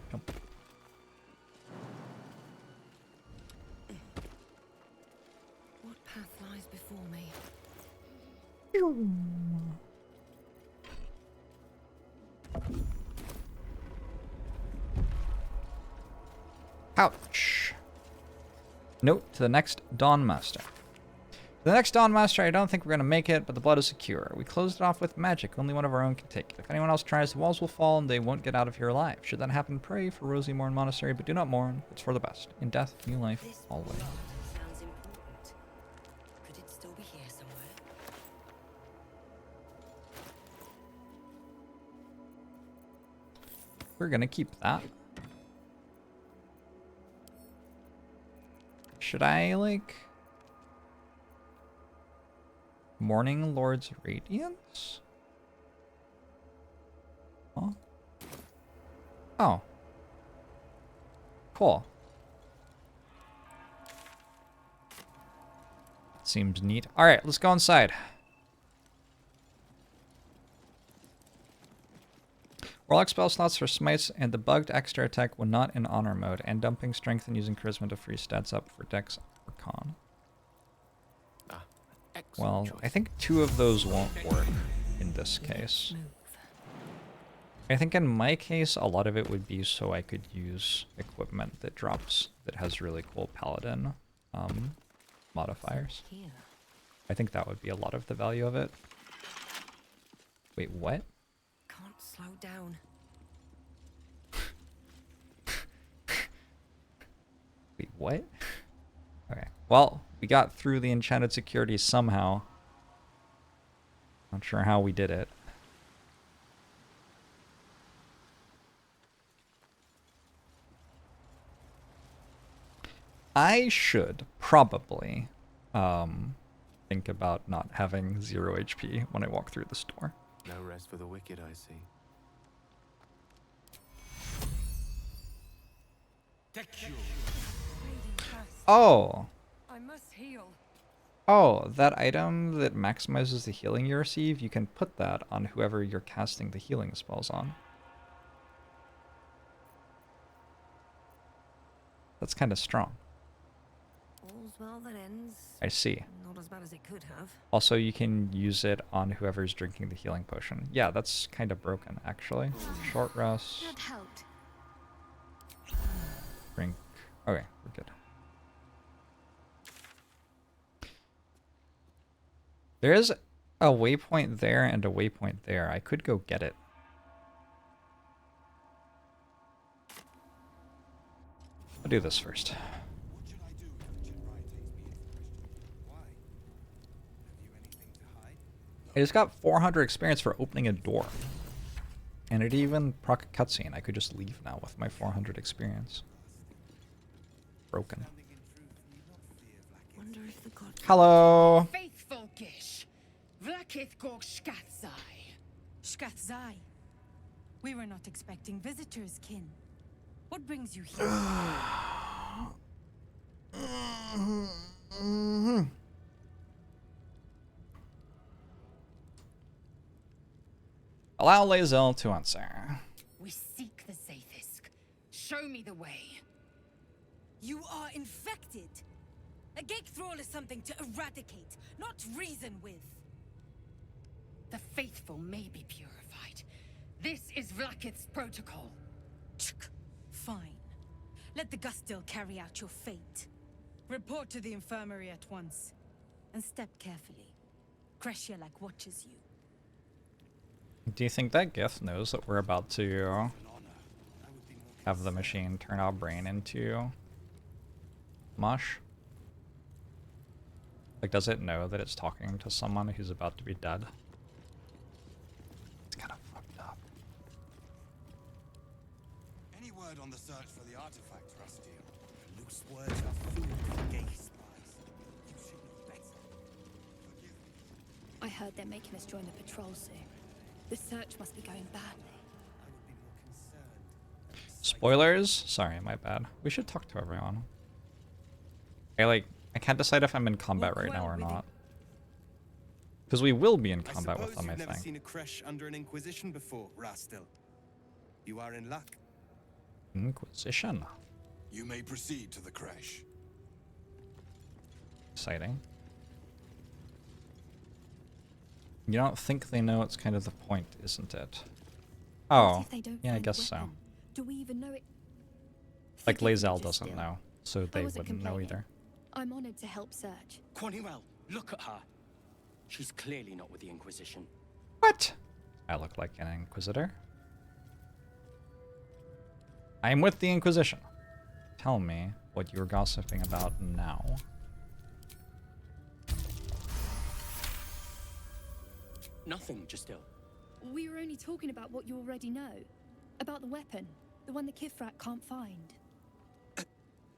Jump.
What path lies before me?
Ouch. Note to the next Dawn Master. The next Dawn Master, I don't think we're going to make it, but the blood is secure. We closed it off with magic. Only one of our own can take it. If anyone else tries, the walls will fall and they won't get out of here alive. Should that happen, pray for Rosy Morn Monastery, but do not mourn. It's for the best. In death, new life, always.
Sounds important. Could it still be here somewhere?
We're going to keep that. Should I, like... Morning Lord's Radiance? Huh? Oh. Cool. Seems neat. Alright, let's go inside. Warlock spell slots for smites and the bugged extra attack when not in honor mode, and dumping strength and using charisma to free stats up for dex or con. Well, I think 2 of those won't work in this case. I think in my case, a lot of it would be so I could use equipment that drops, that has really cool paladin modifiers. I think that would be a lot of the value of it. Wait, what?
Can't slow down.
Wait, what? Okay. Well, we got through the enchanted security somehow. Not sure how we did it. I should probably think about not having 0 HP when I walk through the store.
No rest for the wicked, I see.
Oh!
I must heal.
Oh, that item that maximizes the healing you receive, you can put that on whoever you're casting the healing spells on. That's kind of strong.
All's well that ends.
I see.
Not as bad as it could have.
Also, you can use it on whoever's drinking the healing potion. Yeah, that's kind of broken, actually. Short rest.
That helped.
Drink. Okay, we're good. There is a waypoint there and a waypoint there. I could go get it. I'll do this first. I just got 400 experience for opening a door. And it even proc a cutscene. I could just leave now with my 400 experience. Broken.
Wonder if the god.
Hello!
Faithful Gish. Vlakith Gog Shkatzai. Shkatzai. We were not expecting visitors, kin. What brings you here?
Allow Lae'zel to answer.
We seek the Zaithisk. Show me the way. You are infected. A gate thrall is something to eradicate, not reason with. The faithful may be purified. This is Vlakith's protocol. Fine. Let the Gustil carry out your fate. Report to the infirmary at once. And step carefully. Kreshjalak watches you.
Do you think that Gith knows that we're about to have the machine turn our brain into mush? Like, does it know that it's talking to someone who's about to be dead? It's kind of fucked up.
Any word on the search for the artifact, Rusty?
Orcs' words are food for gay spies. You should know better. Forgive me.
I heard they're making us join the patrol soon. The search must be going badly.
I would be more concerned.
Spoilers? Sorry, my bad. We should talk to everyone. I can't decide if I'm in combat right now or not. Because we will be in combat with them, I
You've never
think.
seen a creche under an Inquisition before, Rastil. You are in luck.
Inquisition.
You may proceed to the creche.
Exciting. You don't think they know it's kind of the point, isn't it?
What
Oh,
if they don't
yeah, I
find a
guess so.
weapon? Do we even know it?
Like
Forgive me,
Lae'zel
just
doesn't
still.
know, so they
wasn't
wouldn't know
complaining.
either.
I'm honored to help search.
Quaniwell, look at her. She's clearly not with the Inquisition.
What? I look like an Inquisitor. I'm with the Inquisition. Tell me what you're gossiping about now.
Nothing, just still.
We were only talking about what you already know. About the weapon. The one the Kithrak can't find.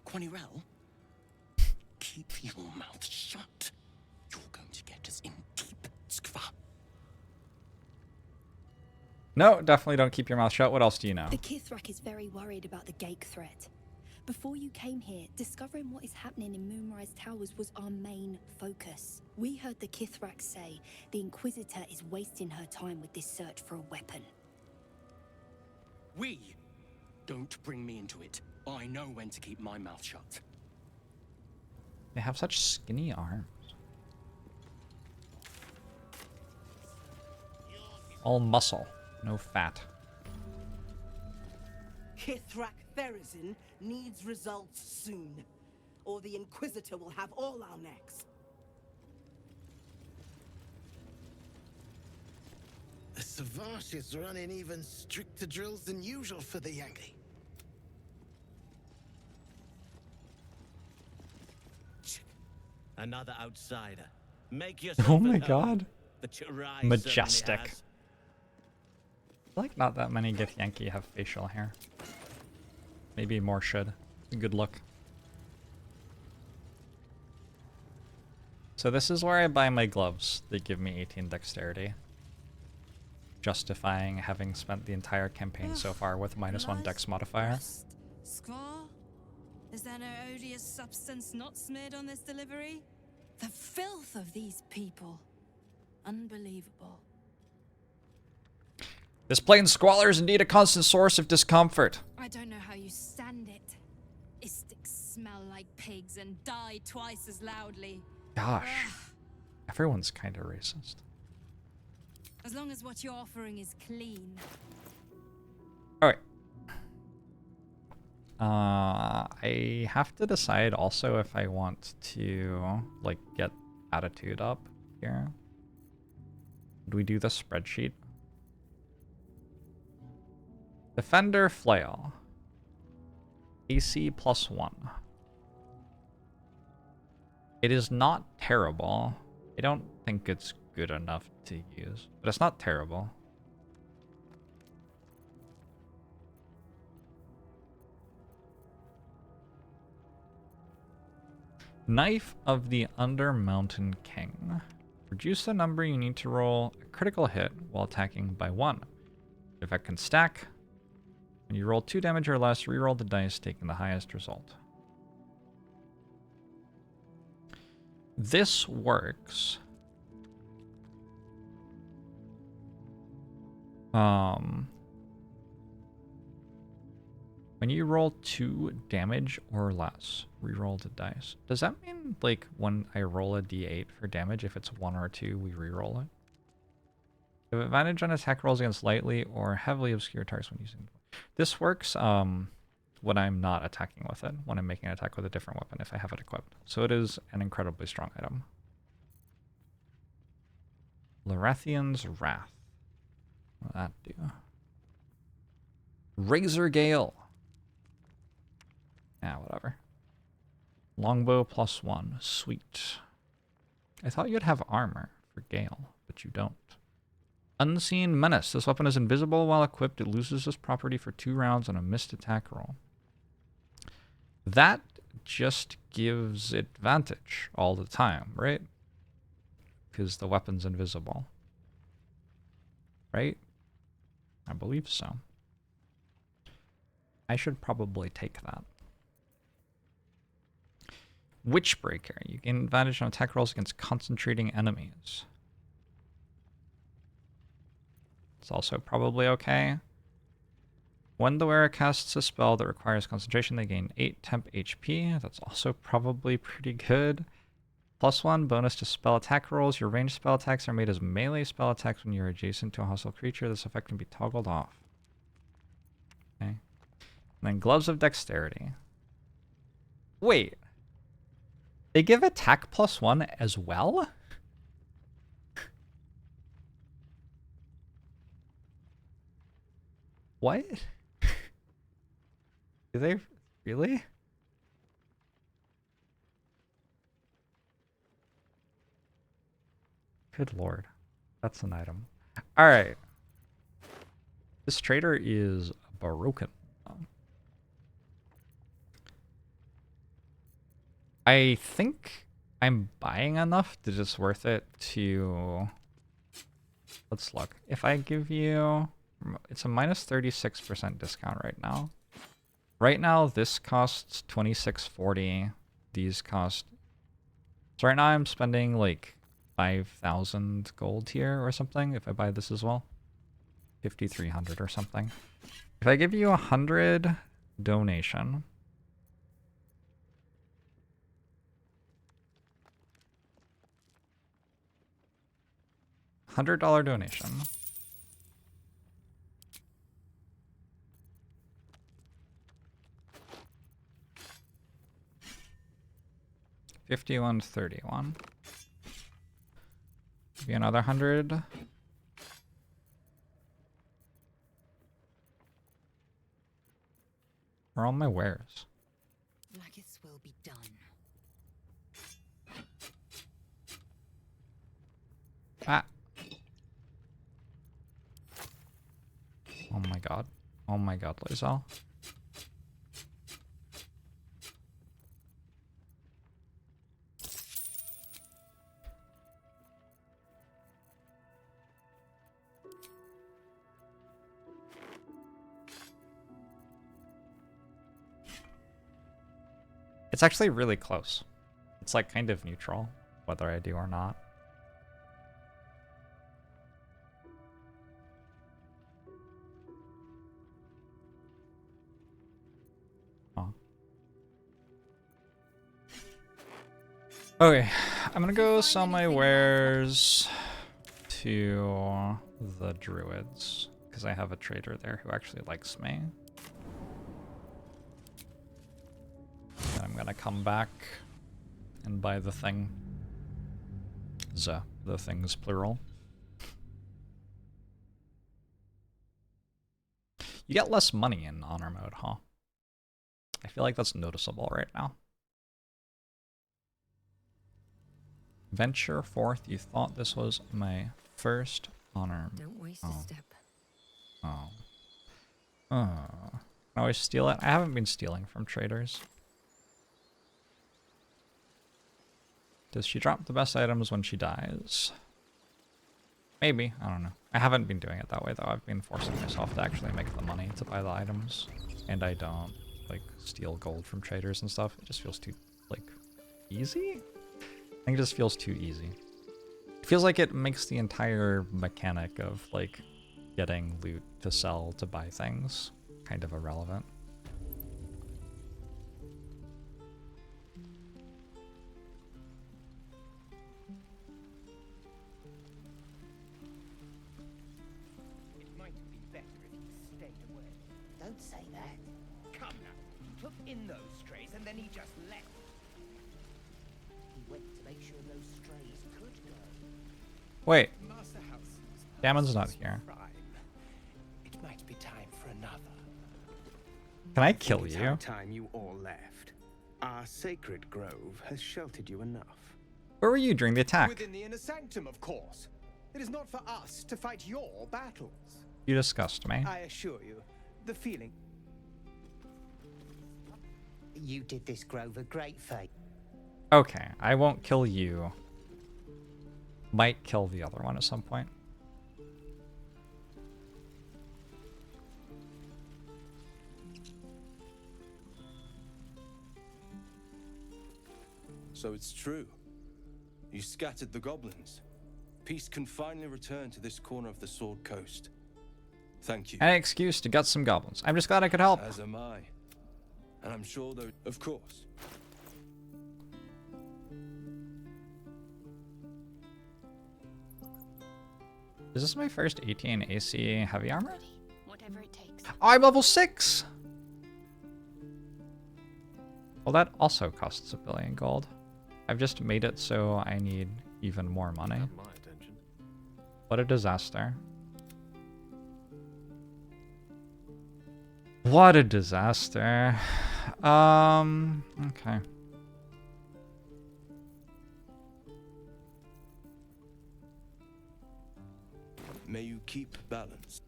Quaniwell, keep your mouth shut. You're going to get us in deep skva.
No, definitely don't keep your mouth shut. What else do you know?
The Kithrak is very worried about the Gake threat. Before you came here, discovering what is happening in Moonrise Towers was our main focus. We heard the Kithrak say the Inquisitor is wasting her time with this search for a weapon.
We? Don't bring me into it. I know when to keep my mouth shut.
They have such skinny arms. All muscle, no fat.
Kithrak Therazin needs results soon, or the Inquisitor will have all our necks.
The Savage is running even stricter drills than usual for the Yankee. Another outsider. Make yourself
Oh my
at home.
god.
The Chirai
Majestic.
certainly has.
Like not that many Githyanki have facial hair. Maybe more should. It's a good look. So this is where I buy my gloves. They give me 18 dexterity. Justifying having spent the entire campaign so far with -1 dex modifier.
Scar? Is there no odious substance not smeared on this delivery? The filth of these people. Unbelievable.
This plain squalor is indeed a constant source of discomfort.
I don't know how you stand it. Istics smell like pigs and die twice as loudly.
Gosh. Everyone's kind of racist.
As long as what you're offering is clean.
Alright. I have to decide also if I want to, like, get attitude up here. Do we do the spreadsheet? Defender Flail. AC +1. It is not terrible. I don't think it's good enough to use, but it's not terrible. Knife of the Undermountain King. Reduce the number you need to roll a critical hit while attacking by 1. The effect can stack. When you roll 2 damage or less, reroll the dice, taking the highest result. This works. When you roll 2 damage or less, reroll the dice. Does that mean, like, when I roll a d8 for damage, if it's 1 or 2, we reroll it? You have advantage on attack rolls against lightly or heavily obscure targets when using. This works when I'm not attacking with it, when I'm making an attack with a different weapon, if I have it equipped. So it is an incredibly strong item. Larathian's Wrath. What will that do? Razor Gale. Yeah, whatever. Longbow +1. Sweet. I thought you'd have armor for Gale, but you don't. Unseen Menace. This weapon is invisible while equipped. It loses this property for 2 rounds on a missed attack roll. That just gives advantage all the time, right? Because the weapon's invisible. Right? I believe so. I should probably take that. Witchbreaker. You gain advantage on attack rolls against concentrating enemies. It's also probably okay. When the wearer casts a spell that requires concentration, they gain 8 temp HP. That's also probably pretty good. +1 bonus to spell attack rolls. Your ranged spell attacks are made as melee spell attacks when you're adjacent to a hostile creature. This effect can be toggled off. Okay. And then Gloves of Dexterity. Wait. They give attack +1 as well? What? Do they really? Good lord. That's an item. Alright. This trader is broken. I think I'm buying enough that it's worth it to... Let's look. If I give you... It's a minus 36% discount right now. Right now, this costs $26.40. These cost... So right now I'm spending like 5,000 gold here or something if I buy this as well. 5,300 or something. If I give you 100 donation... $100 donation. $51.31. Maybe another 100. Where are all my wares?
Nuggets will be done.
Ah. Oh my god. Oh my god, Lizelle. It's actually really close. It's like kind of neutral, whether I do or not. Oh. Okay, I'm gonna go sell my wares to the druids, because I have a trader there who actually likes me. And I'm gonna come back and buy the thing. The thing's plural. You get less money in honor mode, huh? I feel like that's noticeable right now. Venture forth, you thought this was my first honor.
Don't waste a step.
Oh. Can I always steal it? I haven't been stealing from traders. Does she drop the best items when she dies? Maybe, I don't know. I haven't been doing it that way though. I've been forcing myself to actually make the money to buy the items. And I don't, like, steal gold from traders and stuff. It just feels too, like, easy? I think it just feels too easy. It feels like it makes the entire mechanic of, like, getting loot to sell to buy things kind of irrelevant.
It might be better if he stayed away.
Don't say that.
Come now, he took in those strays and then he just left.
He went to make sure those strays could go.
Wait.
Master Halsin's
Gammon's not here.
prime. It might be time for another.
Can I kill
It's
you?
high time you all left. Our sacred grove has sheltered you enough.
Where were you during the attack?
Within the inner sanctum, of course. It is not for us to fight your battles.
You disgust me.
I assure you, the feeling...
You did this grove a great fate.
Okay, I won't kill you. Might kill the other one at some point.
So it's true. You scattered the goblins. Peace can finally return to this corner of the Sword Coast. Thank you.
An excuse to gut some goblins. I'm just glad I could help.
As am I. And I'm sure though, of course.
Is this my first 18 AC heavy armor?
Whatever it takes.
I'm level 6! Well, that also costs 1 billion gold. I've just made it so I need even more money.
Have my attention.
What a disaster. What a disaster. Okay.
May you keep balance.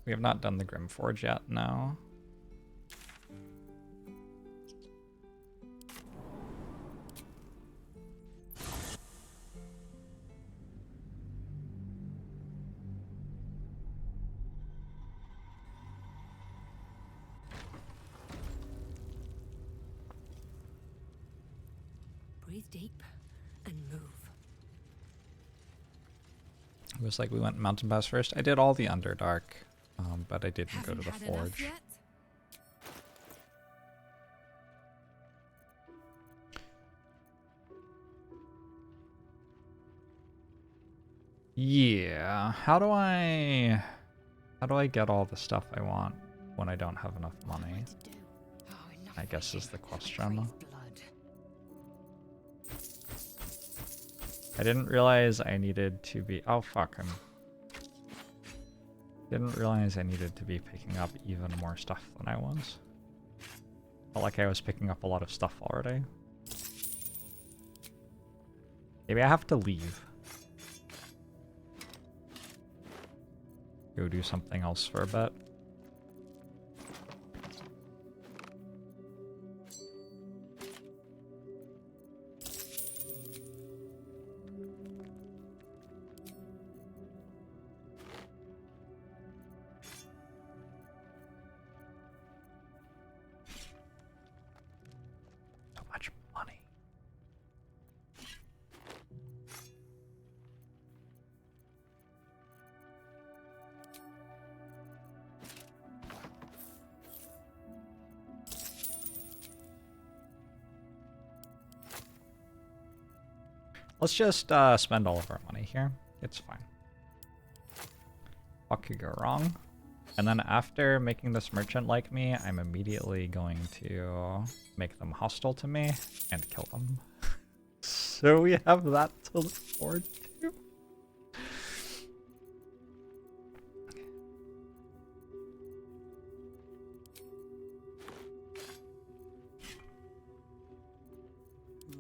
We have not done the Grimforge yet, no.
Breathe deep and move.
It was like we went Mountain Pass first. I did all the Underdark, but I didn't go to the Forge. Yeah, how do I get all the stuff I want when I don't have enough money? I guess is the question. I didn't realize I needed to be... Oh, fuck. Didn't realize I needed to be picking up even more stuff than I was. Felt like I was picking up a lot of stuff already. Maybe I have to leave. Go do something else for a bit. Let's just spend all of our money here. It's fine. What could go wrong? And then after making this merchant like me, I'm immediately going to make them hostile to me and kill them. So we have that to look forward to.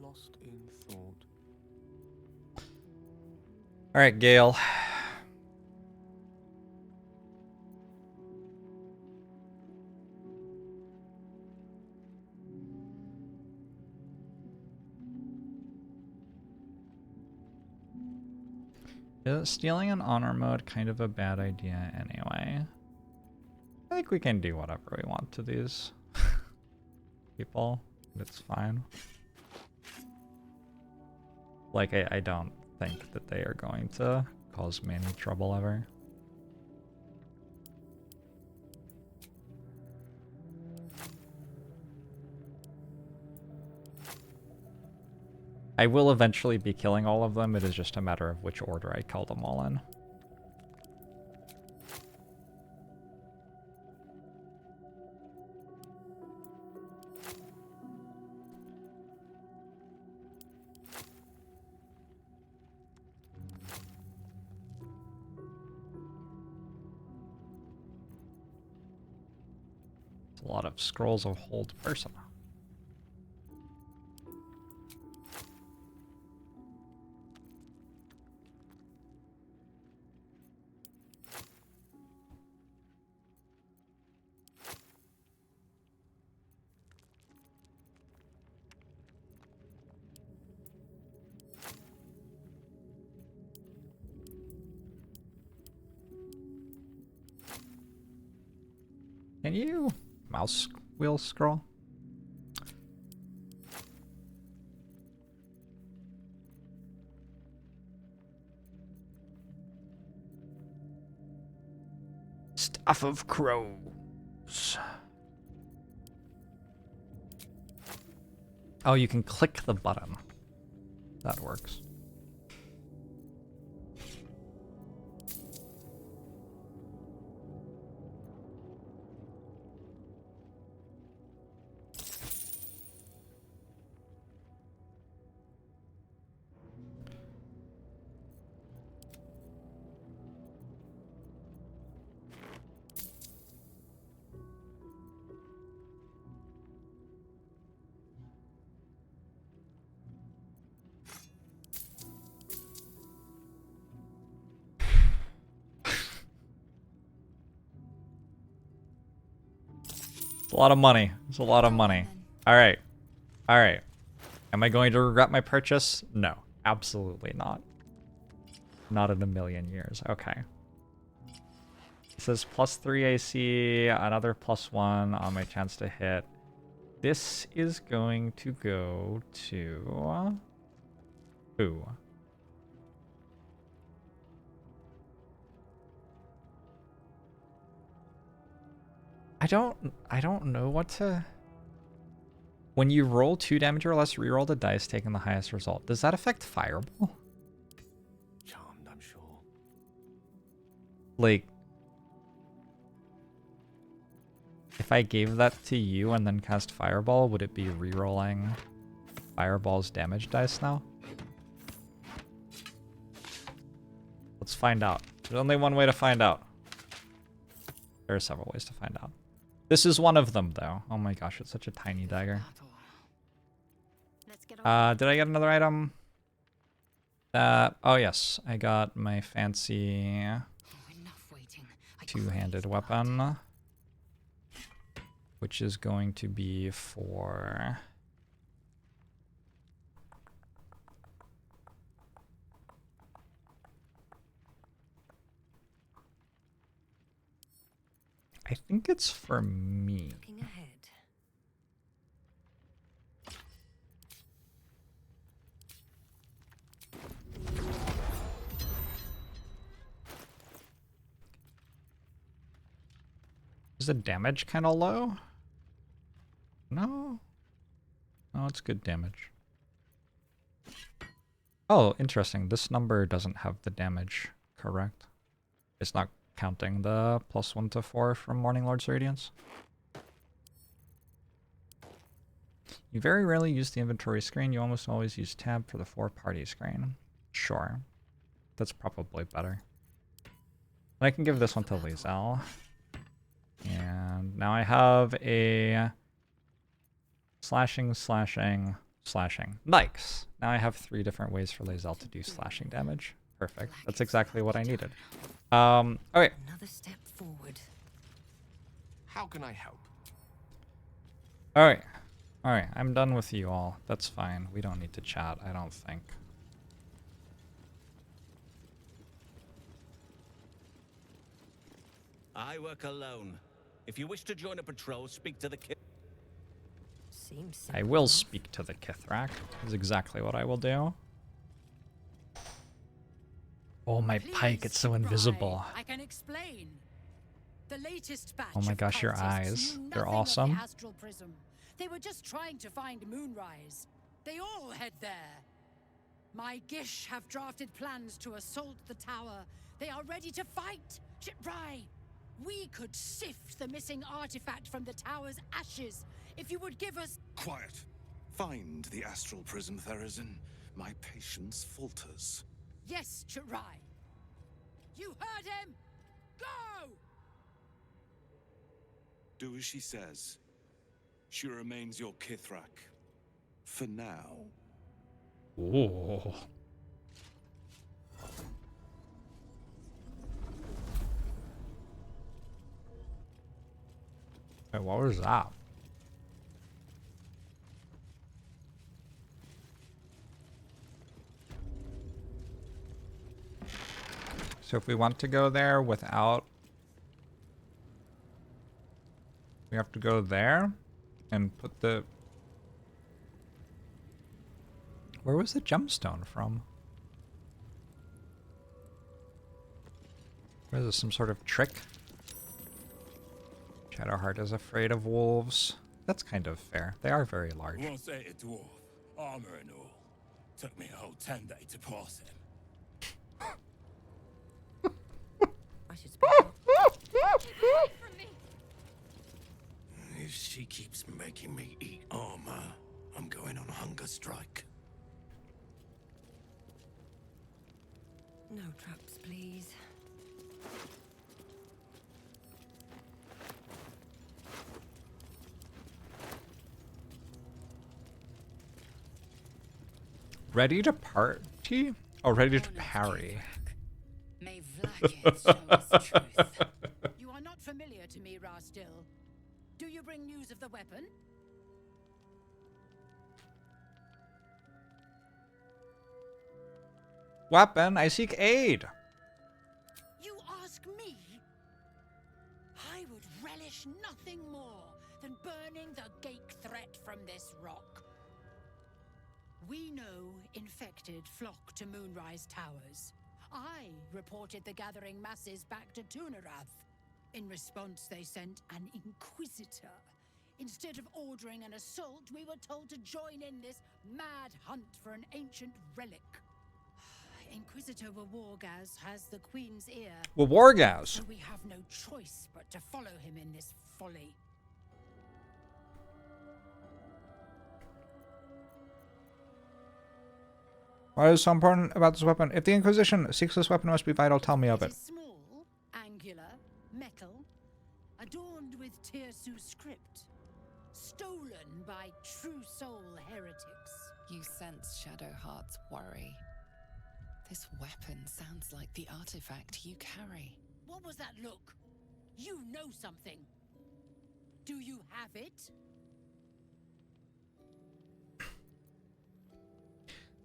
Lost in thought.
Alright, Gale. Is stealing an honor mode kind of a bad idea anyway? I think we can do whatever we want to these people. It's fine. Like, I don't think that they are going to cause me any trouble ever. I will eventually be killing all of them, it is just a matter of which order I kill them all in. It's a lot of scrolls of hold person. Can you mouse wheel scroll? Stuff of crows. Oh, you can click the button. That works. It's a lot of money. It's a lot of money. Alright. Alright. Am I going to regret my purchase? No. Absolutely not. Not in a million years. Okay. It says +3 AC, another +1 on my chance to hit. This is going to go to... who? I don't know what to... When you roll 2 damage or less, reroll the dice taking the highest result. Does that affect Fireball?
Charmed, I'm sure.
Like, if I gave that to you and then cast Fireball, would it be rerolling Fireball's damage dice now? Let's find out. There's only one way to find out. There are several ways to find out. This is one of them, though. Oh my gosh, it's such a tiny dagger. Did I get another item? Oh yes, I got my fancy two-handed weapon, which is going to be for... I think it's for me.
Looking ahead.
Is the damage kind of low? No. No, it's good damage. Oh, interesting. This number doesn't have the damage, correct? It's not counting the +1 to 4 from Morning Lord's Radiance. You very rarely use the inventory screen. You almost always use tab for the 4-party screen. Sure. That's probably better. And I can give this one to Lae'zel. And now I have a slashing, slashing, slashing. Nice! Now I have 3 different ways for Lae'zel to do slashing damage. Perfect. That's exactly what I needed. Okay.
Another step forward.
How can I help?
Alright. Alright, I'm done with you all. That's fine. We don't need to chat, I don't think.
I work alone. If you wish to join a patrol, speak to the kid.
Seems
I will speak to the Kithrak. Is exactly what I will do. Oh, my pike, it's so invisible.
I can explain. The latest batch
Oh my
of
gosh, your
cultists
eyes.
knew
They're
nothing of
awesome.
the astral prism. They were just trying to find Moonrise. They all head there. My Gish have drafted plans to assault the tower. They are ready to fight. Chitrai, we could sift the missing artifact from the tower's ashes if you would give us...
Quiet. Find the astral prism, Therazin. My patience falters.
Yes, Chitrai. You heard him. Go!
Do as she says. She remains your Kithrak. For now.
Ooh. Wait, what was that? So if we want to go there without We have to go there and put the... Where was the gemstone from? What is this, some sort of trick? Shadowheart is afraid of wolves. That's kind of fair. They are very large.
Once ate a dwarf, armor and all. Took me a whole 10 days to pass him.
I should speak up.
If she keeps making me eat armor, I'm going on hunger strike.
No traps, please.
Ready to party? Oh, ready to parry.
May Vlaakith show us truth. You are not familiar to me, Rastil. Do you bring news of the weapon?
Weapon, I seek aid.
You ask me? I would relish nothing more than burning the gate threat from this rock. We know infected flock to Moonrise Towers. I reported the gathering masses back to Tunarath. In response, they sent an Inquisitor. Instead of ordering an assault, we were told to join in this mad hunt for an ancient relic. Inquisitor Wawargaz has the Queen's ear.
Wawargaz.
So we have no choice but to follow him in this folly.
What is so important about this weapon? If the Inquisition seeks this weapon, it must be vital. Tell me of it.
It is small, angular, metal, adorned with Tirsu script, stolen by true soul heretics.
You sense Shadowheart's worry. This weapon sounds like the artifact you carry.
What was that look? You know something. Do you have it?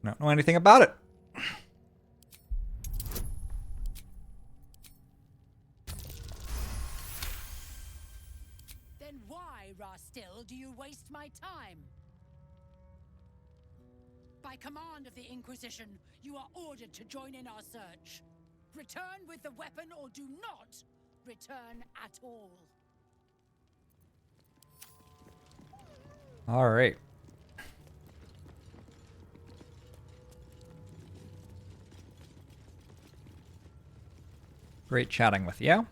Don't know anything about it.
Then why, Rastil, do you waste my time? By command of the Inquisition, you are ordered to join in our search. Return with the weapon or do not return at all.
All right. Great chatting with you.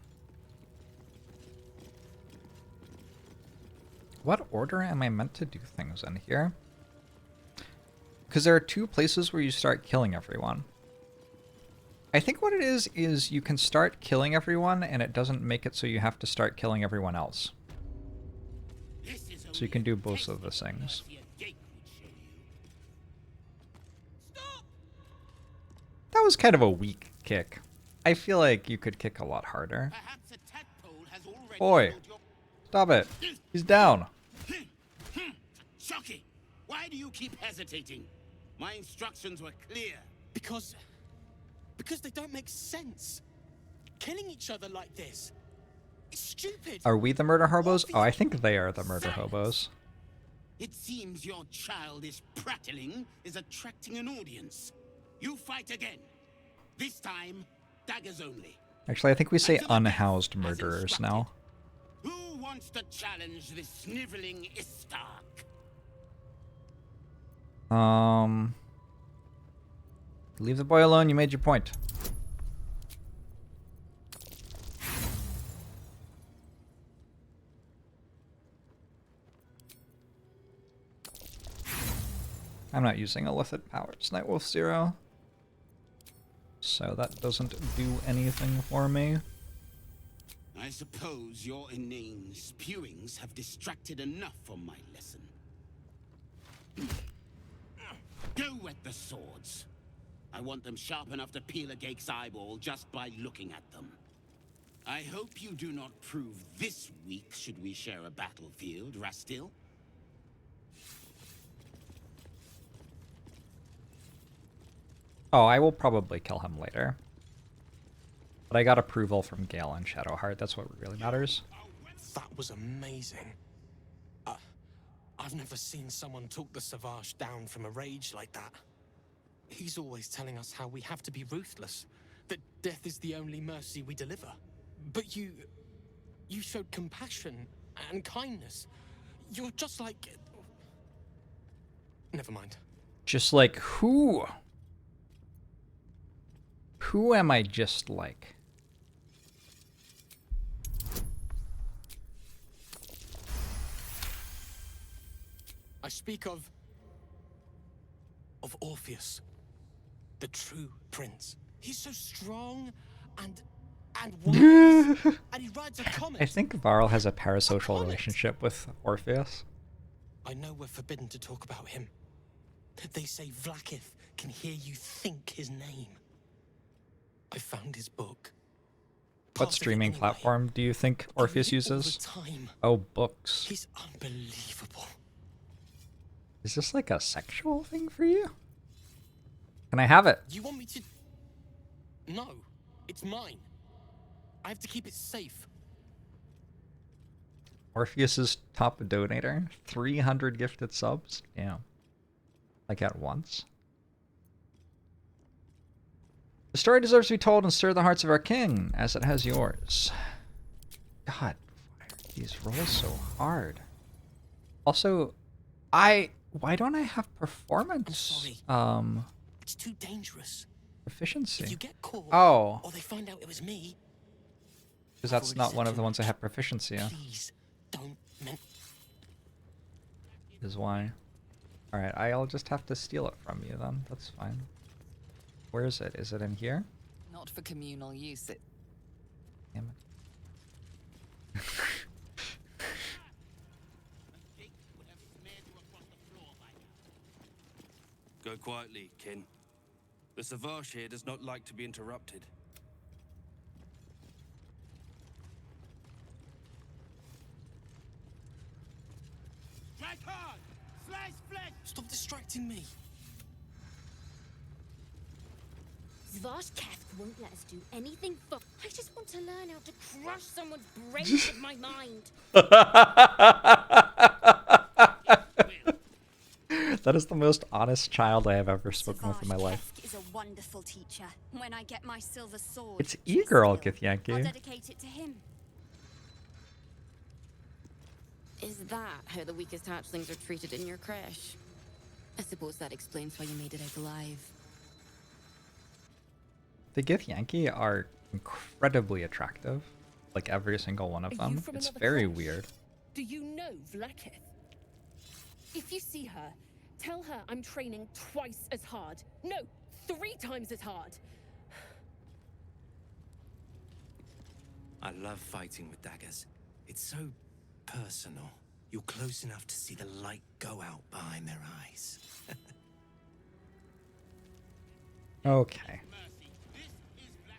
What order am I meant to do things in here? Because there are two places where you start killing everyone. I think what it is you can start killing everyone and it doesn't make it so you have to start killing everyone else. So you can do both of the things. That was kind of a weak kick. I feel like you could kick a lot harder. Boy, stop it. He's down.
Shocky! Why do you keep hesitating? My instructions were clear.
Because they don't make sense. Killing each other like this. It's stupid.
Are we the murder hobos? Oh, I think they are the murder hobos.
It seems your childish prattling is attracting an audience. You fight again. This time, daggers only.
Actually, I think we say unhoused murderers now.
Who wants to challenge this sniveling Istark?
Leave the boy alone, you made your point. I'm not using illicit powers, Nightwolf 0. So that doesn't do anything for me.
I suppose your inane spewings have distracted enough from my lesson. Go wet the swords. I want them sharp enough to peel a Gake's eyeball just by looking at them. I hope you do not prove this weak should we share a battlefield, Rastil.
Oh, I will probably kill him later. But I got approval from Gale and Shadowheart, that's what really matters.
A
That was amazing. I've never seen someone talk the Savage down from a rage like that. He's always telling us how we have to be ruthless, that death is the only mercy we deliver. But you showed compassion and kindness. You're just like... Never mind.
Just like who? Who am I just like?
I speak of Orpheus, the true prince. He's so strong and wise, and he rides a comet.
I think Varl has a parasocial relationship with Orpheus.
I know we're forbidden to talk about him. They say Vlaakith can hear you think his name. I found his book.
What streaming platform do you think Orpheus uses? Oh, books.
He's unbelievable.
Is this like a sexual thing for you? Can I have it?
You want me to... No, it's mine. I have to keep it safe.
Orpheus's top donator? 300 gifted subs? Damn. Like at once? The story deserves to be told and stir the hearts of our king, as it has yours. God, why are these rolls so hard? Also, why don't I have performance?
It's too dangerous.
Proficiency.
If you get caught,
oh.
Or they find out it was me.
Because that's not one of the ones I have proficiency in.
Please don't
Is why. Alright, I'll just have to steal it from you then. That's fine. Where is it? Is it in here?
Not for communal use.
Damn it.
Go quietly, kin. The Savage here does not like to be interrupted.
Strike hard! Slice flesh! Stop distracting me.
Zvashketh won't let us do anything for... I just want to learn how to crush someone's brains with my mind.
That is the most honest child I have ever spoken with in my life.
Is a wonderful teacher. When I get my silver sword,
It's E-Girl, Gith
I'll
Yankee.
dedicate it to him.
Is that how the weakest hatchlings are treated in your creche? I suppose that explains why you made it out alive.
The Gith Yankee are incredibly attractive. Like every single one of
Are you
them.
from
It's
another
very
creche?
weird.
Do you know Vlaakith? If you see her, tell her I'm training twice as hard. No, 3 times as hard.
I love fighting with daggers. It's so personal. You're close enough to see the light go out behind their eyes.
Okay.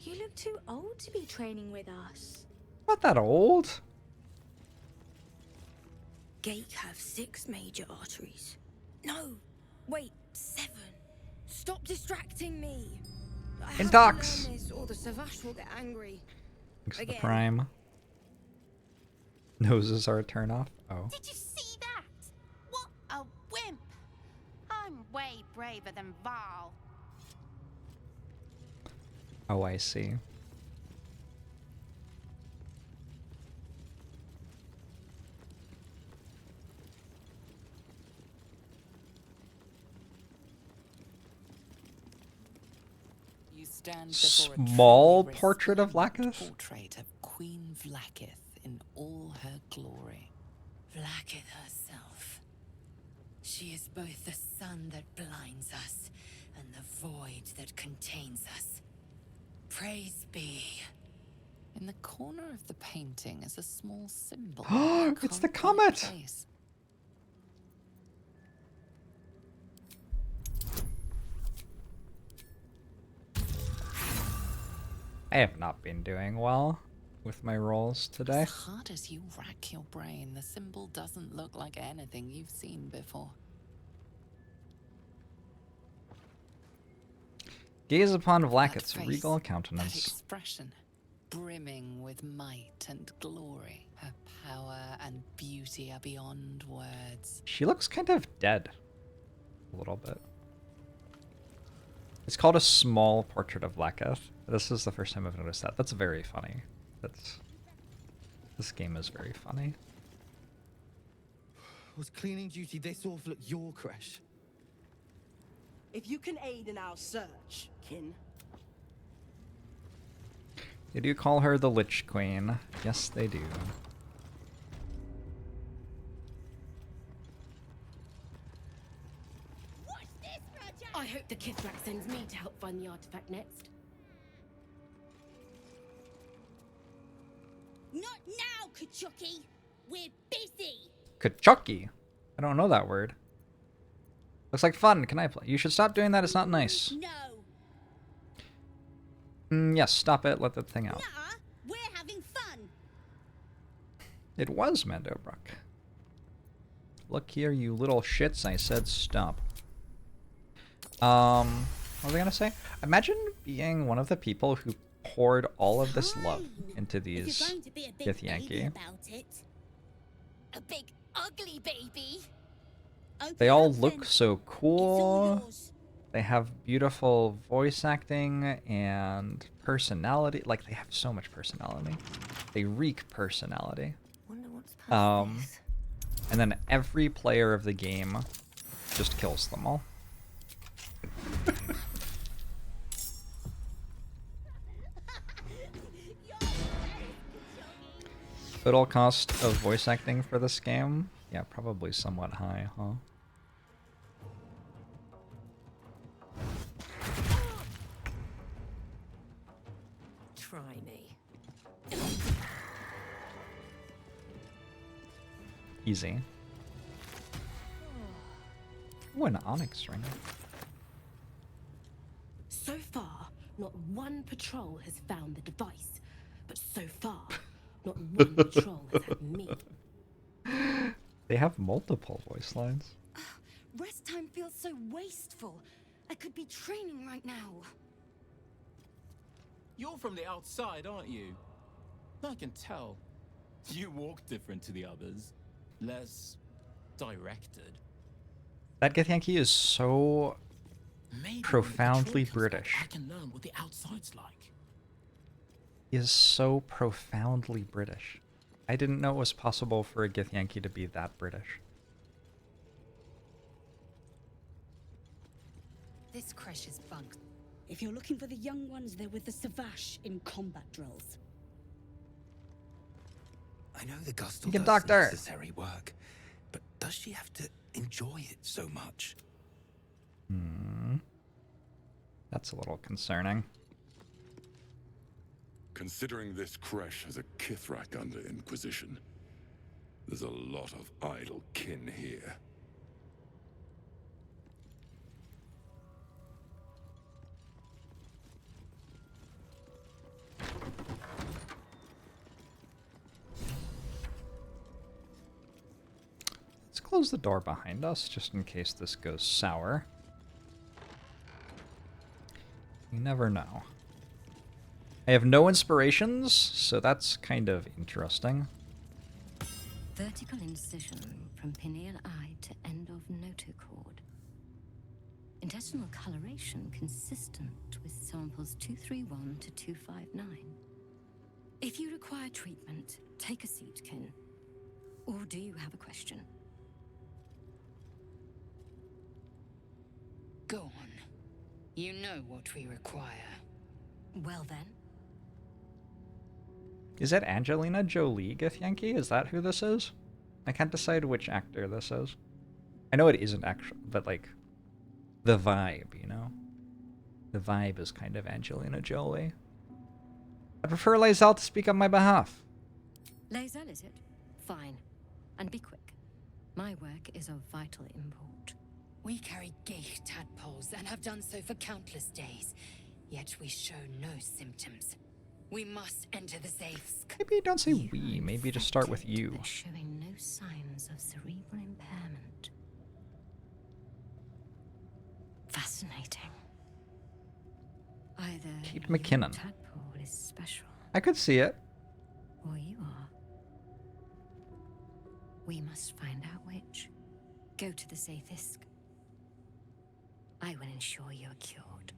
You look too old to be training with us.
Not that old.
Gate have 6 major arteries. No, wait, 7. Stop distracting me. I have to
Intox.
learn this, or the Savage will get angry.
Thanks for the
Again.
prime. Noses are a turnoff. Oh.
Did you see that? What a wimp! I'm way braver than Val.
Oh, I see.
You stand before a
Small
truly
portrait of
resplendent
Vlaakith?
portrait of Queen Vlaakith in all her glory.
Vlaakith herself. She is both the sun that blinds us and the void that contains us. Praise be.
In the corner of the painting is a small symbol.
It's the comet!
Place.
I have not been doing well with my rolls today.
As hard as you rack your brain, the symbol doesn't look like anything you've seen before.
Gaze upon
That
Vlaakith's
face,
regal
that
countenance.
expression. brimming with might and glory. Her power and beauty are beyond words.
She looks kind of dead. A little bit. It's called A Small Portrait of Laketh. This is the first time I've noticed that. That's very funny. This game is very funny.
Was cleaning duty this awful at your creche?
If you can aid in our search, kin.
They do call her the Lich Queen. Yes, they do.
I hope the Kithrak sends me to help find the artifact next.
Not now, Kachuki! We're busy!
Kachuki? I don't know that word. Looks like fun. Can I play? You should stop doing that. It's not nice.
No!
Yes, stop it. Let that thing out.
Nuh-uh! We're having fun!
It was Mandobrook. Look here, you little shits. I said stop. What was I gonna say? Imagine being one of the people who poured all of this love into these Githyanki.
A big ugly baby.
They all look so cool. They have beautiful voice acting and personality. Like, they have so much personality. They reek personality. And then every player of the game just kills them all. Total cost of voice acting for this game? Yeah, probably somewhat high, huh?
Try me.
Easy. Oh, an onyx ring.
So far, not one patrol has found the device. But so far, not one patrol has had me.
They have multiple voice lines.
Rest time feels so wasteful. I could be training right now.
You're from the outside, aren't you? I can tell. You walk different to the others. Less directed.
That Githyanki is so
Maybe
profoundly
when the patrol comes
British.
back, I can learn what the outside's like.
He is so profoundly British. I didn't know it was possible for a Githyanki to be that British.
This creche is bugged.
If you're looking for the young ones, they're with the Savash in combat drills.
I know the Gustle
You can
does
doctor.
necessary work, but does she have to enjoy it so much?
That's a little concerning.
Considering this creche has a Kithrak under Inquisition, there's a lot of idle kin here.
Let's close the door behind us, just in case this goes sour. You never know. I have no inspirations, so that's kind of interesting.
Vertical incision from pineal eye to end of notochord. Intestinal coloration consistent with samples 231 to 259. If you require treatment, take a seat, kin. Or do you have a question?
Go on. You know what we require.
Well then.
Is that Angelina Jolie Githyanki? Is that who this is? I can't decide which actor this is. I know it isn't actual, but like, the vibe, you know? The vibe is kind of Angelina Jolie. I prefer Lae'zel to speak on my behalf.
Lae'zel, is it? Fine. And be quick. My work is of vital import.
We carry Geich tadpoles and have done so for countless days, yet we show no symptoms. We must enter the safes.
Maybe don't say we, maybe just start with you.
But showing no signs of cerebral impairment. Fascinating. Either
Kate McKinnon.
tadpole is special,
I could see it.
Or you are. We must find out which. Go to the Zaithisk. I will ensure you're cured.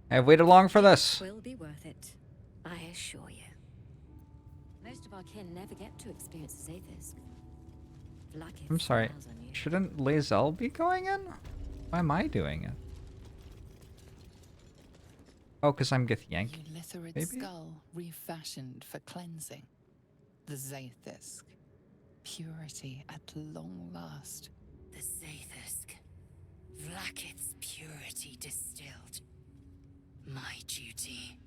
I've waited long for this.
Will be worth it, I assure you. Most of our kin never get to experience the Zaithisk. Lucky
I'm sorry.
smiles on you.
Shouldn't Lae'zel be going in? Why am I doing it? Oh, because I'm Githyank.
Eulitharid
Maybe?
skull refashioned for cleansing. The Zaithisk. Purity at long last.
The Zaithisk. Vlaakith's purity distilled. My duty.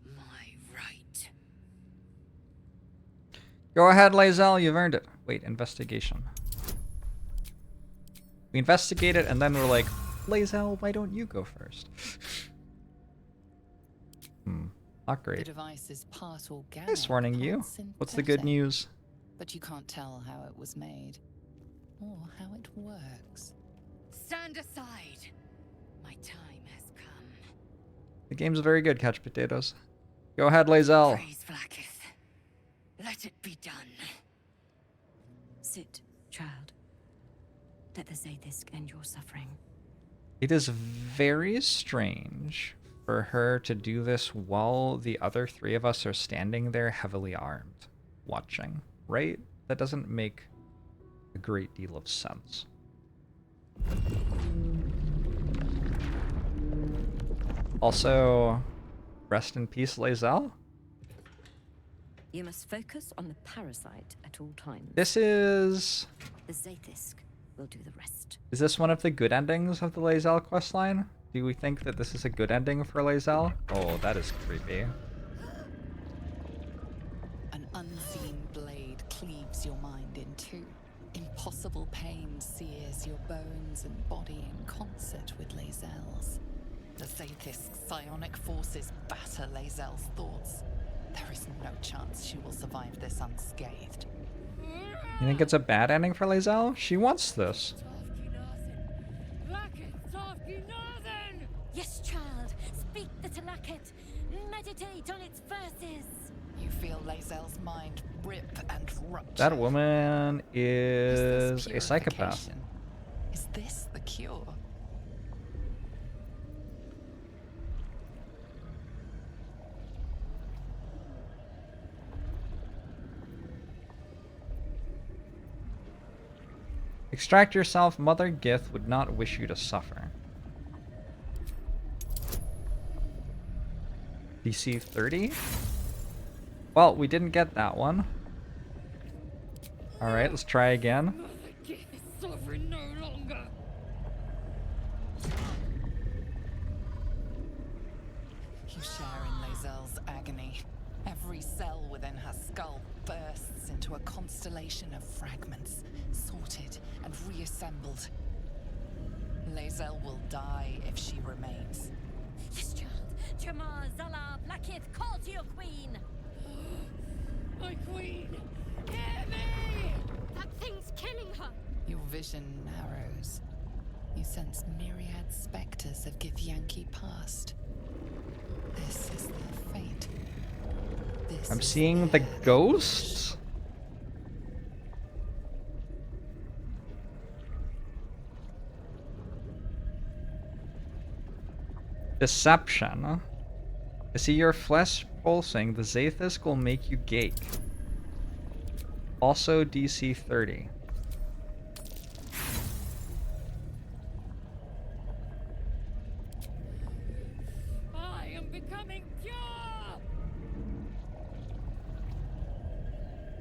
My right.
Go ahead, Lae'zel. You've earned it. Wait, investigation. We investigate it, and then we're like, Lae'zel, why don't you go first? Not
The
great.
device is part organic.
Nice warning
part
you. What's the good
synthetic.
news?
But you can't tell how it was made. Or how it works.
Stand aside. My time has come.
The game's very good, Catch Potatoes. Go ahead, Lae'zel.
Praise Vlaakith. Let it be done.
Sit, child. Let the Zaithisk end your suffering.
It is very strange for her to do this while the other three of us are standing there heavily armed, watching, right? That doesn't make a great deal of sense. Also, rest in peace, Lae'zel.
You must focus on the parasite at all times.
This is...
The Zaithisk will do the rest.
Is this one of the good endings of the Lae'zel questline? Do we think that this is a good ending for Lae'zel? Oh, that is creepy.
An unseen blade cleaves your mind in two. Impossible pain sears your bones and body in concert with Lae'zel's. The Zaithisk's psionic forces batter Lae'zel's thoughts. There is no chance she will survive this unscathed.
You think it's a bad ending for Lae'zel? She wants this.
Yes, child. Speak the Talakit. Meditate on its verses.
You feel Lae'zel's mind rip and rupture.
That woman is
this
a psychopath.
purification? Is this the cure?
Extract yourself. Mother Gith would not wish you to suffer. DC 30? Well, we didn't get that one. Alright, let's try again.
Sovereign no longer.
You share in Lae'zel's agony. Every cell within her skull bursts into a constellation of fragments, sorted and reassembled. Lae'zel will die if she remains.
Yes, child. Jamar, Zala, Blackith, call to your queen.
My queen! Hear me!
That thing's killing her!
Your vision narrows. You sense myriad specters of Githyanki past. This is their fate. This
I'm
is
seeing
their
the ghosts? Deception. I see your flesh pulsing. The Zaithisk will make you gake. Also DC 30.
I am becoming pure!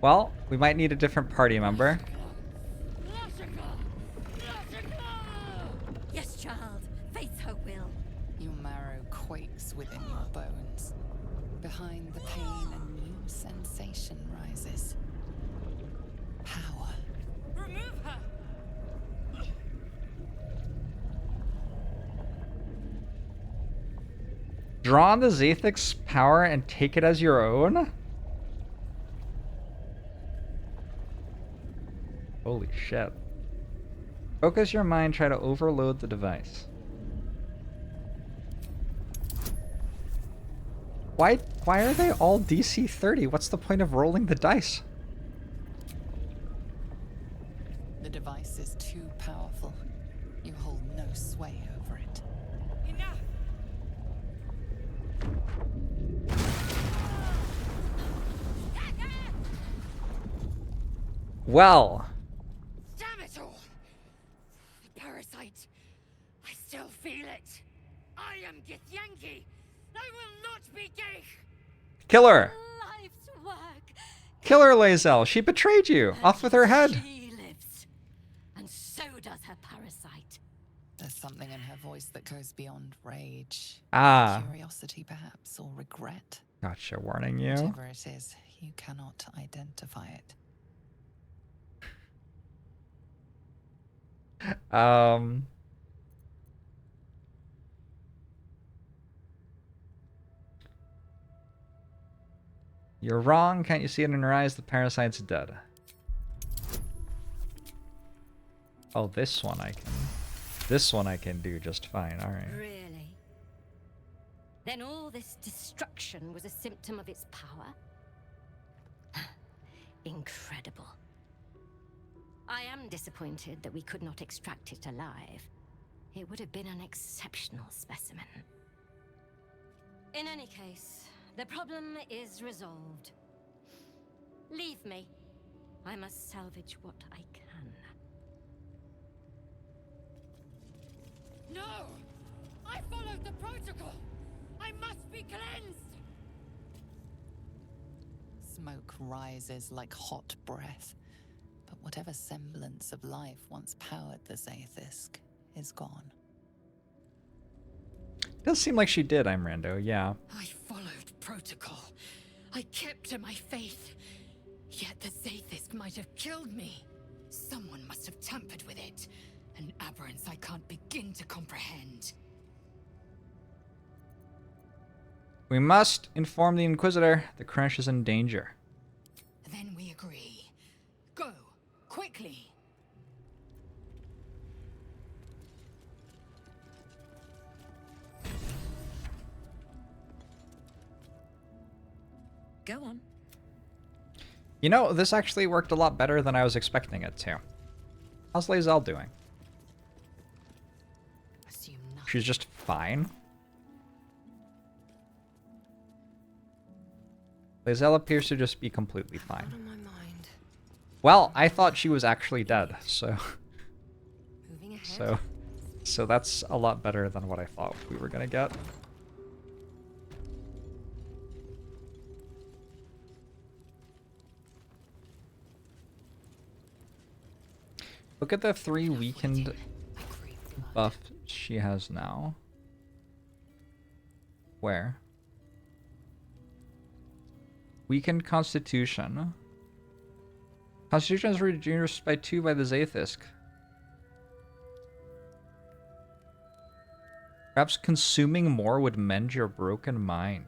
Well, we might need a different party member.
Yes, child. Face her will.
Your marrow quakes within your bones. Behind the pain, a new sensation rises. Power.
Remove her!
Draw on the Zaithic's power and take it as your own? Holy shit. Focus your mind, try to overload the device. Why are they all DC 30? What's the point of rolling the dice?
The device is too powerful. You hold no sway over it.
Enough!
Well.
Damn it all! The parasite. I still feel it. I am Githyanki. I will not be gay.
Kill her!
Life's work.
Kill her, Lae'zel. She betrayed you. Off with her head.
She lives. And so does her parasite.
There's something in her voice that goes beyond rage.
Ah.
Curiosity, perhaps, or regret.
Gotcha, warning you.
Whatever it is, you cannot identify it.
You're wrong. Can't you see it in her eyes? The parasite's dead. Oh, this one I can. This one I can do just fine. All right.
Really? Then all this destruction was a symptom of its power? Incredible. I am disappointed that we could not extract it alive. It would have been an exceptional specimen. In any case, the problem is resolved. Leave me. I must salvage what I can.
No! I followed the protocol! I must be cleansed!
Smoke rises like hot breath, but whatever semblance of life once powered the Zaithisk is gone.
Does seem like she did, I'm Rando, yeah.
I followed protocol. I kept to my faith. Yet the Zaithisk might have killed me. Someone must have tampered with it. An aberrance I can't begin to comprehend.
We must inform the Inquisitor. The crash is in danger.
Then we agree. Go, quickly.
Go on.
You know, this actually worked a lot better than I was expecting it to. How's Lae'zel doing? She's just fine. Lae'zel appears to just be completely fine. Well, I thought she was actually dead, so... So that's a lot better than what I thought we were gonna get. Look at the 3 weakened buff she has now. Where? Weakened Constitution. Constitution is reduced by 2 by the Zaithisk. Perhaps consuming more would mend your broken mind.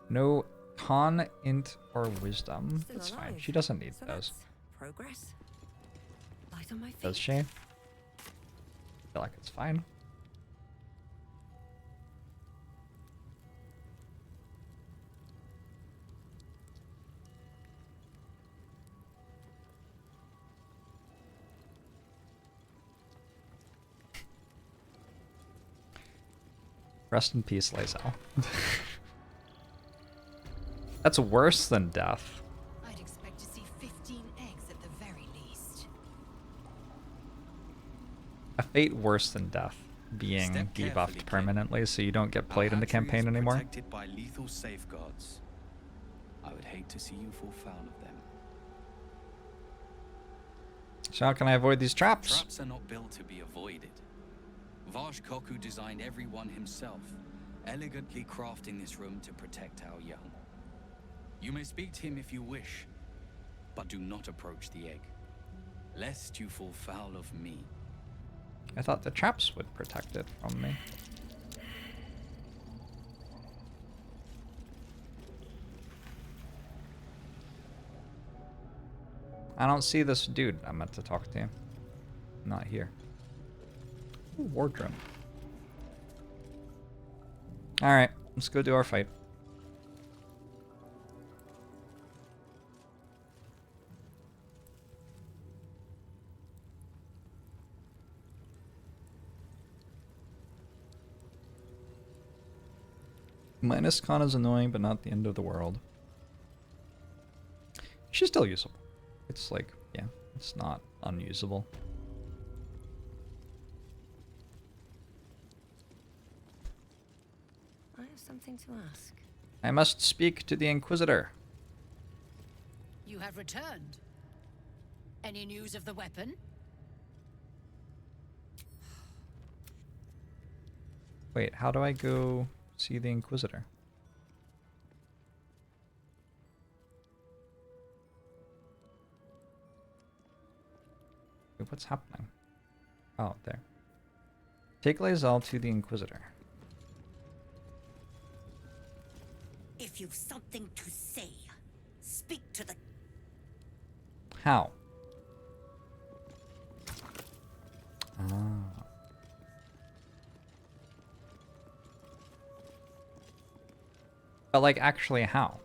No con, int, or wisdom.
Still
That's fine.
alive.
She doesn't need
So
those.
that's progress. Light on my feet.
Does she? I feel like it's fine. Rest in peace, Lae'zel. That's worse than death.
I'd expect to see 15 eggs at the very least.
A fate worse than death. Being
Step carefully,
debuffed
kid.
permanently so you don't get played in the
Our hatchery
campaign
is
anymore.
Protected by lethal safeguards. I would hate to see you fall foul of them.
So how can I avoid these traps?
Traps are not built to be avoided. Vaj Koku designed every one himself, elegantly crafting this room to protect our young. You may speak to him if you wish, but do not approach the egg, lest you fall foul of me.
I thought the traps would protect it from me. I don't see this dude I meant to talk to. Not here. Ooh, wardrobe. Alright, let's go do our fight. Minus con is annoying, but not the end of the world. She's still usable. It's like, yeah, it's not unusable.
I have something to ask.
I must speak to the Inquisitor.
You have returned. Any news of the weapon?
Wait, how do I go see the Inquisitor? Wait, what's happening? Oh, there. Take Lae'zel to the Inquisitor.
If you've something to say, speak to the...
How? Ah. But like, actually how?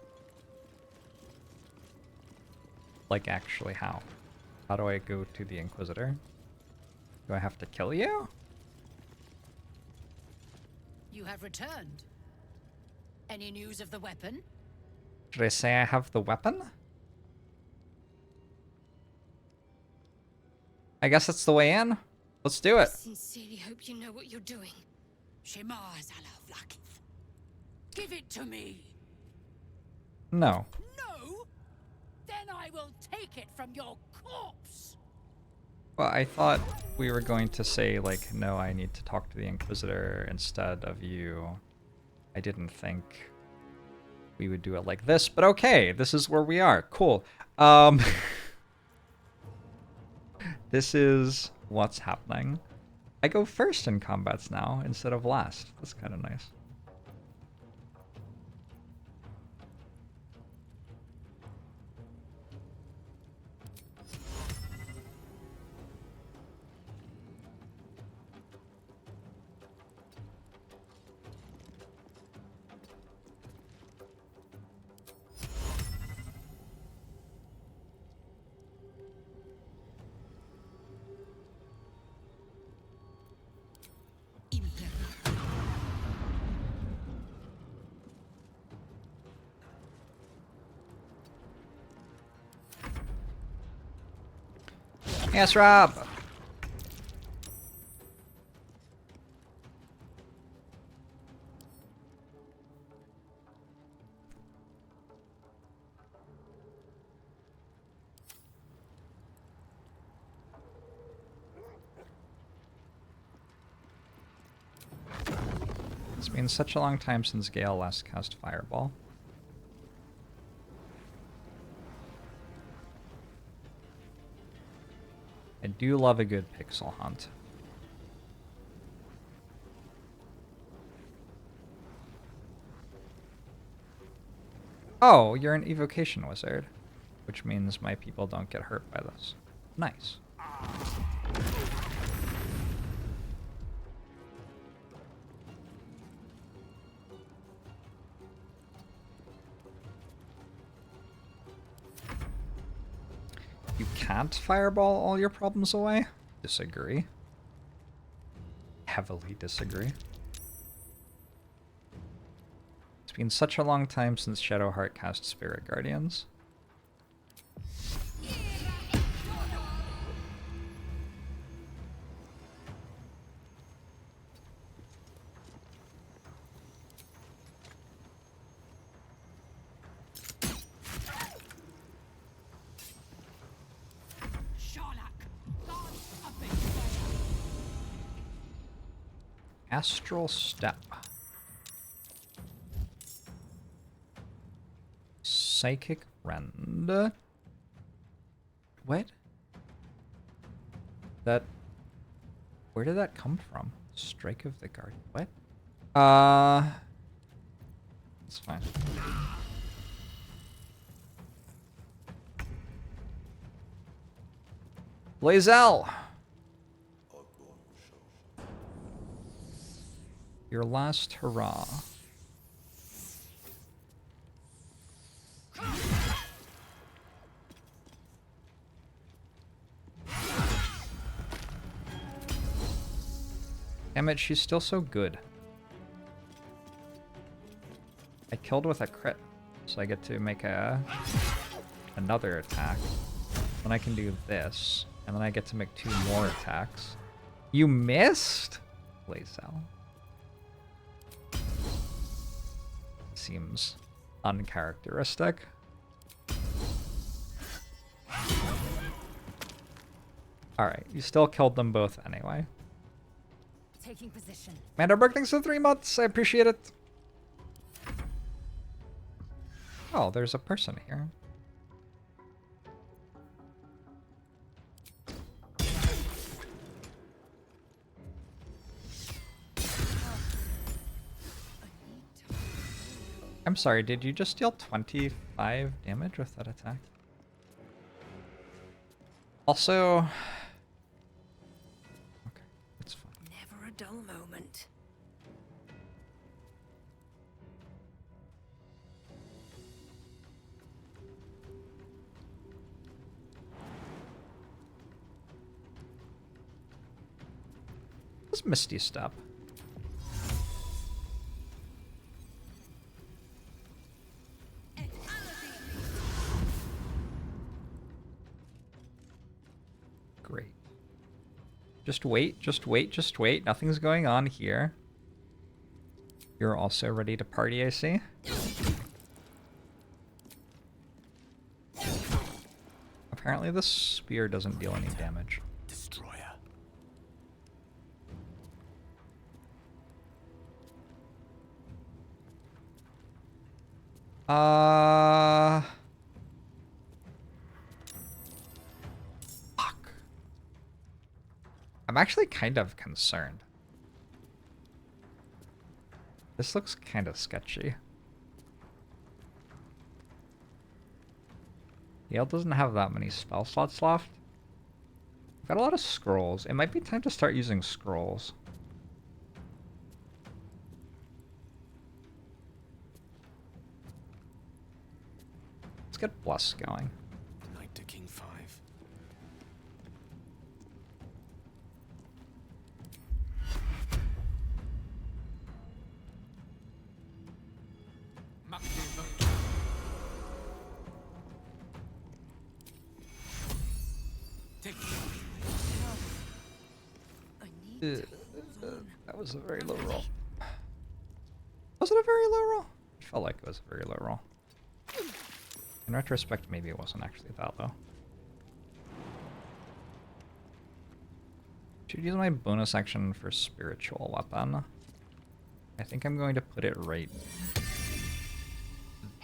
Like, actually how? How do I go to the Inquisitor? Do I have to kill you?
You have returned. Any news of the weapon?
Should I say I have the weapon? I guess that's the way in. Let's do
I
it.
sincerely hope you know what you're doing.
Give it to me.
No.
No? Then I will take it from your corpse.
Well, I thought we were going to say, like, no, I need to talk to the Inquisitor instead of you. I didn't think we would do it like this, but okay, this is where we are. Cool. This is what's happening. I go first in combats now instead of last. That's kind of nice. Yes, Rob. It's been such a long time since Gale last cast Fireball. I do love a good pixel hunt. Oh, you're an evocation wizard, which means my people don't get hurt by this. Nice. You can't fireball all your problems away? Disagree. Heavily disagree. It's been such a long time since Shadowheart cast Spirit Guardians. Astral Step. Psychic Rend. What? That... Where did that come from? Strike of the Guard. What? It's fine. Lae'zel! Your last hurrah. Damn it, she's still so good. I killed with a crit, so I get to make another attack. Then I can do this, and then I get to make 2 more attacks. You missed? Lazel. Seems uncharacteristic. Alright, you still killed them both anyway.
Taking position.
Mandelberg, thanks for 3 months. I appreciate it. Oh, there's a person here. I'm sorry, did you just deal 25 damage with that attack? Also... Okay, it's fine.
Never a dull moment.
What's Misty Step? Great. Just wait, just wait, just wait. Nothing's going on here. You're also ready to party, I see. Apparently this spear doesn't deal any damage.
Destroyer.
Fuck. I'm actually kind of concerned. This looks kind of sketchy. Yale doesn't have that many spell slots left. I've got a lot of scrolls. It might be time to start using scrolls. Let's get Bless going.
Knight to King 5.
That was a very low roll. Was it a very low roll? It felt like it was a very low roll. In retrospect, maybe it wasn't actually that low. Should use my bonus action for spiritual weapon. I think I'm going to put it right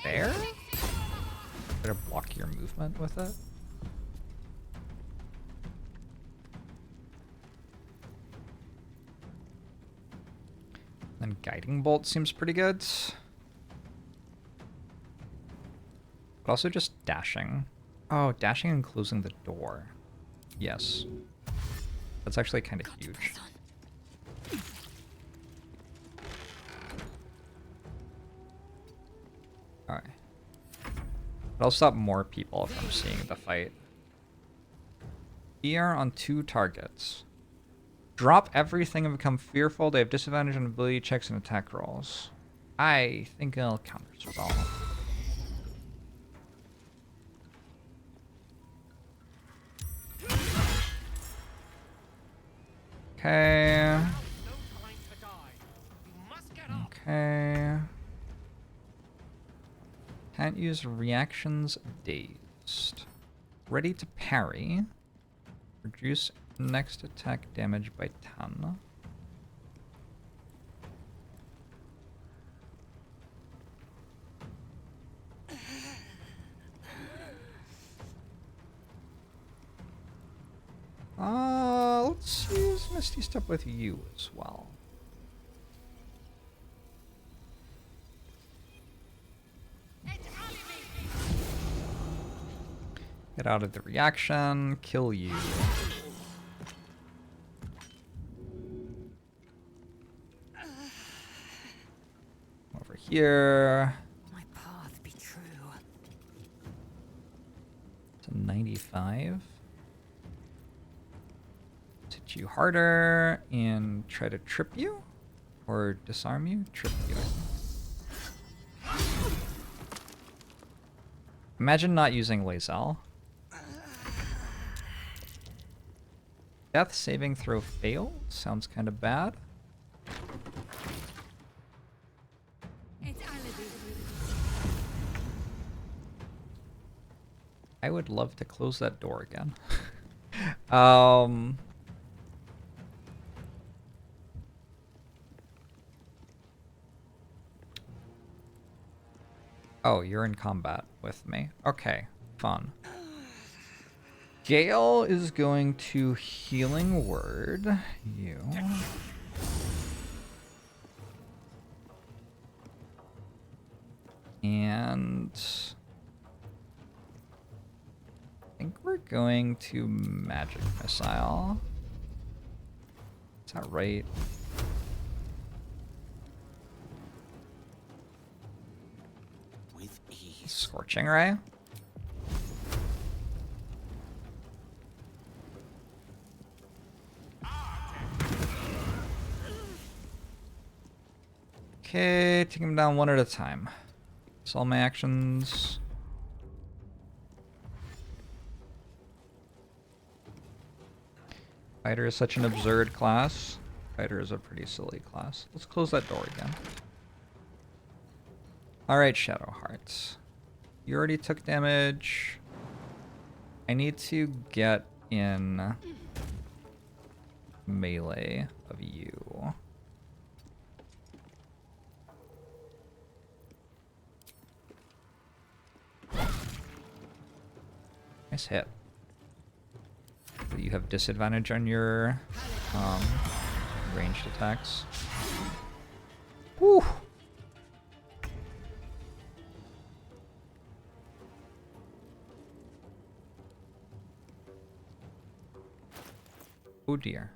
there. Try to block your movement with it. Then Guiding Bolt seems pretty good. But also just dashing. Oh, dashing and closing the door. Yes. That's actually kind of huge. Alright. That'll stop more people from seeing the fight. Fear on 2 targets. Drop everything and become fearful. They have disadvantage on ability checks and attack rolls. I think I'll counterspell. Okay. Okay. Can't use reactions dazed. Ready to parry. Reduce next attack damage by 10. Let's use Misty Step with you as well. Get out of the reaction, kill you. Over here.
My path be true.
To 95. To push you harder and try to trip you? Or disarm you? Trip you, I think. Imagine not using Lae'zel. Death saving throw fail? Sounds kind of bad. I would love to close that door again. Oh, you're in combat with me. Okay, fun. Gale is going to Healing Word you. And I think we're going to Magic Missile. Is that right?
With ease.
Scorching Ray. Okay, take him down one at a time. That's all my actions. Fighter is such an absurd class. Fighter is a pretty silly class. Let's close that door again. Alright, Shadowheart. You already took damage. I need to get in melee of you. Nice hit. But you have disadvantage on your ranged attacks. Woo! Oh dear.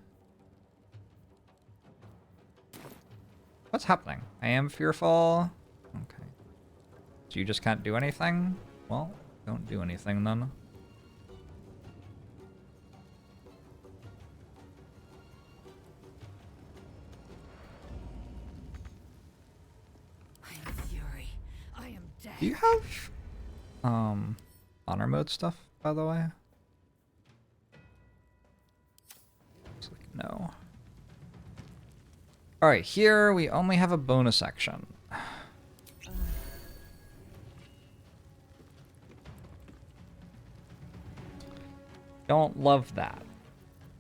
What's happening? I am fearful. Okay. So you just can't do anything? Well, don't do anything then. Do you have honor mode stuff, by the way? Looks like no. Alright, here we only have a bonus action. Don't love that.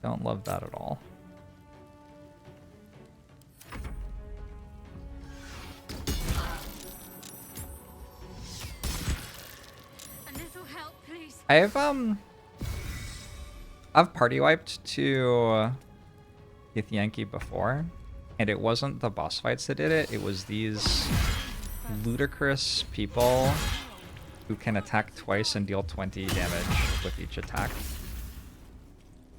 Don't love that at all. I've party wiped to Githyanki before, and it wasn't the boss fights that did it, it was these ludicrous people who can attack twice and deal 20 damage with each attack.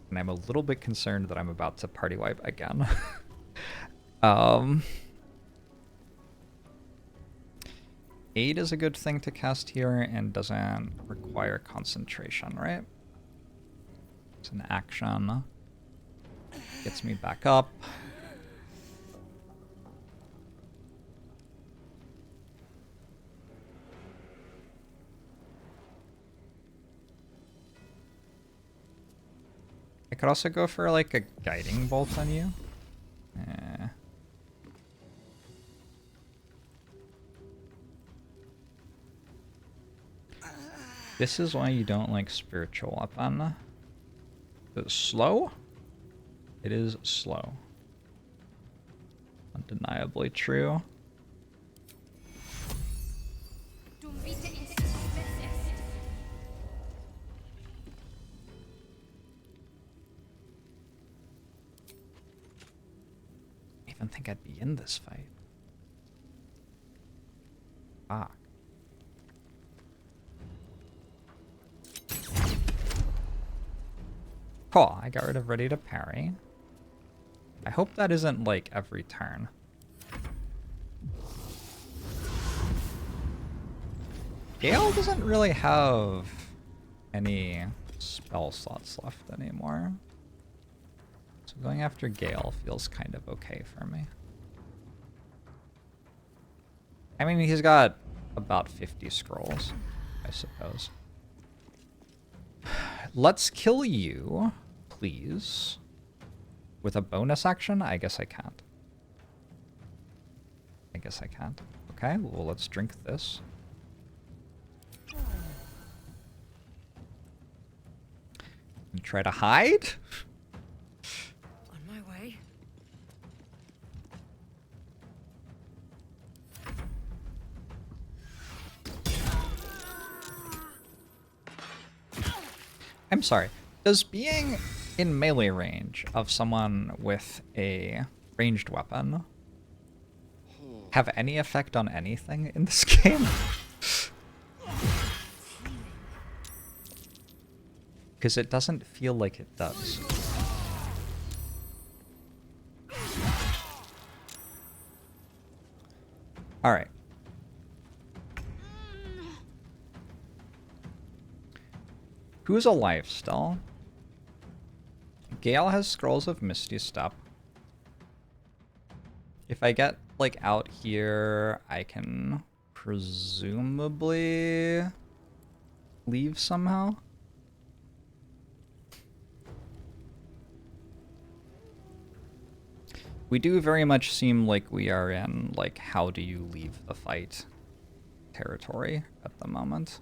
And I'm a little bit concerned that I'm about to party wipe again. Aid is a good thing to cast here and doesn't require concentration, right? It's an action. Gets me back up. I could also go for like a guiding bolt on you. This is why you don't like spiritual weapon. It's slow? It is slow. Undeniably true. I even think I'd be in this fight. Fuck. Cool, I got rid of ready to parry. I hope that isn't like every turn. Gale doesn't really have any spell slots left anymore. So going after Gale feels kind of okay for me. I mean, he's got about 50 scrolls, I suppose. Let's kill you, please. With a bonus action? I guess I can't. I guess I can't. Okay, well, let's drink this. And try to hide?
On my way.
I'm sorry. Does being in melee range of someone with a ranged weapon have any effect on anything in this game? Because it doesn't feel like it does. Alright. Who's alive still? Gale has Scrolls of Misty Step. If I get, like, out here, I can presumably leave somehow. We do very much seem like we are in, like, how do you leave the fight territory at the moment.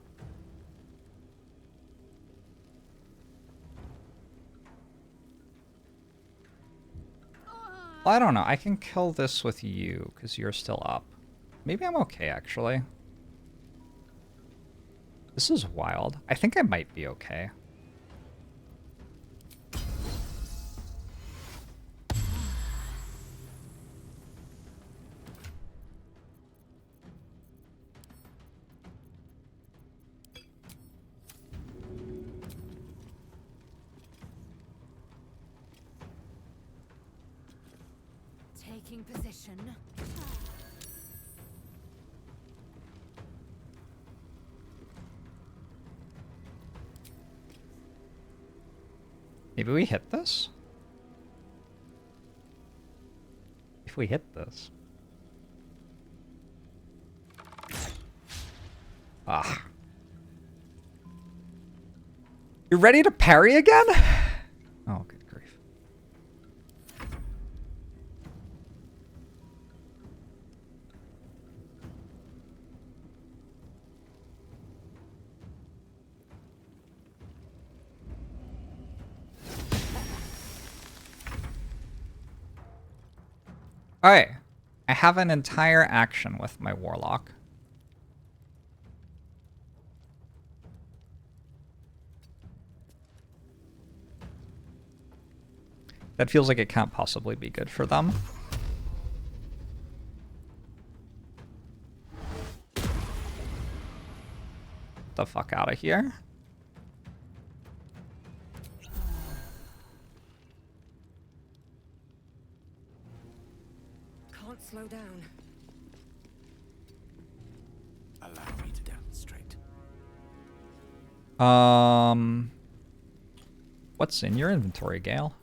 Well, I don't know. I can kill this with you because you're still up. Maybe I'm okay, actually. This is wild. I think I might be okay.
Taking position.
Maybe we hit this? If we hit this. Ah. You're ready to parry again? Oh, good grief. Alright. I have an entire action with my Warlock. That feels like it can't possibly be good for them. Get the fuck out of here.
Can't slow down.
Allow me to demonstrate.
What's in your inventory, Gale?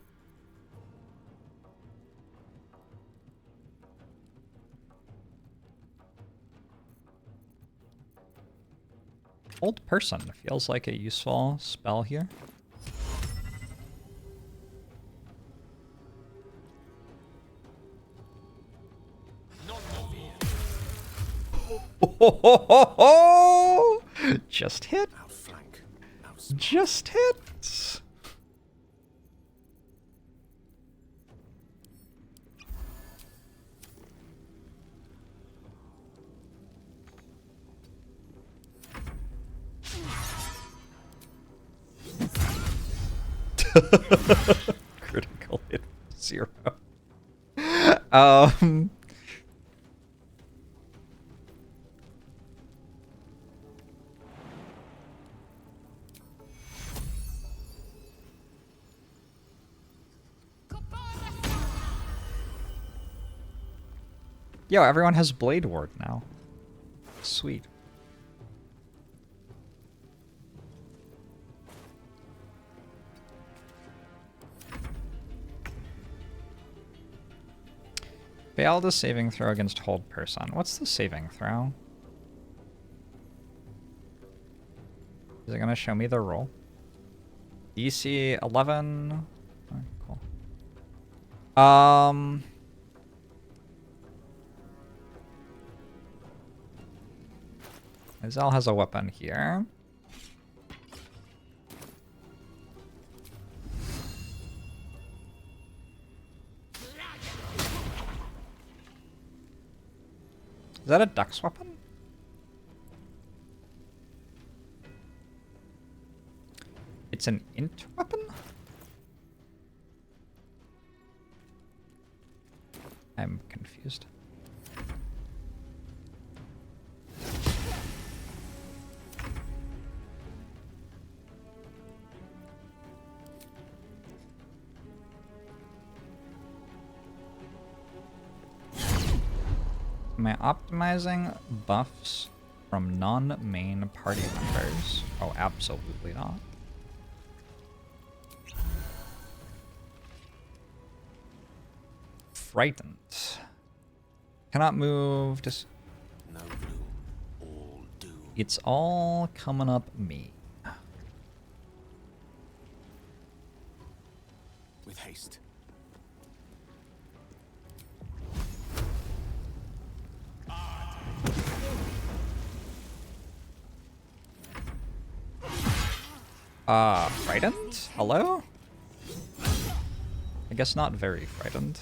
Old Person feels like a useful spell here. Just hit.
Outflank.
Just hit. Critical hit 0. Yo, everyone has Blade Ward now. Sweet. Failed a saving throw against hold person. What's the saving throw? Is it gonna show me the roll? DC 11. Oh, cool. Azal has a weapon here. Is that a Dex weapon? It's an int weapon? I'm confused. Am I optimizing buffs from non-main party members? Oh, absolutely not. Frightened. Cannot move. Just.
No blue, all doom.
It's all coming up me.
With haste.
Frightened? Hello? I guess not very frightened.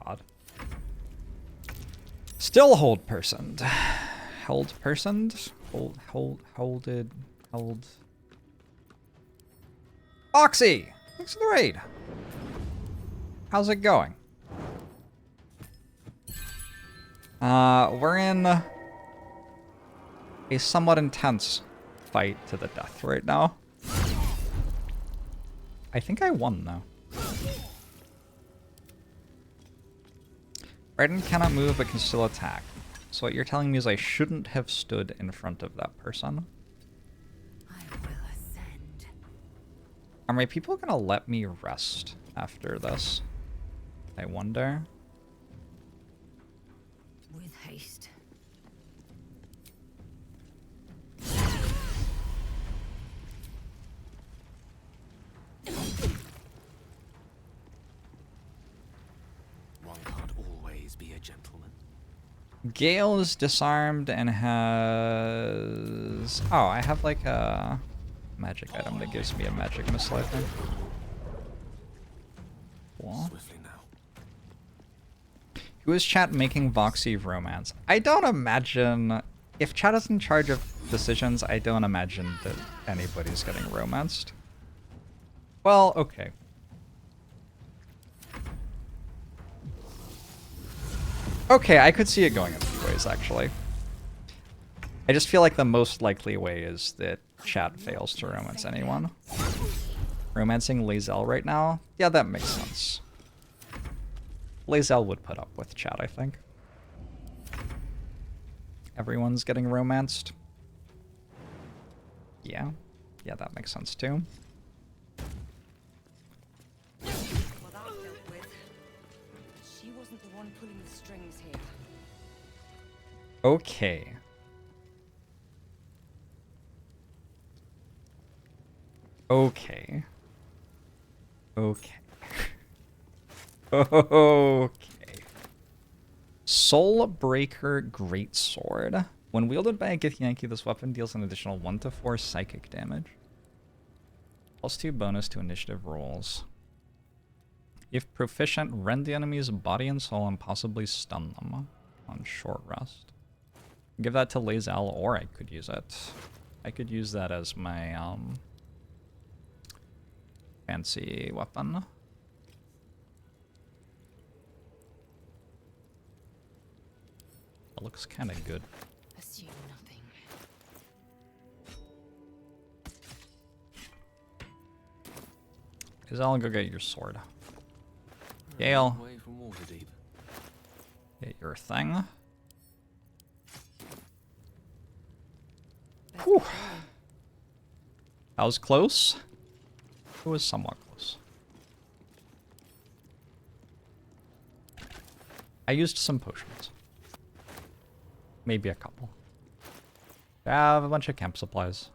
God. Still hold personed. Held personed? Holded. Oxy! Thanks for the raid. How's it going? We're in a somewhat intense fight to the death right now. I think I won, though. Raiden cannot move but can still attack. So what you're telling me is I shouldn't have stood in front of that person. Are my people gonna let me rest after this? I wonder.
With haste.
One can't always be a gentleman.
Gale is disarmed and has... Oh, I have like a magic item that gives me a magic missile, I think. Cool.
Swiftly now.
Who is chat making Voxy romance? I don't imagine... If chat is in charge of decisions, I don't imagine that anybody's getting romanced. Well, okay. Okay, I could see it going a few ways, actually. I just feel like the most likely way is that chat fails to romance anyone. Romancing Lae'zel right now? Yeah, that makes sense. Lae'zel would put up with chat, I think. Everyone's getting romanced. Yeah. Yeah, that makes sense too.
Well, that dealt with. She wasn't the one pulling the strings here.
Okay. Okay. Okay. Okay. Soulbreaker Greatsword. When wielded by a Githyanki, this weapon deals an additional 1 to 4 psychic damage. +2 bonus to initiative rolls. If proficient, rend the enemy's body and soul and possibly stun them on short rest. Give that to Lae'zel, or I could use it. I could use that as my fancy weapon. It looks kind of good.
Assume nothing.
I'll go get your sword. Gale.
Away from Waterdeep.
Get your thing. Whew. That was close. It was somewhat close. I used some potions. Maybe a couple. I have a bunch of camp supplies.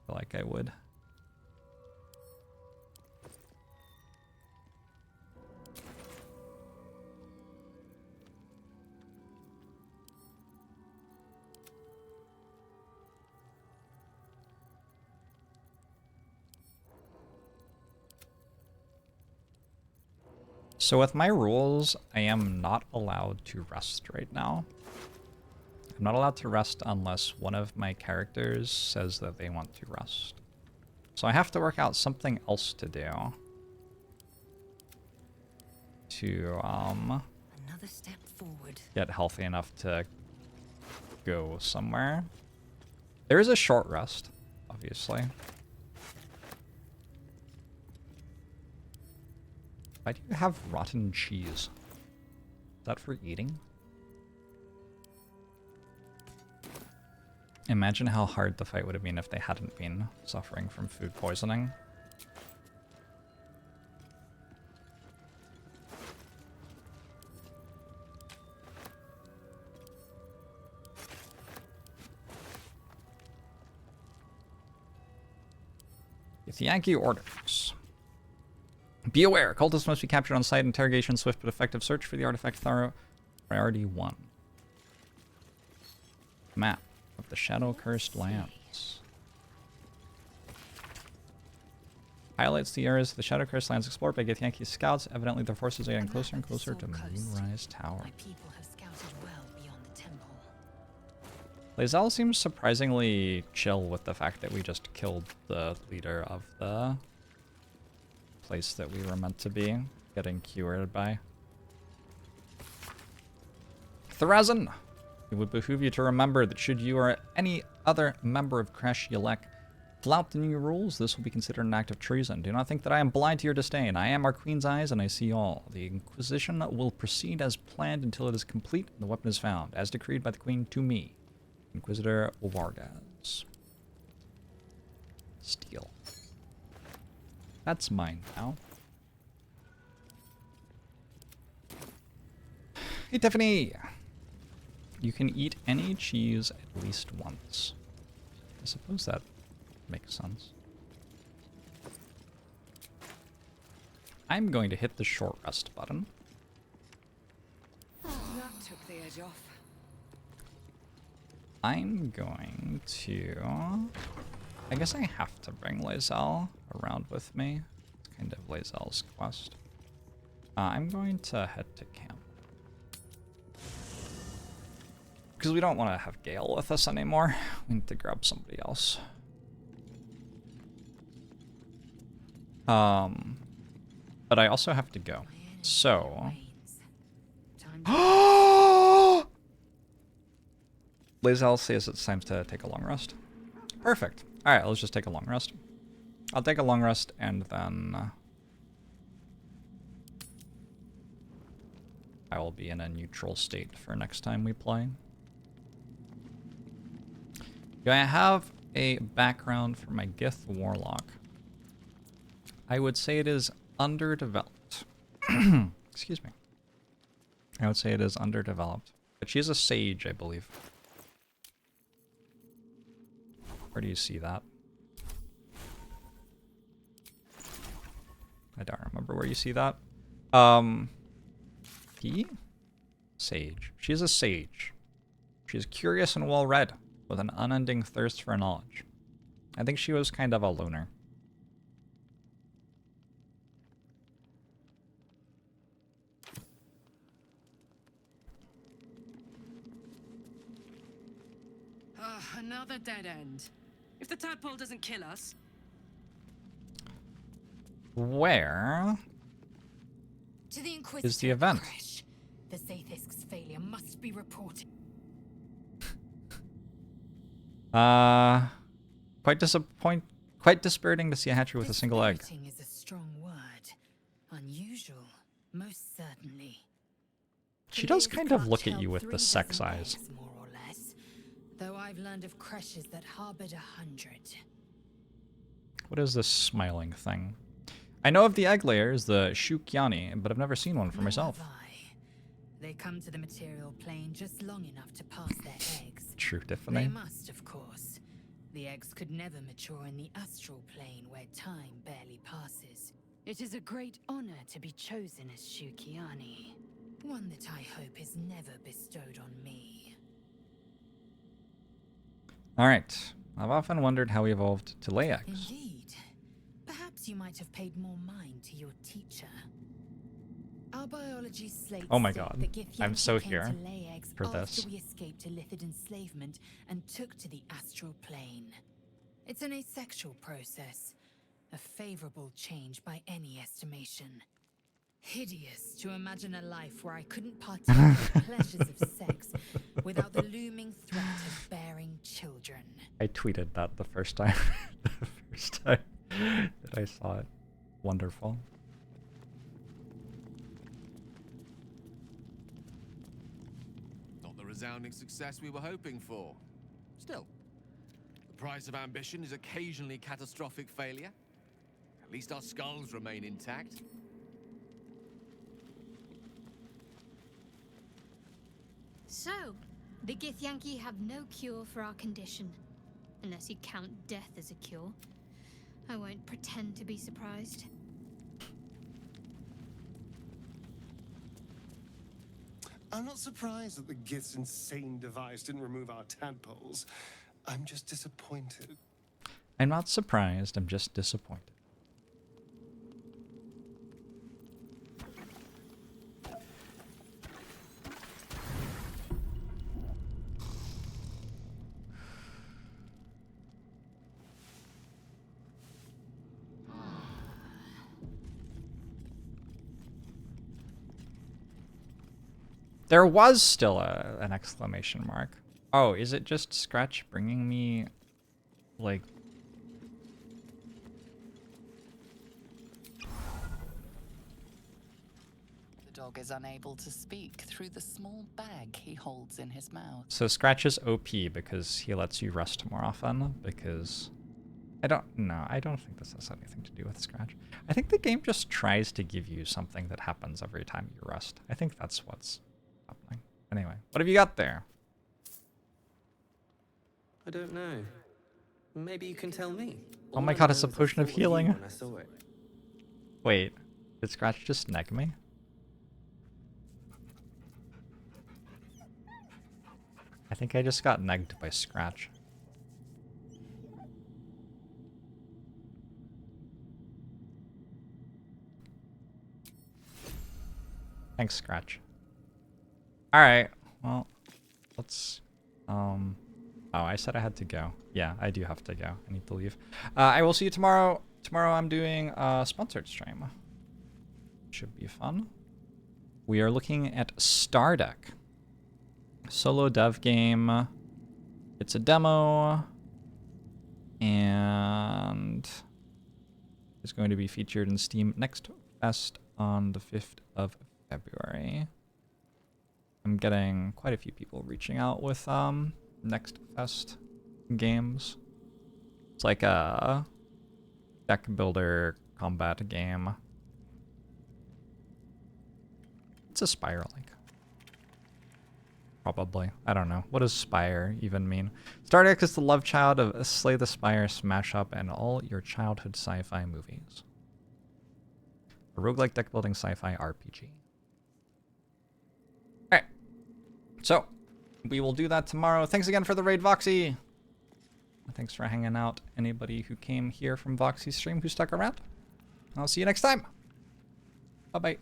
I feel like I would. So with my rules, I am not allowed to rest right now. I'm not allowed to rest unless one of my characters says that they want to rest. So I have to work out something else to do. To,
Another step forward.
get healthy enough to go somewhere. There is a short rest, obviously. Why do you have rotten cheese? Is that for eating? Imagine how hard the fight would have been if they hadn't been suffering from food poisoning. Yankee orders. Be aware, cultists must be captured on site. Interrogation, swift but effective search for the artifact thorough. Priority 1. Map of the Shadow-Cursed Lands. Highlights the areas of the Shadow-Cursed Lands explored by Githyanki scouts. Evidently, their forces are getting closer and closer to Moonrise Tower.
My people have scouted well beyond the temple.
Lae'zel seems surprisingly chill with the fact that we just killed the leader of the place that we were meant to be getting cured by. Thrazin! It would behoove you to remember that should you or any other member of Kresh Yelek flout the new rules, this will be considered an act of treason. Do not think that I am blind to your disdain. I am our Queen's eyes, and I see all. The Inquisition will proceed as planned until it is complete and the weapon is found, as decreed by the Queen to me, Inquisitor Vargas. Steal. That's mine now. Hey, Tiffany! You can eat any cheese at least once. I suppose that makes sense. I'm going to hit the short rest button.
That took the edge off.
I'm going to... I guess I have to bring Lae'zel around with me. It's kind of Lae'zel's quest. I'm going to head to camp. Because we don't want to have Gale with us anymore. We need to grab somebody else. But I also have to go. So... Lae'zel says it's time to take a long rest. Perfect. Alright, let's just take a long rest. I'll take a long rest and then... I will be in a neutral state for next time we play. Do I have a background for my Gith Warlock? I would say it is underdeveloped. Excuse me. I would say it is underdeveloped. But she's a sage, I believe. Where do you see that? I don't remember where you see that. Sage. She's a sage. She's curious and well-read, with an unending thirst for knowledge. I think she was kind of a loner.
Another dead end. If the tadpole doesn't kill us...
Where
To the Inquisitor
is the event?
Kresh. The Zaithisk's failure must be reported.
Quite dispiriting to see a hatchery with a single egg.
Dispiriting is a strong word. Unusual, most certainly.
She does kind of look at you with the sex eyes.
More or less.
Though I've learned of creches that harbored 100.
What is this smiling thing? I know of the egg layers, the Shukyani, but I've never seen one for myself.
They come to the material plane just long enough to pass their eggs.
True,
They
Tiffany.
must, of course. The eggs could never mature in the astral plane where time barely passes. It is a great honor to be chosen as Shukyani. One that I hope is never bestowed on me.
Alright. I've often wondered how we evolved to lay eggs.
Indeed. Perhaps you might have paid more mind to your teacher. Our biology slates
Oh my
state
god.
that Githyanki
I'm so
came
here
to lay eggs
for
after
this.
we escaped illicit enslavement and took to the astral plane. It's an asexual process, a favorable change by any estimation. Hideous to imagine a life where I couldn't partake in the pleasures of sex without the looming threat of bearing children.
I tweeted that the first time that I saw it. Wonderful.
Not the resounding success we were hoping for. Still, the price of ambition is occasionally catastrophic failure. At least our skulls remain intact.
So, the Githyanki have no cure for our condition. Unless you count death as a cure. I won't pretend to be surprised.
I'm not surprised that the Gith's insane device didn't remove our tadpoles. I'm just disappointed.
I'm not surprised, I'm just disappointed. There was still an exclamation mark. Oh, is it just Scratch bringing me, like...
The dog is unable to speak through the small bag he holds in his mouth.
So Scratch is OP because he lets you rest more often, because... I don't think this has anything to do with Scratch. I think the game just tries to give you something that happens every time you rest. I think that's what's happening. Anyway, what have you got there?
I don't know. Maybe you can tell me.
Oh my god, it's a potion of healing.
When I saw it.
Wait, did Scratch just neg me? I think I just got negged by Scratch. Thanks, Scratch. Alright, well, let's, oh, I said I had to go. Yeah, I do have to go. I need to leave. I will see you tomorrow. Tomorrow I'm doing a sponsored stream. Should be fun. We are looking at Stardeck. Solo dev game. It's a demo. And it's going to be featured in Steam next Fest on the 5th of February. I'm getting quite a few people reaching out with next Fest games. It's like a deck builder combat game. It's a Spire link. Probably. I don't know. What does Spire even mean? Stardeck is the love child of Slay the Spire, Smash Up, and all your childhood sci-fi movies. A roguelike deck building sci-fi RPG. Alright. So, we will do that tomorrow. Thanks again for the raid, Voxy. Thanks for hanging out. Anybody who came here from Voxy's stream who stuck around. I'll see you next time. Bye-bye.